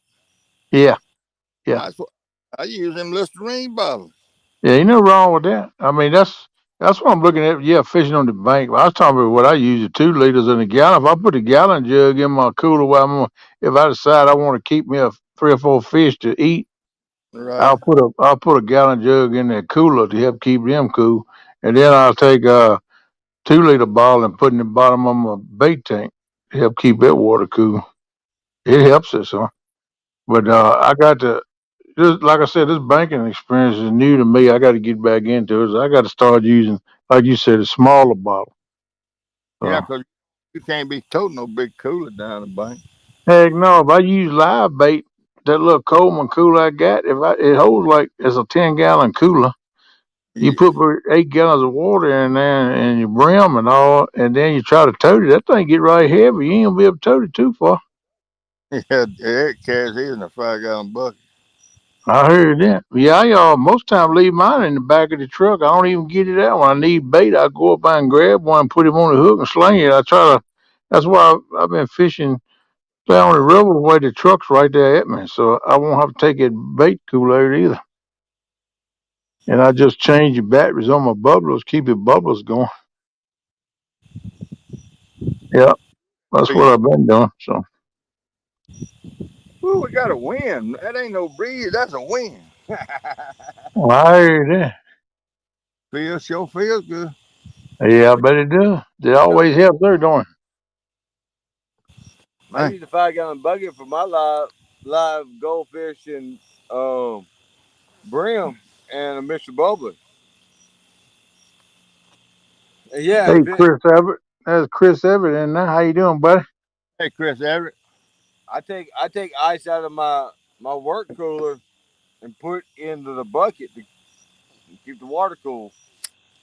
Yeah. That's what I use, them Listerine bottles. Yeah, ain't no wrong with that. I mean, that's what I'm looking at. Yeah, fishing on the bank. I was talking about what I use: 2 liters in a gallon. If I put a gallon jug in my cooler, if I decide I want to keep me 3 or 4 fish to eat, Right. I'll put a gallon jug in that cooler to help keep them cool, and then I'll take a 2 liter bottle and put in the bottom of my bait tank to help keep that water cool. It helps us, huh? But I got to. Just like I said, this banking experience is new to me. I got to get back into it. So I got to start using, like you said, a smaller bottle. Yeah, because you can't be toting no big cooler down the bank. Heck no, if I use live bait, that little Coleman cooler I got, it holds like it's a 10-gallon cooler. You put 8 gallons of water in there and you brim and all, and then you try to tote it. That thing get right heavy. You ain't gonna be able to tote it too far. Yeah, Eric carries his in a 5-gallon bucket. I heard that. Yeah, I most time leave mine in the back of the truck. I don't even get it out. When I need bait, I go up by and grab one, put him on the hook and sling it. That's why I've been fishing down the river where the truck's right there at me. So I won't have to take that bait cooler out either. And I just change the batteries on my bubblers, keep the bubblers going. Yep, that's what I've been doing. So Ooh, we got a wind. That ain't no breeze. That's a wind. I hear that. Feels good. Yeah, I bet it does. They always help there, don't I Man, used a 5 gallon bucket for my live goldfish and um, brim and a Mr. Bubbler. And yeah, they? Hey, if it, Chris Everett. That's Chris Everett in there. How you doing, buddy? hey Chris Everett. I take ice out of my work cooler and put into the bucket to keep the water cool.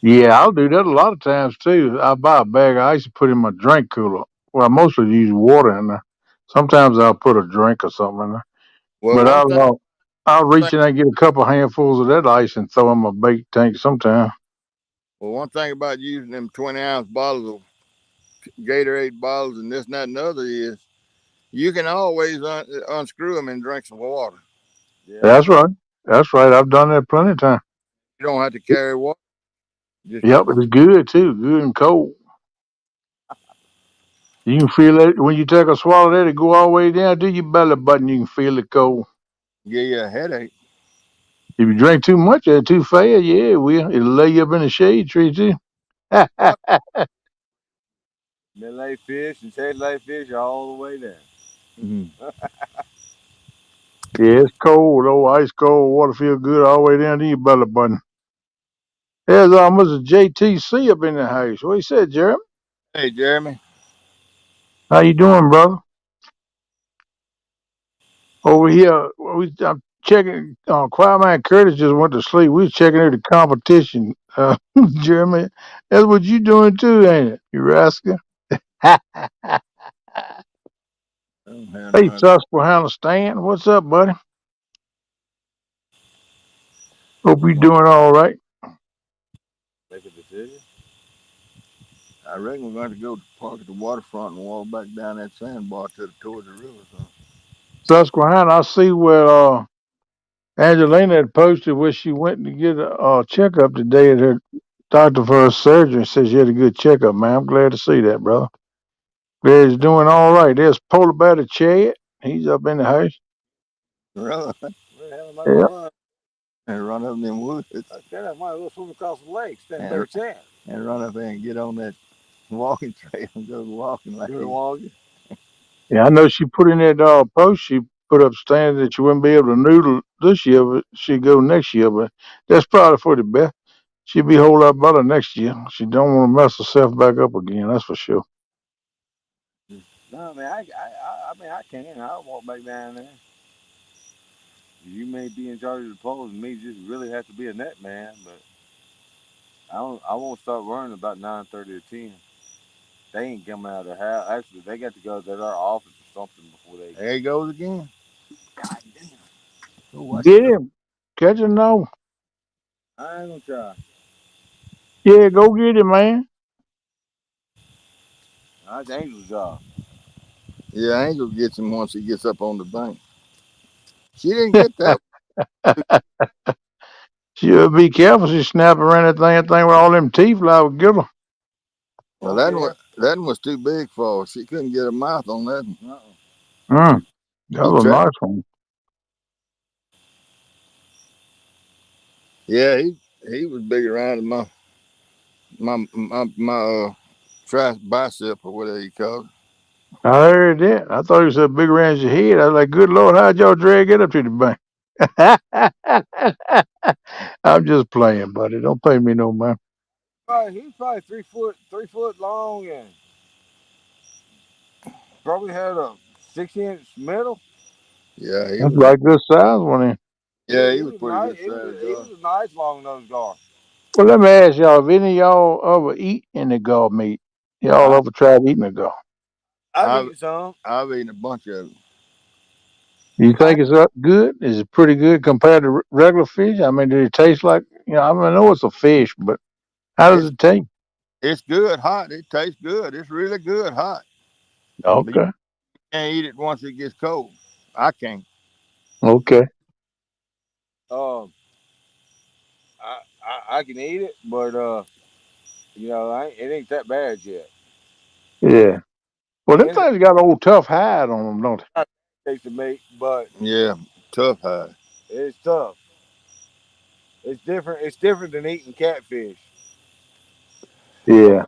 Yeah, I'll do that a lot of times too. I buy a bag of ice and put in my drink cooler. Well, I mostly use water in there. Sometimes I'll put a drink or something in there. Well, But one thing, I'll reach in and get a couple handfuls of that ice and throw in my bait tank sometimes. one thing about using them 20-ounce bottles of Gatorade bottles and this and that and the other is you can always unscrew them and drink some water. Yeah. That's right. That's right. I've done that plenty of times. You don't have to carry water. Just Yep, it's good too. Good and cold. You can feel it when you take a swallow of that. It go all the way down to your belly button. You can feel it cold. give you a headache. If you drink too much of it too fast, yeah, it will. It'll lay you up in the shade tree too. Oh, Midlay fish and lay fish all the way down. mhm. Yeah, it's cold. Oh, ice cold water feel good all the way down to your belly button. There's almost a JTC up in the house. What you said, Jeremy? Hey, Jeremy. How you doing, brother? Over here, I'm checking. Quiet Curtis just went to sleep. We was checking out the competition. Jeremy, that's what you doing too, ain't it? You rascal. Hey, I don't have no idea. Susquehanna Stan, what's up, buddy? Hope you Well, doing all right. Make a decision. I reckon we're going to go park at the waterfront and walk back down that sandbar towards the river. So. Susquehanna, I see where Angelina had posted where she went to get a checkup today at her doctor for her surgery. Says she had a good checkup, man. I'm glad to see that, brother. Glad he's doing all right. There's Polar Bear the Chad. He's up in the house. Really? Where the hell am I Yeah. gonna run? And run up in them woods Okay, I might as well swim across the lake, stand and, there sand. and run up there and get on that walking trail and go walking like Do it walking. Yeah, I know she put in that post she put up standing that she wouldn't be able to noodle this year, but she'd go next year. But that's probably for the best. She'll be a whole lot better next year. She don't want to mess herself back up again, that's for sure. No, man, I can. I'll walk back down there. You may be in charge of the poles, and me just really have to be a net man, but I don't. I won't start running about 9:30 or 10. They ain't coming out of the house. Actually, they got to go to our office or something before they. there he goes again. God damn. Go watch Get your dog. him. Catch him now. I ain't gonna try. Yeah, go get him, man. That's Angel's job. Yeah, Angel gets him once he gets up on the bank. She didn't get that. She'll be careful. She snap around that thing with all them teeth like get her. Well, Okay. that one was too big for her. She couldn't get her mouth on that one. Uh-uh. Mm, that He was a tried. nice one. Yeah, he was big around my bicep or whatever you call it. I heard that. I thought he was a big around your head. I was like, good Lord, how'd y'all drag it up to the bank? I'm just playing, buddy. Don't pay me no mind. He's probably 3 foot long, and probably had a 6 inch middle. Yeah, he That's was. like good size one. Then. Yeah, he He was was pretty nice. good size, He dog. was a nice long nosed guard. Well, let me ask y'all, if any of y'all ever eat any gall meat, y'all I ever tried eating a gall? I've I've eaten some. I've eaten a bunch of them. You I think it's good? Is it pretty good compared to regular fish? I mean, did it taste like, I mean, I know it's a fish, but how does it's it taste? it's good hot. It tastes good. It's really good hot. But you Okay. can't eat it once it gets cold. I can't. Okay. Um, I can eat it, but it ain't that bad yet. Yeah. Well, them And things got old tough hide on them, don't tastes to me, but Yeah, tough hide. it's tough. It's different. It's different than eating catfish they? or Yeah.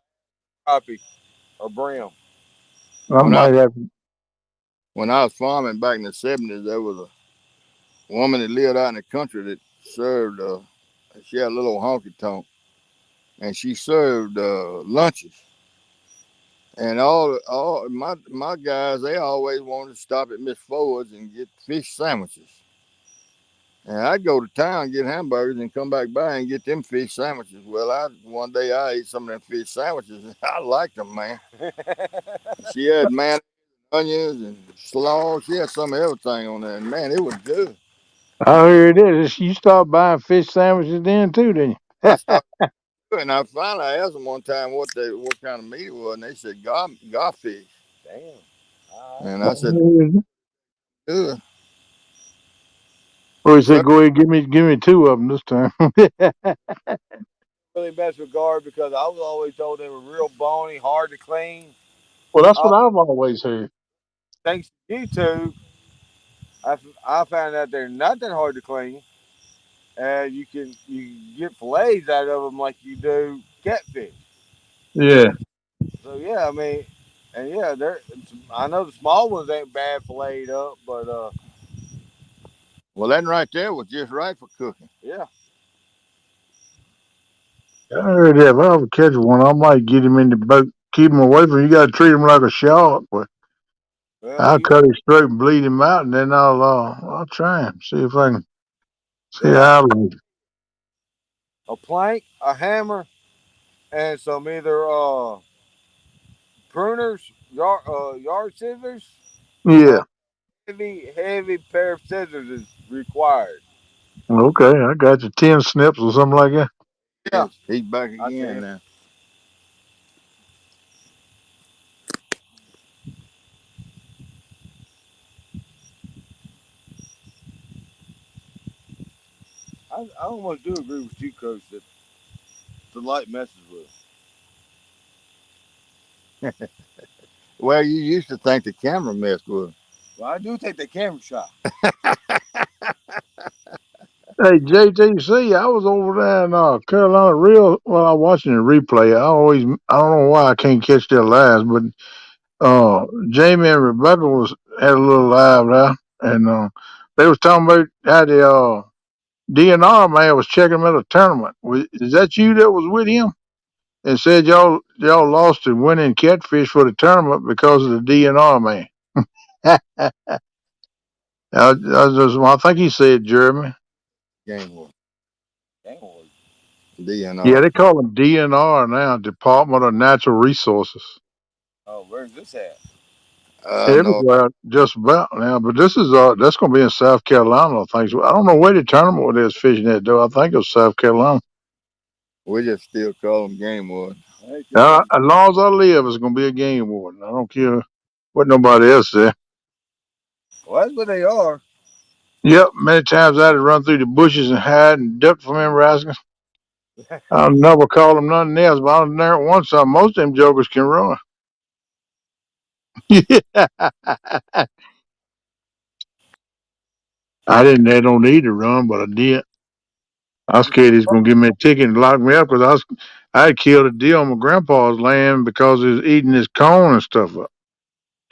crappie or brim. I When I might have. when I was farming back in the '70s, there was a woman that lived out in the country that served. She had a little honky tonk, and she served lunches. And all my guys, they always wanted to stop at Miss Ford's and get fish sandwiches. And I'd go to town, get hamburgers, and come back by and get them fish sandwiches. Well, one day I ate some of them fish sandwiches, and I liked them, man. She had mayonnaise, onions, and slaw. She had some of everything on there, and man, it was good. I heard it is. You start buying fish sandwiches then too, didn't I you? started doing. I finally asked them one time what kind of meat it was, and they said garfish. Damn. And I said, good. Or he said, Well, "Go ahead, give me two of them this time." Really mess with guard because I was always told they were real bony, hard to clean. Well, that's what Uh, I've always heard. Thanks to YouTube, I found out they're not that hard to clean, and you get fillets out of them like you do catfish. Yeah. So yeah, I mean, and yeah, they're. I know the small ones ain't bad filleted up, but well, that right there was just right for cooking. yeah, I heard that. If I ever catch one, I might get him in the boat. Keep him away from you. Got to treat him like a shark. But well, I'll cut him straight and bleed him out, and then I'll try him. See if I can see yeah, how. I like it. a plank, a hammer, and some either pruners, yard scissors. Uh, Yeah. heavy pair of scissors is required. Okay. I got you 10 snips or something like that. Yeah, Yes, he's back I tell again you, now. I almost do agree with you, Coach, that the light messes with. Well, you used to think the camera messed with him. Well, I do take the camera shot. Hey, JTC, I was over there in Carolina Real. Well, I was watching the replay. I don't know why I can't catch their lives, but Jamie and Rebecca had a little live there, and they was talking about how the DNR man was checking him at a tournament. Is that you that was with him? And said y'all lost the winning catfish for the tournament because of the DNR man. I think he said Jeremy. Game was Damn, well, Yeah, DNR. they call him DNR now, Department of Natural Resources. oh, where's this at? No, Everywhere, just about now. But this is that's going to be in South Carolina, I think. So I don't know where the tournament was fishing at though. I think it was South Carolina. we just still call him game was. Hey, this is As long as I live, it's going to be a game warden. I don't care what nobody else says. well, that's what they are. Yep, many times I had to run through the bushes and hide and duck from them rascals. I'll never call them nothing else, but I'll never want something. Most of them jokers can run. They don't need to run, but I did. I was scared he's gonna give me a ticket and lock me up because I had killed a deer on my grandpa's land because he was eating his corn and stuff up,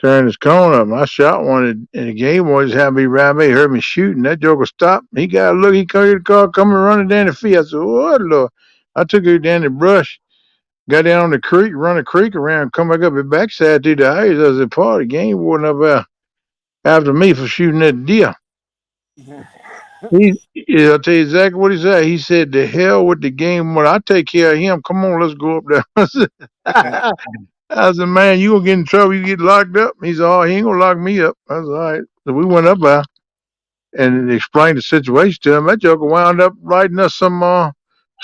tearing his corn up. And I shot one and the game warden had me right me, heard me shooting. That joker stopped. He got a look. He come to the car, coming running down the field. I said, "What, Lord?" I took her down the brush, got down on the creek, run the creek around, come back up the backside to the house. I said, "Paul, the game warden up there after me for shooting that deer." I'll tell you exactly what he said. He said, "The hell with the game. When I take care of him, come on, let's go up there." I said, "Man, you gonna get in trouble. You get locked up." He said, "Oh, he ain't gonna lock me up." I said, "All right." So we went up there and explained the situation to him. That joker wound up writing us some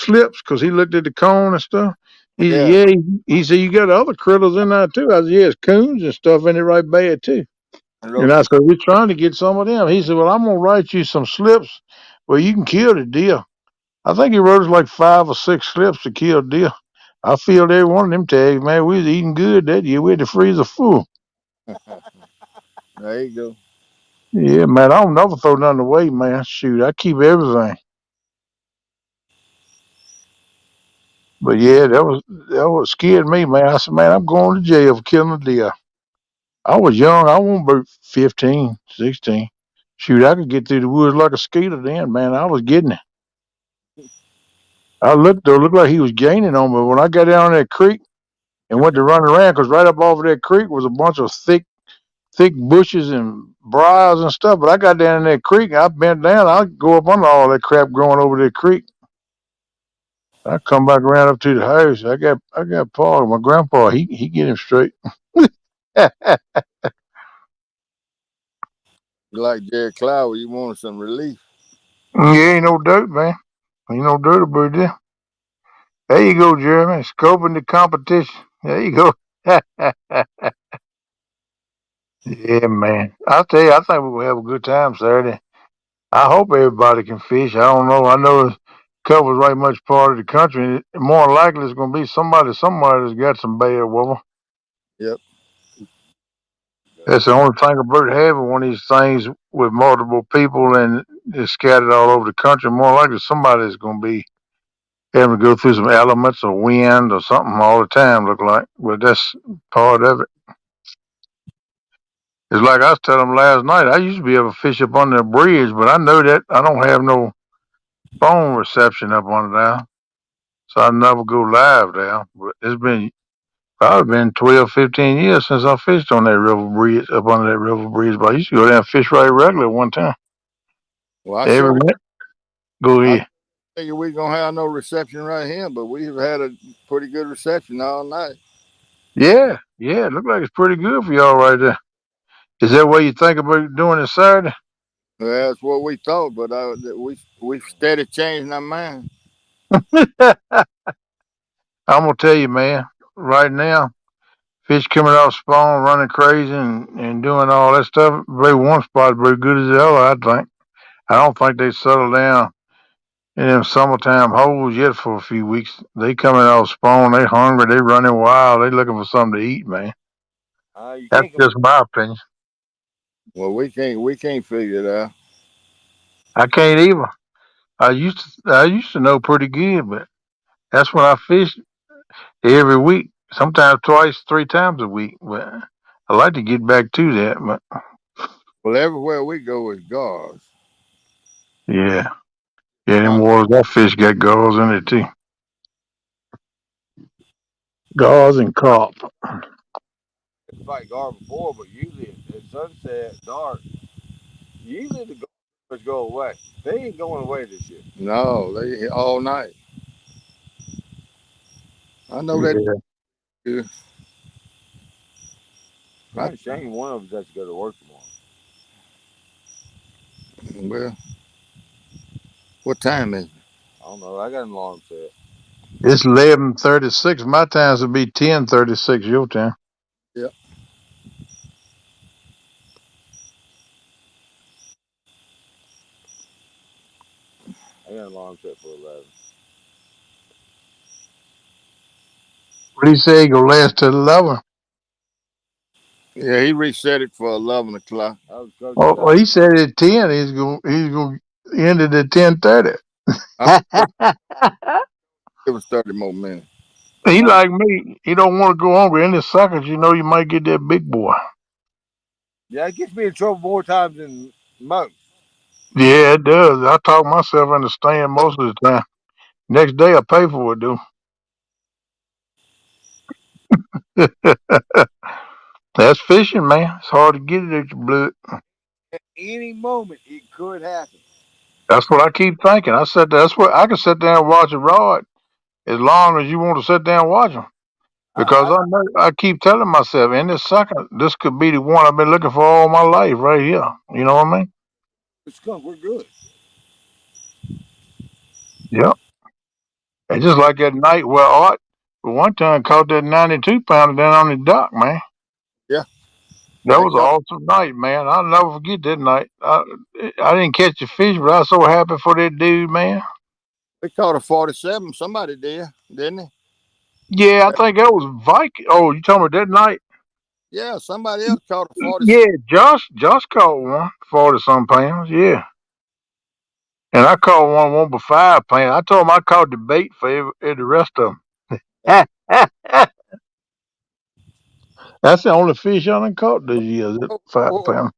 slips because he looked at the cone and stuff. He said, Yeah, "Yeah." He said, "You got other critters in there too." I said, "Yes, coons and stuff in it right bad too." and And wrote I some. said, "We're trying to get some of them." He said, "Well, I'm gonna write you some slips where you can kill the deer." I think he wrote us like 5 or 6 slips to kill deer. I filled every one of them tags, man. We was eating good that year. We had the freezer full. There you go. Yeah, man. I don't never throw nothing away, man. Shoot, I keep everything. But yeah, that was scared me, man. I said, man, I'm going to jail for killing a deer. I was young. I wasn't about 15, 16. Shoot, I could get through the woods like a skeeter then, man. I was getting it. I looked though, looked like he was gaining on me. When I got down that creek and went to run around, because right up off of that creek was a bunch of thick bushes and briars and stuff. But I got down in that creek, I bent down, I'd go up under all that crap growing over that creek. I come back around up to the house. I got Paul, my grandpa. He get him straight. Yeah, You like Jerry Clower, you wanted some relief. ain't no dirt, man. Ain't no dirt about there. There you go, Jeremy. Scoping the competition. There you go. Yeah, man. I'll tell you, I think we're gonna have a good time Saturday. I hope everybody can fish. I don't know. I know it covers right much part of the country. And more than likely, it's gonna be somebody somewhere that's got some bad weather. Yep. That's the only thing about having one of these things with multiple people and it's scattered all over the country. More likely, somebody's gonna be having to go through some elements of wind or something all the time. Look like, but that's part of it. It's like I was telling them last night. I used to be able to fish up under the bridge, but I know that I don't have no phone reception up under there, so I never go live there. But it's been probably been 12, 15 years since I fished on that river bridge, up under that river bridge. But I used to go down and fish right regular one time. Well, I Every sure minute. Go I ahead. figure we're gonna have no reception right here, but we've had a pretty good reception all night. Yeah, yeah. It look like it's pretty good for y'all right there. Is that what you think about doing it Saturday? Well, that's what we thought, but we steady changing our mind. I'm gonna tell you, man. Right now, fish coming off spawn, running crazy, and doing all that stuff. Very one spot, very good as hell. I think. I don't think they settle down in them summertime holes yet for a few weeks. They coming off spawn. They hungry. They running wild. They looking for something to eat, man. You That's can't just my opinion. Well, we can't figure it out. I can't either. I used to know pretty good, but that's when I fished every week. Sometimes twice, three times a week. But I like to get back to that. But Well, everywhere we go is gauze. yeah, yeah, them I waters that fish got gauze in it too. Gauze and carp. fight guard before, but usually at sunset, dark, usually the guards go away. They ain't going away this year. no, they all night. I know that. Yeah. Too. Kind of shame one of them has to go to work tomorrow. Well, what time is it? I don't know. I got an alarm set. It's 11:36. My times would be 10:36. Your time. Yep. I got an alarm set for 11. What do you say? It gonna last till 11? Yeah, he reset it for 11 o'clock. I was coach Oh, well, today. he said at 10. He's gonna end it at 10:30. I give us 30 more minutes. He Hey, like me. He don't want to go hungry. In the seconds, you might get that big boy. yeah, it gets me in trouble more times than most. Yeah, it does. I talk myself into staying most of the time. Next day, I pay for it, though. That's fishing, man. It's hard to get it at your blood. At any moment, it could happen. That's what I keep thinking. I said that's what I can sit down and watch a rod as long as you want to sit down and watch them. Because I, I know I keep telling myself, in this second, this could be the one I've been looking for all my life, right here. You know what I mean? it's good. We're good. Yep. And just like that night where Art, one time caught that 92 pounder down on the dock, man. Yeah, That they was an caught. awesome night, man. I'll never forget that night. I didn't catch the fish, but I was so happy for that dude, man. They caught a 47. Somebody did, didn't they? Yeah, I think that was Viking. Oh, you talking about that night? Yeah, somebody else caught a 46. Yeah, Josh caught one 40 some pounds. Yeah, and I caught one for 5 pounds. I told him I caught the bait for the rest of them. That's the only fish I done caught this year. That Oh, 5 pound.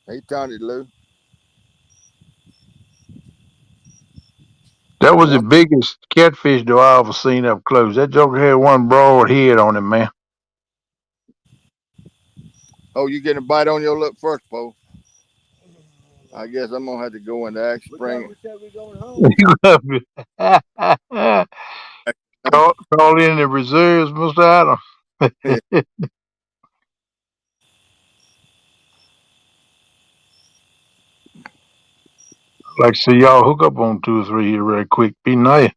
he turned it loose. That was the One, biggest catfish though I ever seen up close. That joker had one broad head on him, man. oh, you getting a bite on your lip first, Paul? I guess I'm gonna have to go into Axe Spring. We said we going home. Call in the reserves, Mr. Adams. Like to see y'all hook up on 2 or 3 here real quick. Be nice.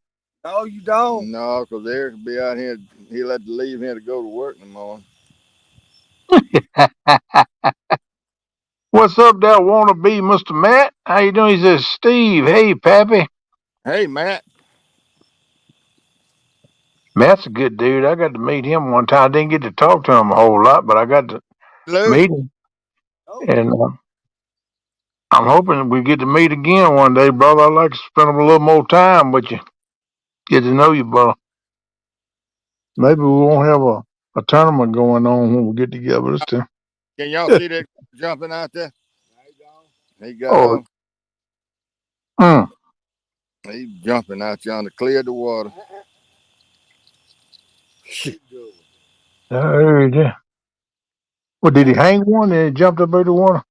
No, you don't. No, because Eric will be out here. He'll have to leave here to go to work in the morning. What's up there, wannabe, Mr. Matt? How you doing? He says, Steve, hey, Pappy. Hey, Matt. Matt's a good dude. I got to meet him one time. I didn't get to talk to him a whole lot, but I got to Lou. meet him. Oh, And I'm hoping we get to meet again one day, brother. I'd like to spend a little more time with you. Get to know you, brother. Maybe we won't have a tournament going on when we get together this time. Can y'all see that jumping out there? He got Oh, mm, he's jumping out yonder, clear the water. I heard you. What, did he hang one and he jumped up out the water?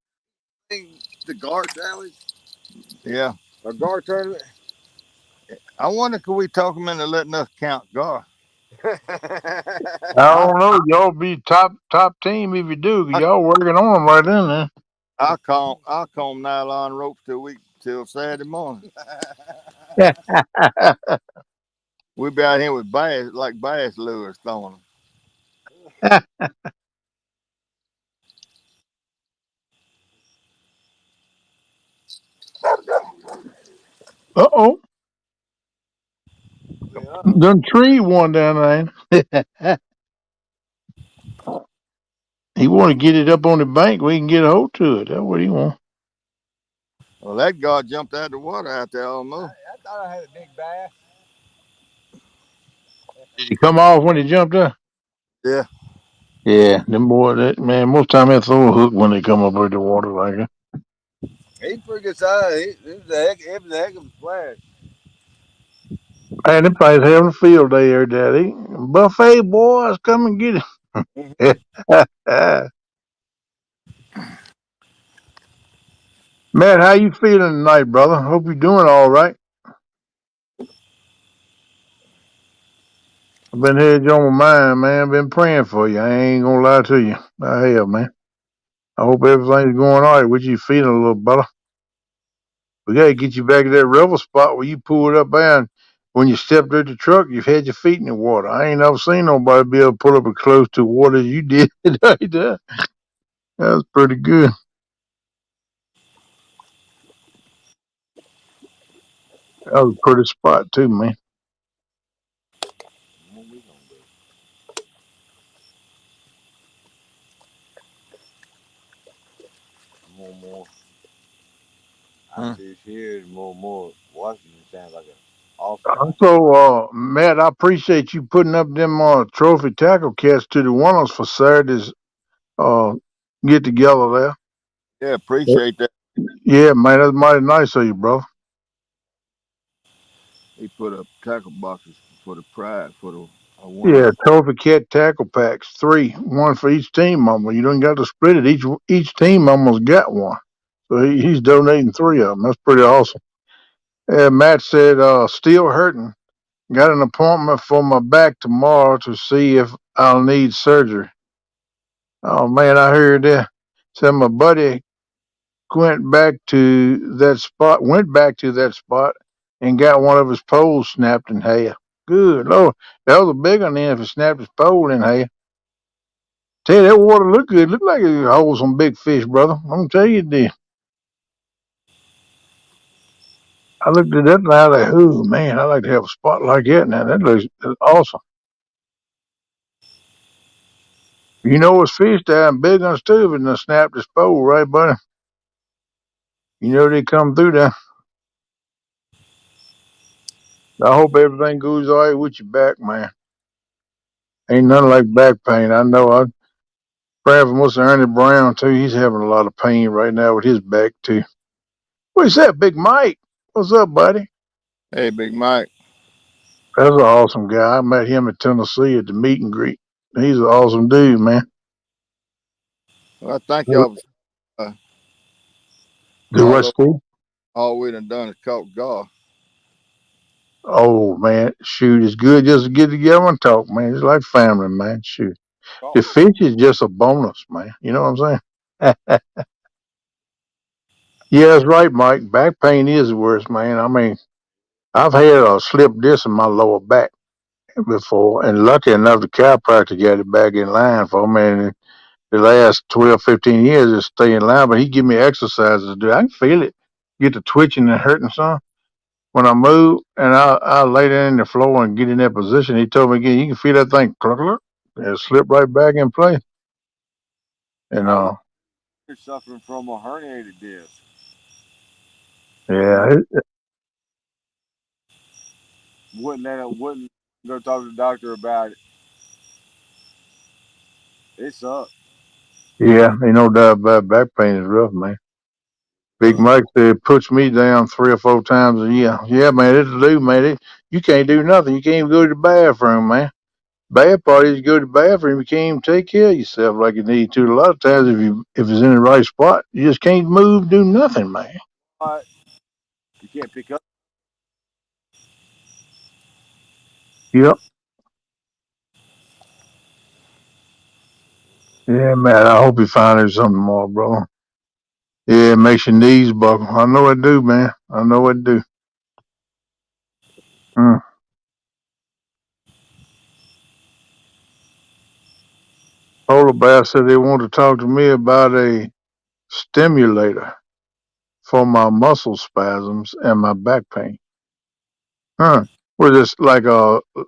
the guard challenge, Yeah. a guard tournament. I wonder could we talk him into letting us count Gar? I I don't know. Y'all be top team if you do. 'Cause I y'all working on them right in there. I'll comb nylon ropes till Saturday morning. We'll be out here with bass like bass lures throwing them. Uh-oh. Yeah. Done tree one down there. He want to get it up on the bank where he can get a hold to it. That's what he want. Well, that guy jumped out of the water out there almost. I thought I had a big bass. Did he come off when he jumped up? Yeah. Yeah, them boy, that man, most time they throw a hook when they come up out the water like that. He's pretty good size. It was a heck of a splash. Man, them guys having a field day there, Daddy. Buffet boys, come and get it. Matt, how you feeling tonight, brother? Hope you're doing all right. I've been here on my mind, man. I've been praying for you. I ain't gonna lie to you. I have, man. I hope everything's going all right with you feeling a little better. We gotta get you back to that river spot where you pulled up there and when you stepped out the truck, you've had your feet in the water. I ain't never seen nobody be able to pull up as close to water as you did right there. That was pretty good. That was a pretty spot too, man. What we gonna do? More. I fish here and more. Washington sounds like an awful lot. So, Matt, I appreciate you putting up them trophy tackle cats to the ones for Saturday's uh, get together there. Yeah, appreciate that. Yeah, man, that's mighty nice of you, bro. He put up tackle boxes for the pride for the Yeah, winners. trophy cat tackle packs, 3, one for each team member. You don't got to split it. Each team member's got one, so he's donating 3 of them. That's pretty awesome. Yeah, Matt said, still hurting. Got an appointment for my back tomorrow to see if I'll need surgery. Oh man, I heard that. Said my buddy went back to that spot and got one of his poles snapped in half. Good Lord. That was a big one then if it snapped his pole in half. Tell you that water looked good. Looked like it holds some big fish, brother. I'm gonna tell you it did. I looked at that and I was like, ooh, man, I'd like to have a spot like that now. That looks awesome. You know, it's fish down big on stove and they snapped his pole, right, buddy? You know, they come through there. I hope everything goes all right with your back, man. Ain't nothing like back pain. I know. I praying for Mr. Ernie Brown, too. He's having a lot of pain right now with his back, too. What's that, Big Mike? What's up, buddy? Hey, Big Mike. That's an awesome guy. I met him in Tennessee at the meet and greet. He's an awesome dude, man. Well, I think y'all Do what, Steve? all we done done is caught golf. Oh, man. Shoot, it's good just to get together and talk, man. It's like family, man. Shoot. The fish is just a bonus, man. You know what I'm saying? Yeah, that's right, Mike. Back pain is the worst, man. I mean, I've had a slip disc in my lower back before, and lucky enough, the chiropractor got it back in line for me. And the last 12, 15 years, it stay in line, but he give me exercises to do. I can feel it, get the twitching and hurting some. When I move and I lay there in the floor and get in that position, he told me again, you can feel that thing cluck, cluck, and it slip right back in place. And You're suffering from a herniated disc. yeah, Wouldn't go talk to the doctor about it. It sucks. yeah, ain't no doubt about it. Back pain is rough, man. Big Mike said it puts me down 3 or 4 times a year. Yeah, man, it'll do, man. You can't do nothing. You can't even go to the bathroom, man. Bad part is you go to the bathroom, you can't even take care of yourself like you need to. A lot of times, if it's in the right spot, you just can't move, do nothing, man. But you can't pick up. Yep. Yeah, man. I hope you find out something more, bro. Yeah, it makes your knees buckle. I know it do, man. I know it do. Mm. Polar Bear said they want to talk to me about a stimulator for my muscle spasms and my back pain. Huh. Was this like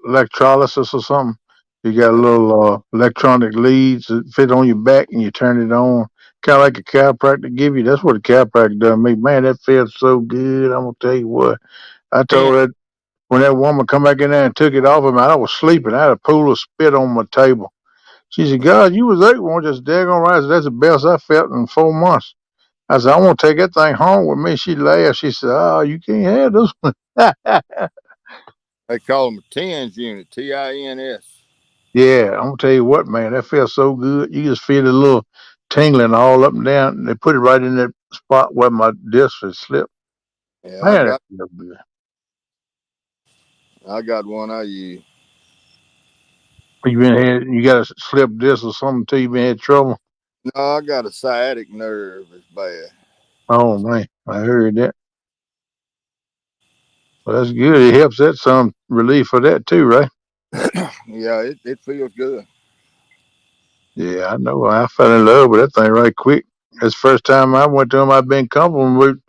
electrolysis or something? You got a little electronic leads that fit on your back and you turn it on. Kind of like a chiropractor give you. That's what a chiropractor does me. Man, that feels so good. I'm going to tell you what. I told that when that woman come back in there and took it off of me, I was sleeping. I had a pool of spit on my table. She said, God, you was there one just daggone right. I said, that's the best I felt in 4 months. I said, I want to take that thing home with me. She laughed. She said, oh, you can't have this one. They call them a TINS unit, TINS. Yeah, I'm gonna tell you what, man, that feels so good. You just feel a little tingling all up and down. And they put it right in that spot where my disc has slipped. Yeah, Man, that feels good. I got one I use. You got a slip disc or something till you been had trouble. No, I got a sciatic nerve. It's bad. Oh man, I heard that. Well, that's good. It helps that some relief for that too, right? Yeah, it feels good. Yeah, I know. I fell in love with that thing right quick. That's the first time I went to him. I've been comfortable with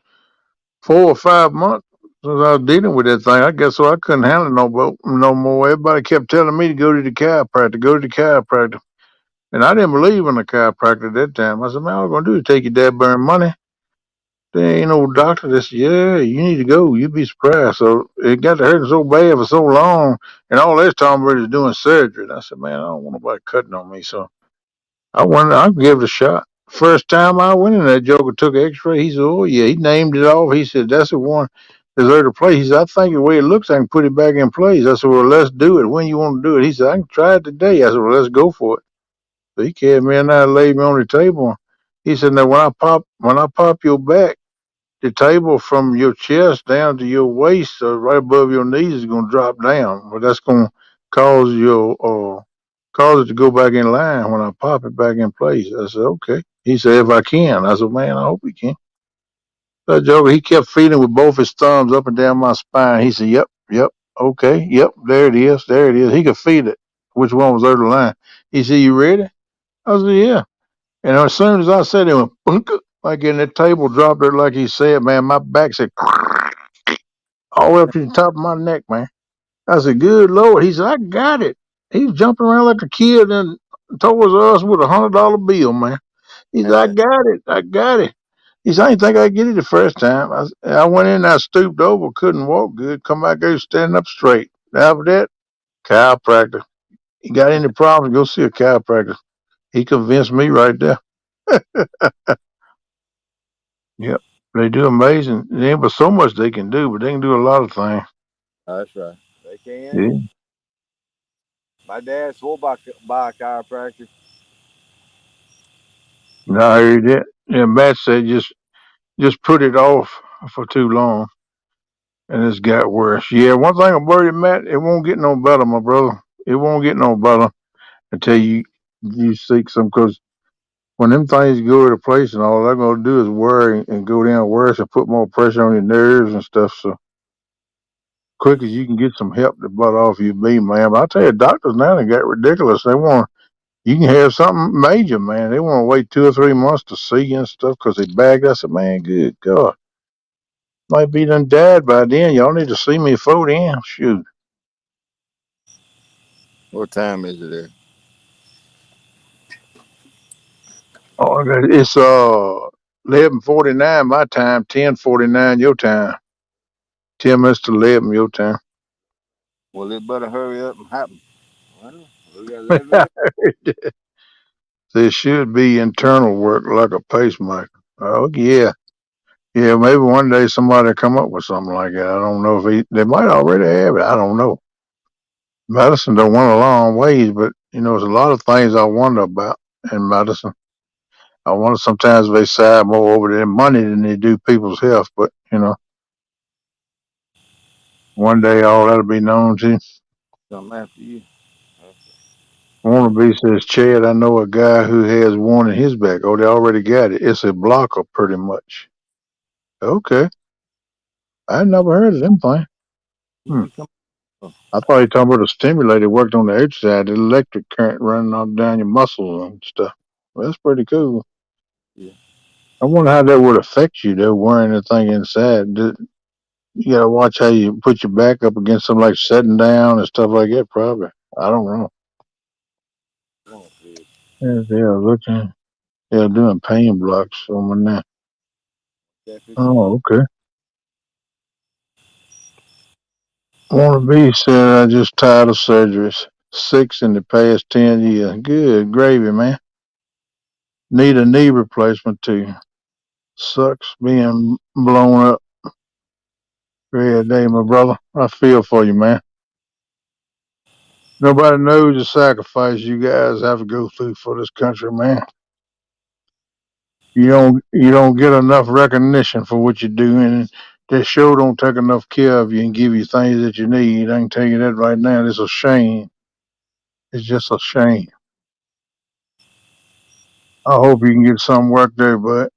4 or 5 months since I was dealing with that thing. I guess so I couldn't handle it no more. Everybody kept telling me to go to the chiropractor, go to the chiropractor. And I didn't believe in the chiropractor at that time. I said, man, all I'm going to do is take your dad burn money. There ain't no doctor that said, yeah, you need to go. You'd be surprised. So it got to hurting so bad for so long. And all this time, we was doing surgery. And I said, man, I don't want nobody cutting on me. So I'll give it a shot. First time I went in, that joker took an x-ray. He said, oh, yeah, he named it off. He said, that's the one that's there to play. He said, I think the way it looks, I can put it back in place. I said, well, let's do it. When you want to do it? He said, I can try it today. I said, well, let's go for it. So he carried me in there and laid me on the table. He said, now when I pop your back, the table from your chest down to your waist, right above your knees, is going to drop down. But that's going to cause cause it to go back in line when I pop it back in place. I said, okay. He said, if I can. I said, man, I hope he can. That joker, he kept feeling with both his thumbs up and down my spine. He said, yep, okay, yep, there it is, there it is. He could feel it, which one was over the line. He said, you ready? I said, yeah. And as soon as I said it, went, like in the table dropped it like he said, man, my back said, all the way up to the top of my neck, man. I said, "Good Lord!" He said, "I got it." He was jumping around like a kid and towards us with $100 bill, man. He said, "I got it, I got it." He said, "I didn't think I'd get it the first time." I went in, I stooped over, couldn't walk good. Come back there standing up straight. After that, chiropractor. You got any problems? Go see a chiropractor. He convinced me right there. Yep. They do amazing. There ain't but so much they can do, but they can do a lot of things. That's right. They can. Yeah. My dad swore by a chiropractor. And I heard that. Yeah, Matt said just put it off for too long, and it's got worse. Yeah, one thing about it, Matt, it won't get no better, my brother. It won't get no better until you seek some. Because when them things go to place and all they're gonna do is worry and go down worse and put more pressure on your nerves and stuff. So quick as you can get some help to butt off you be, man. But I tell you, doctors now they got ridiculous. They want you can have something major, man. They want to wait 2 or 3 months to see you and stuff because they bagged. I said, man, good God, might be done died by then. Y'all need to see me before then. Shoot. What time is it there? Oh, it's 11:49 my time, 10:49 your time. 10 minutes to 11 your time. Well, it better hurry up and happen. Well, we got 11 minutes. There should be internal work like a pacemaker. Oh yeah. Yeah, maybe one day somebody will come up with something like that. I don't know if they might already have it. I don't know. Medicine don't went a long ways, but there's a lot of things I wonder about in medicine. I wonder sometimes if they side more over their money than they do people's health, but one day all that'll be known too. Something after you. Wannabe says, Chad, I know a guy who has one in his back. Oh, they already got it. It's a blocker pretty much. Okay. I never heard of them thing. Hmm. I thought you were talking about a stimulator worked on the outside, the electric current running off down your muscles and stuff. Well, that's pretty cool. Yeah. I wonder how that would affect you though, wearing the thing inside. You gotta watch how you put your back up against something like sitting down and stuff like that, probably. I don't know. Oh, dude. Yeah, they're doing pain blocks on my neck. Oh, okay. Wannabe said I just tired of surgeries. 6 in the past 10 years. Good gravy, man. Need a knee replacement too. Sucks being blown up every day, my brother. I feel for you, man. Nobody knows the sacrifice you guys have to go through for this country, man. You don't get enough recognition for what you do, and this show don't take enough care of you and give you things that you need. I can tell you that right now. It's a shame. It's just a shame. I hope you can get some work there, but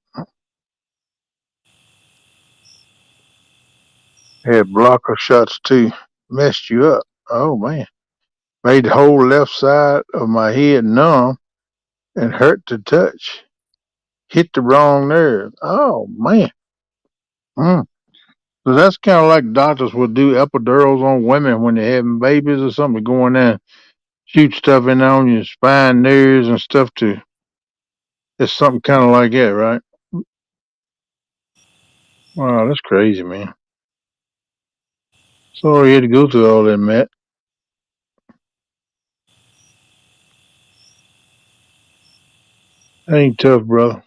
had blocker shots too. Messed you up. Oh man. Made the whole left side of my head numb and hurt to touch. Hit the wrong nerve. Oh man. Mm. So that's kind of like doctors would do epidurals on women when they're having babies or something, go in there and shoot stuff in there on your spine, nerves, and stuff too. It's something kind of like that, right? Wow, that's crazy, man. Sorry you had to go through all that, Matt. Ain't tough, brother.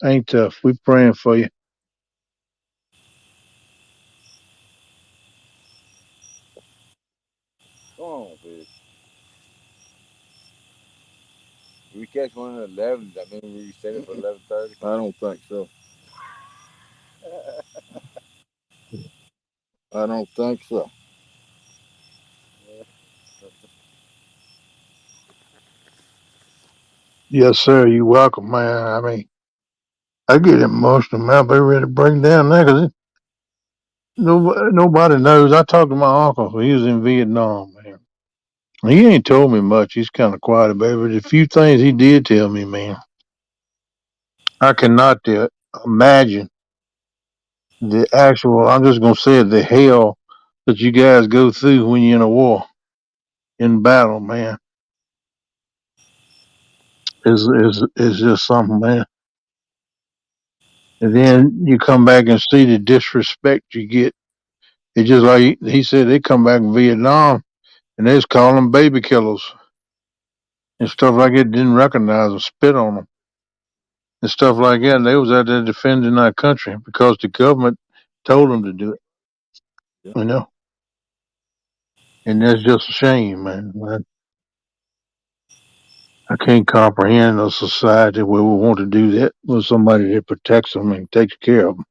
Ain't tough. We praying for you. Come on, dude. We catch one at 11. I mean, we set it for 11:30. I don't think so. I don't think so. Yes, sir. You welcome, man. I mean, I get emotional, man. Be ready to break down there because nobody knows. I talked to my uncle. He was in Vietnam, man. He ain't told me much. He's kind of quiet about it. But the few things he did tell me, man, I cannot imagine The actual, I'm just gonna say it, the hell that you guys go through when you're in a war, in battle, man, is just something, man. And then you come back and see the disrespect you get. It's just like he said, they come back in Vietnam and they just call them baby killers and stuff like it. Didn't recognize them, spit on them and stuff like that. And they was out there defending our country because the government told them to do it, Yeah. you know. And that's just a shame, man. I can't comprehend a society where we want to do that with somebody that protects them and takes care of them.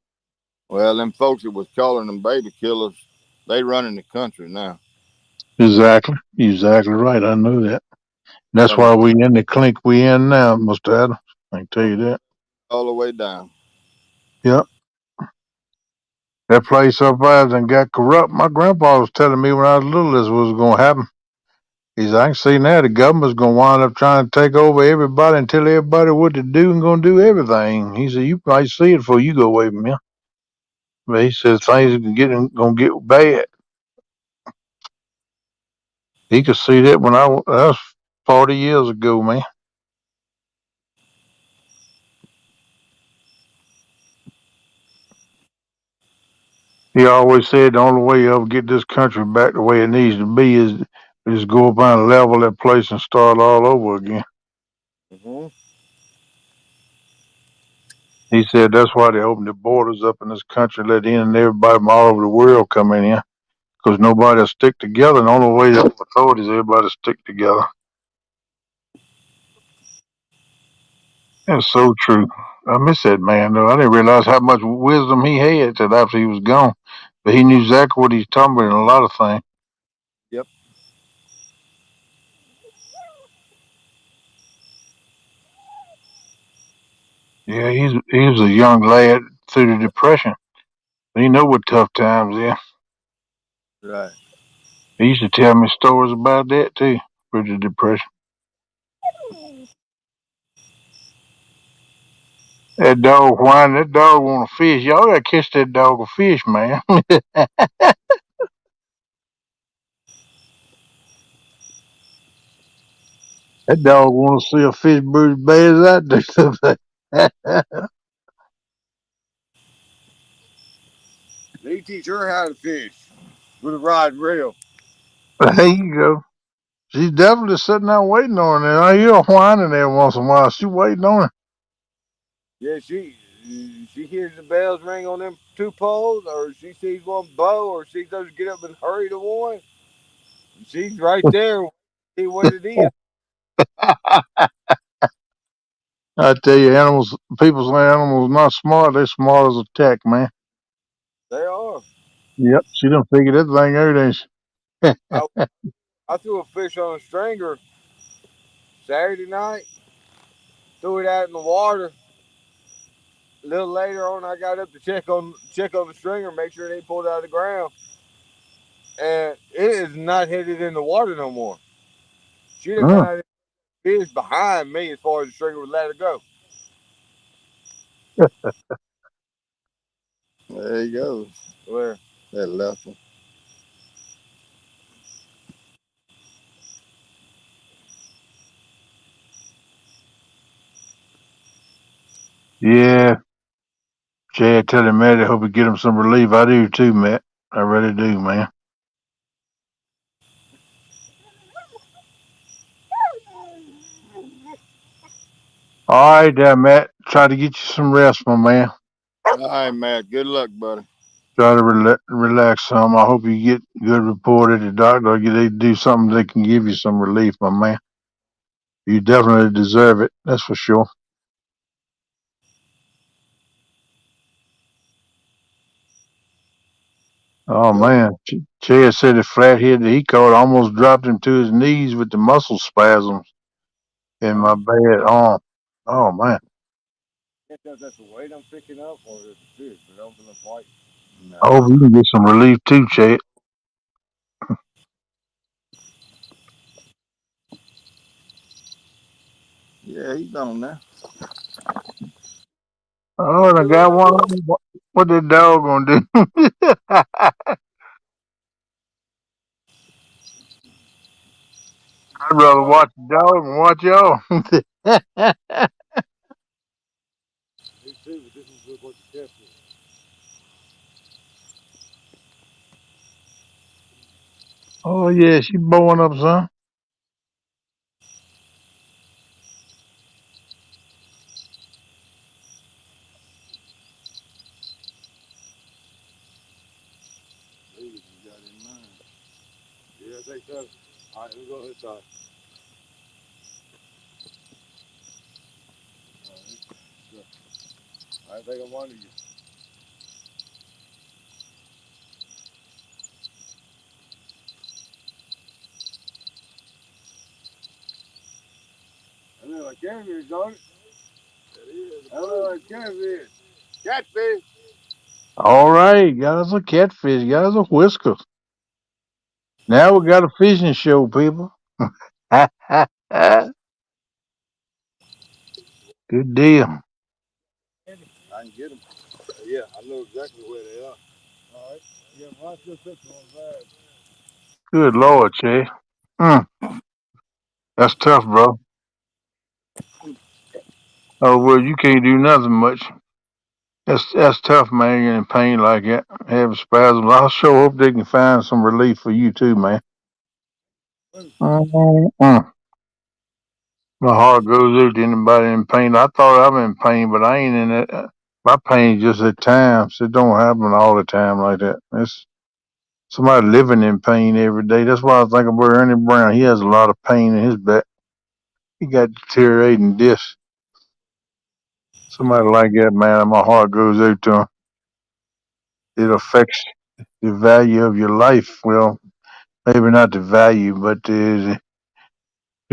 Well, them folks that was calling them baby killers, they running the country now. Exactly. Exactly right. I know that. That's From the why we in the clink we in now, Mr. Adams. I can tell you that. all the way down. Yep. That place up there and got corrupt. My grandpa was telling me when I was little this was going to happen. He said, I can see now the government's going to wind up trying to take over everybody and tell everybody what to do and going to do everything. He said, you might see it before you go away from here. But he said, things are going to get bad. He could see that when that was 40 years ago, man. He always said the only way you ever get this country back the way it needs to be is go up and level that place and start all over again. Mm-hmm. He said that's why they opened the borders up in this country, let in and everybody from all over the world come in here, because nobody will stick together. And the only way the authorities, everybody stick together. That's so true. I miss that man though. I didn't realize how much wisdom he had till after he was gone, but he knew exactly what he's talking about in a lot of things. Yep. Yeah, he was a young lad through the depression. He know what tough times is. Right. He used to tell me stories about that too, with the depression. That dog whining, that dog want to fish. Y'all gotta catch that dog a fish, man. That dog want to see a fish bird as bad as I do. They teach her how to fish with a rod and reel. There you go. She's definitely sitting there waiting on it. I hear her whining there once in a while. She waiting on it. Yeah, she hears the bells ring on them two poles, or she sees one bow, or she does get up and hurry to one. She's right there. See what it is. I tell you, animals, people say animals not smart. They're smart as a tack, man. They are. Yep, she done figured that thing out, ain't she? I, I threw a fish on a stringer Saturday night. Threw it out in the water. A little later on, I got up to check on the stringer, make sure it ain't pulled out of the ground, and it is not headed in the water no more. She done got Mm. out of the fish behind me as far as the stringer would let her go. There you go. Where That lesson. Yeah, Chad telling Matt I hope he get him some relief. I do too, Matt. I really do, man. All right, there, Matt. Try to get you some rest, my man. All right, Matt. Good luck, buddy. Try to relax some. I hope you get good report at the doctor. Or they do something they can give you some relief, my man. You definitely deserve it. That's for sure. Oh Yep. man, Chad said the flathead that he caught almost dropped him to his knees with the muscle spasms in my bad arm. Oh man, can't tell if that's the weight I'm picking up or the fish, but I'm gonna fight. I Nah. hope you can get some relief too, Chad. Yeah, he's on there. Oh, and I got one. What that dog gonna do? I'd rather watch the dog than watch y'all. Me too, but this one's a bunch of catfish. Oh yeah, she blowing up, son. Leave it, you got it in mind. Yeah, I think so. All right, let's go this side. I think I'm under you. I look like catfish, don't it? I look like catfish. Catfish. All right, got us a catfish, got us a whiskers. Now we got a fishing show, people. Good deal. I can get them. Yeah, I know exactly where they are. All right. Yeah, watch this picture on the Good Lord, Che. Mm, that's tough, bro. Oh well, you can't do nothing much. That's tough, man. You're in pain like that, having spasms. I sure hope they can find some relief for you too, man. Mm. My heart goes out to anybody in pain. I thought I'm in pain, but I ain't in it. My pain just at times. It don't happen all the time like that. It's somebody living in pain every day. That's why I think about Ernie Brown. He has a lot of pain in his back. He got deteriorating discs. Somebody like that, man, my heart goes out to him. It affects the value of your life. Well, maybe not the value, but the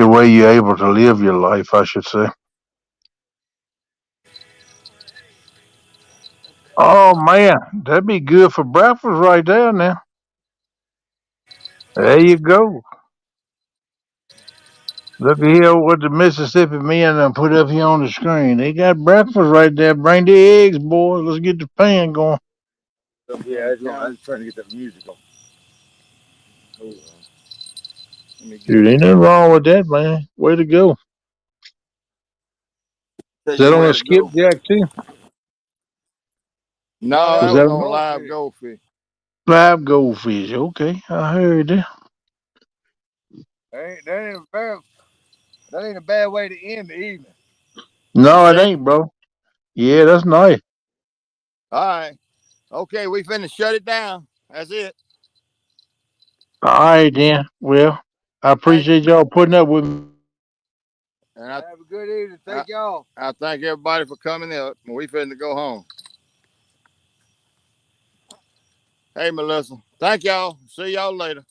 way you're able to live your life, I should say. Oh man, that'd be good for breakfast right there now. There you go. Look at here what the Mississippi men done put up here on the screen. They got breakfast right there. Bring the eggs, boy. Let's get the pan going. Yeah, I was trying to get that music on. Hold on. Let me get Dude, ain't nothing wrong with that, man. Way to go. Tell Is that you on where a to go. skipjack too? No, Is that that was on on live goldfish. live goldfish? Okay, I heard that. That ain't a bad way to end the evening. You No, it say? ain't, bro. Yeah, that's nice. All right. Okay, we finna shut it down. That's it. All right, then. Well, I Thank appreciate y'all putting up with me. and Have a good evening. Thank y'all. I thank everybody for coming up. We finna go home. Hey, Melissa. Thank y'all. See y'all later.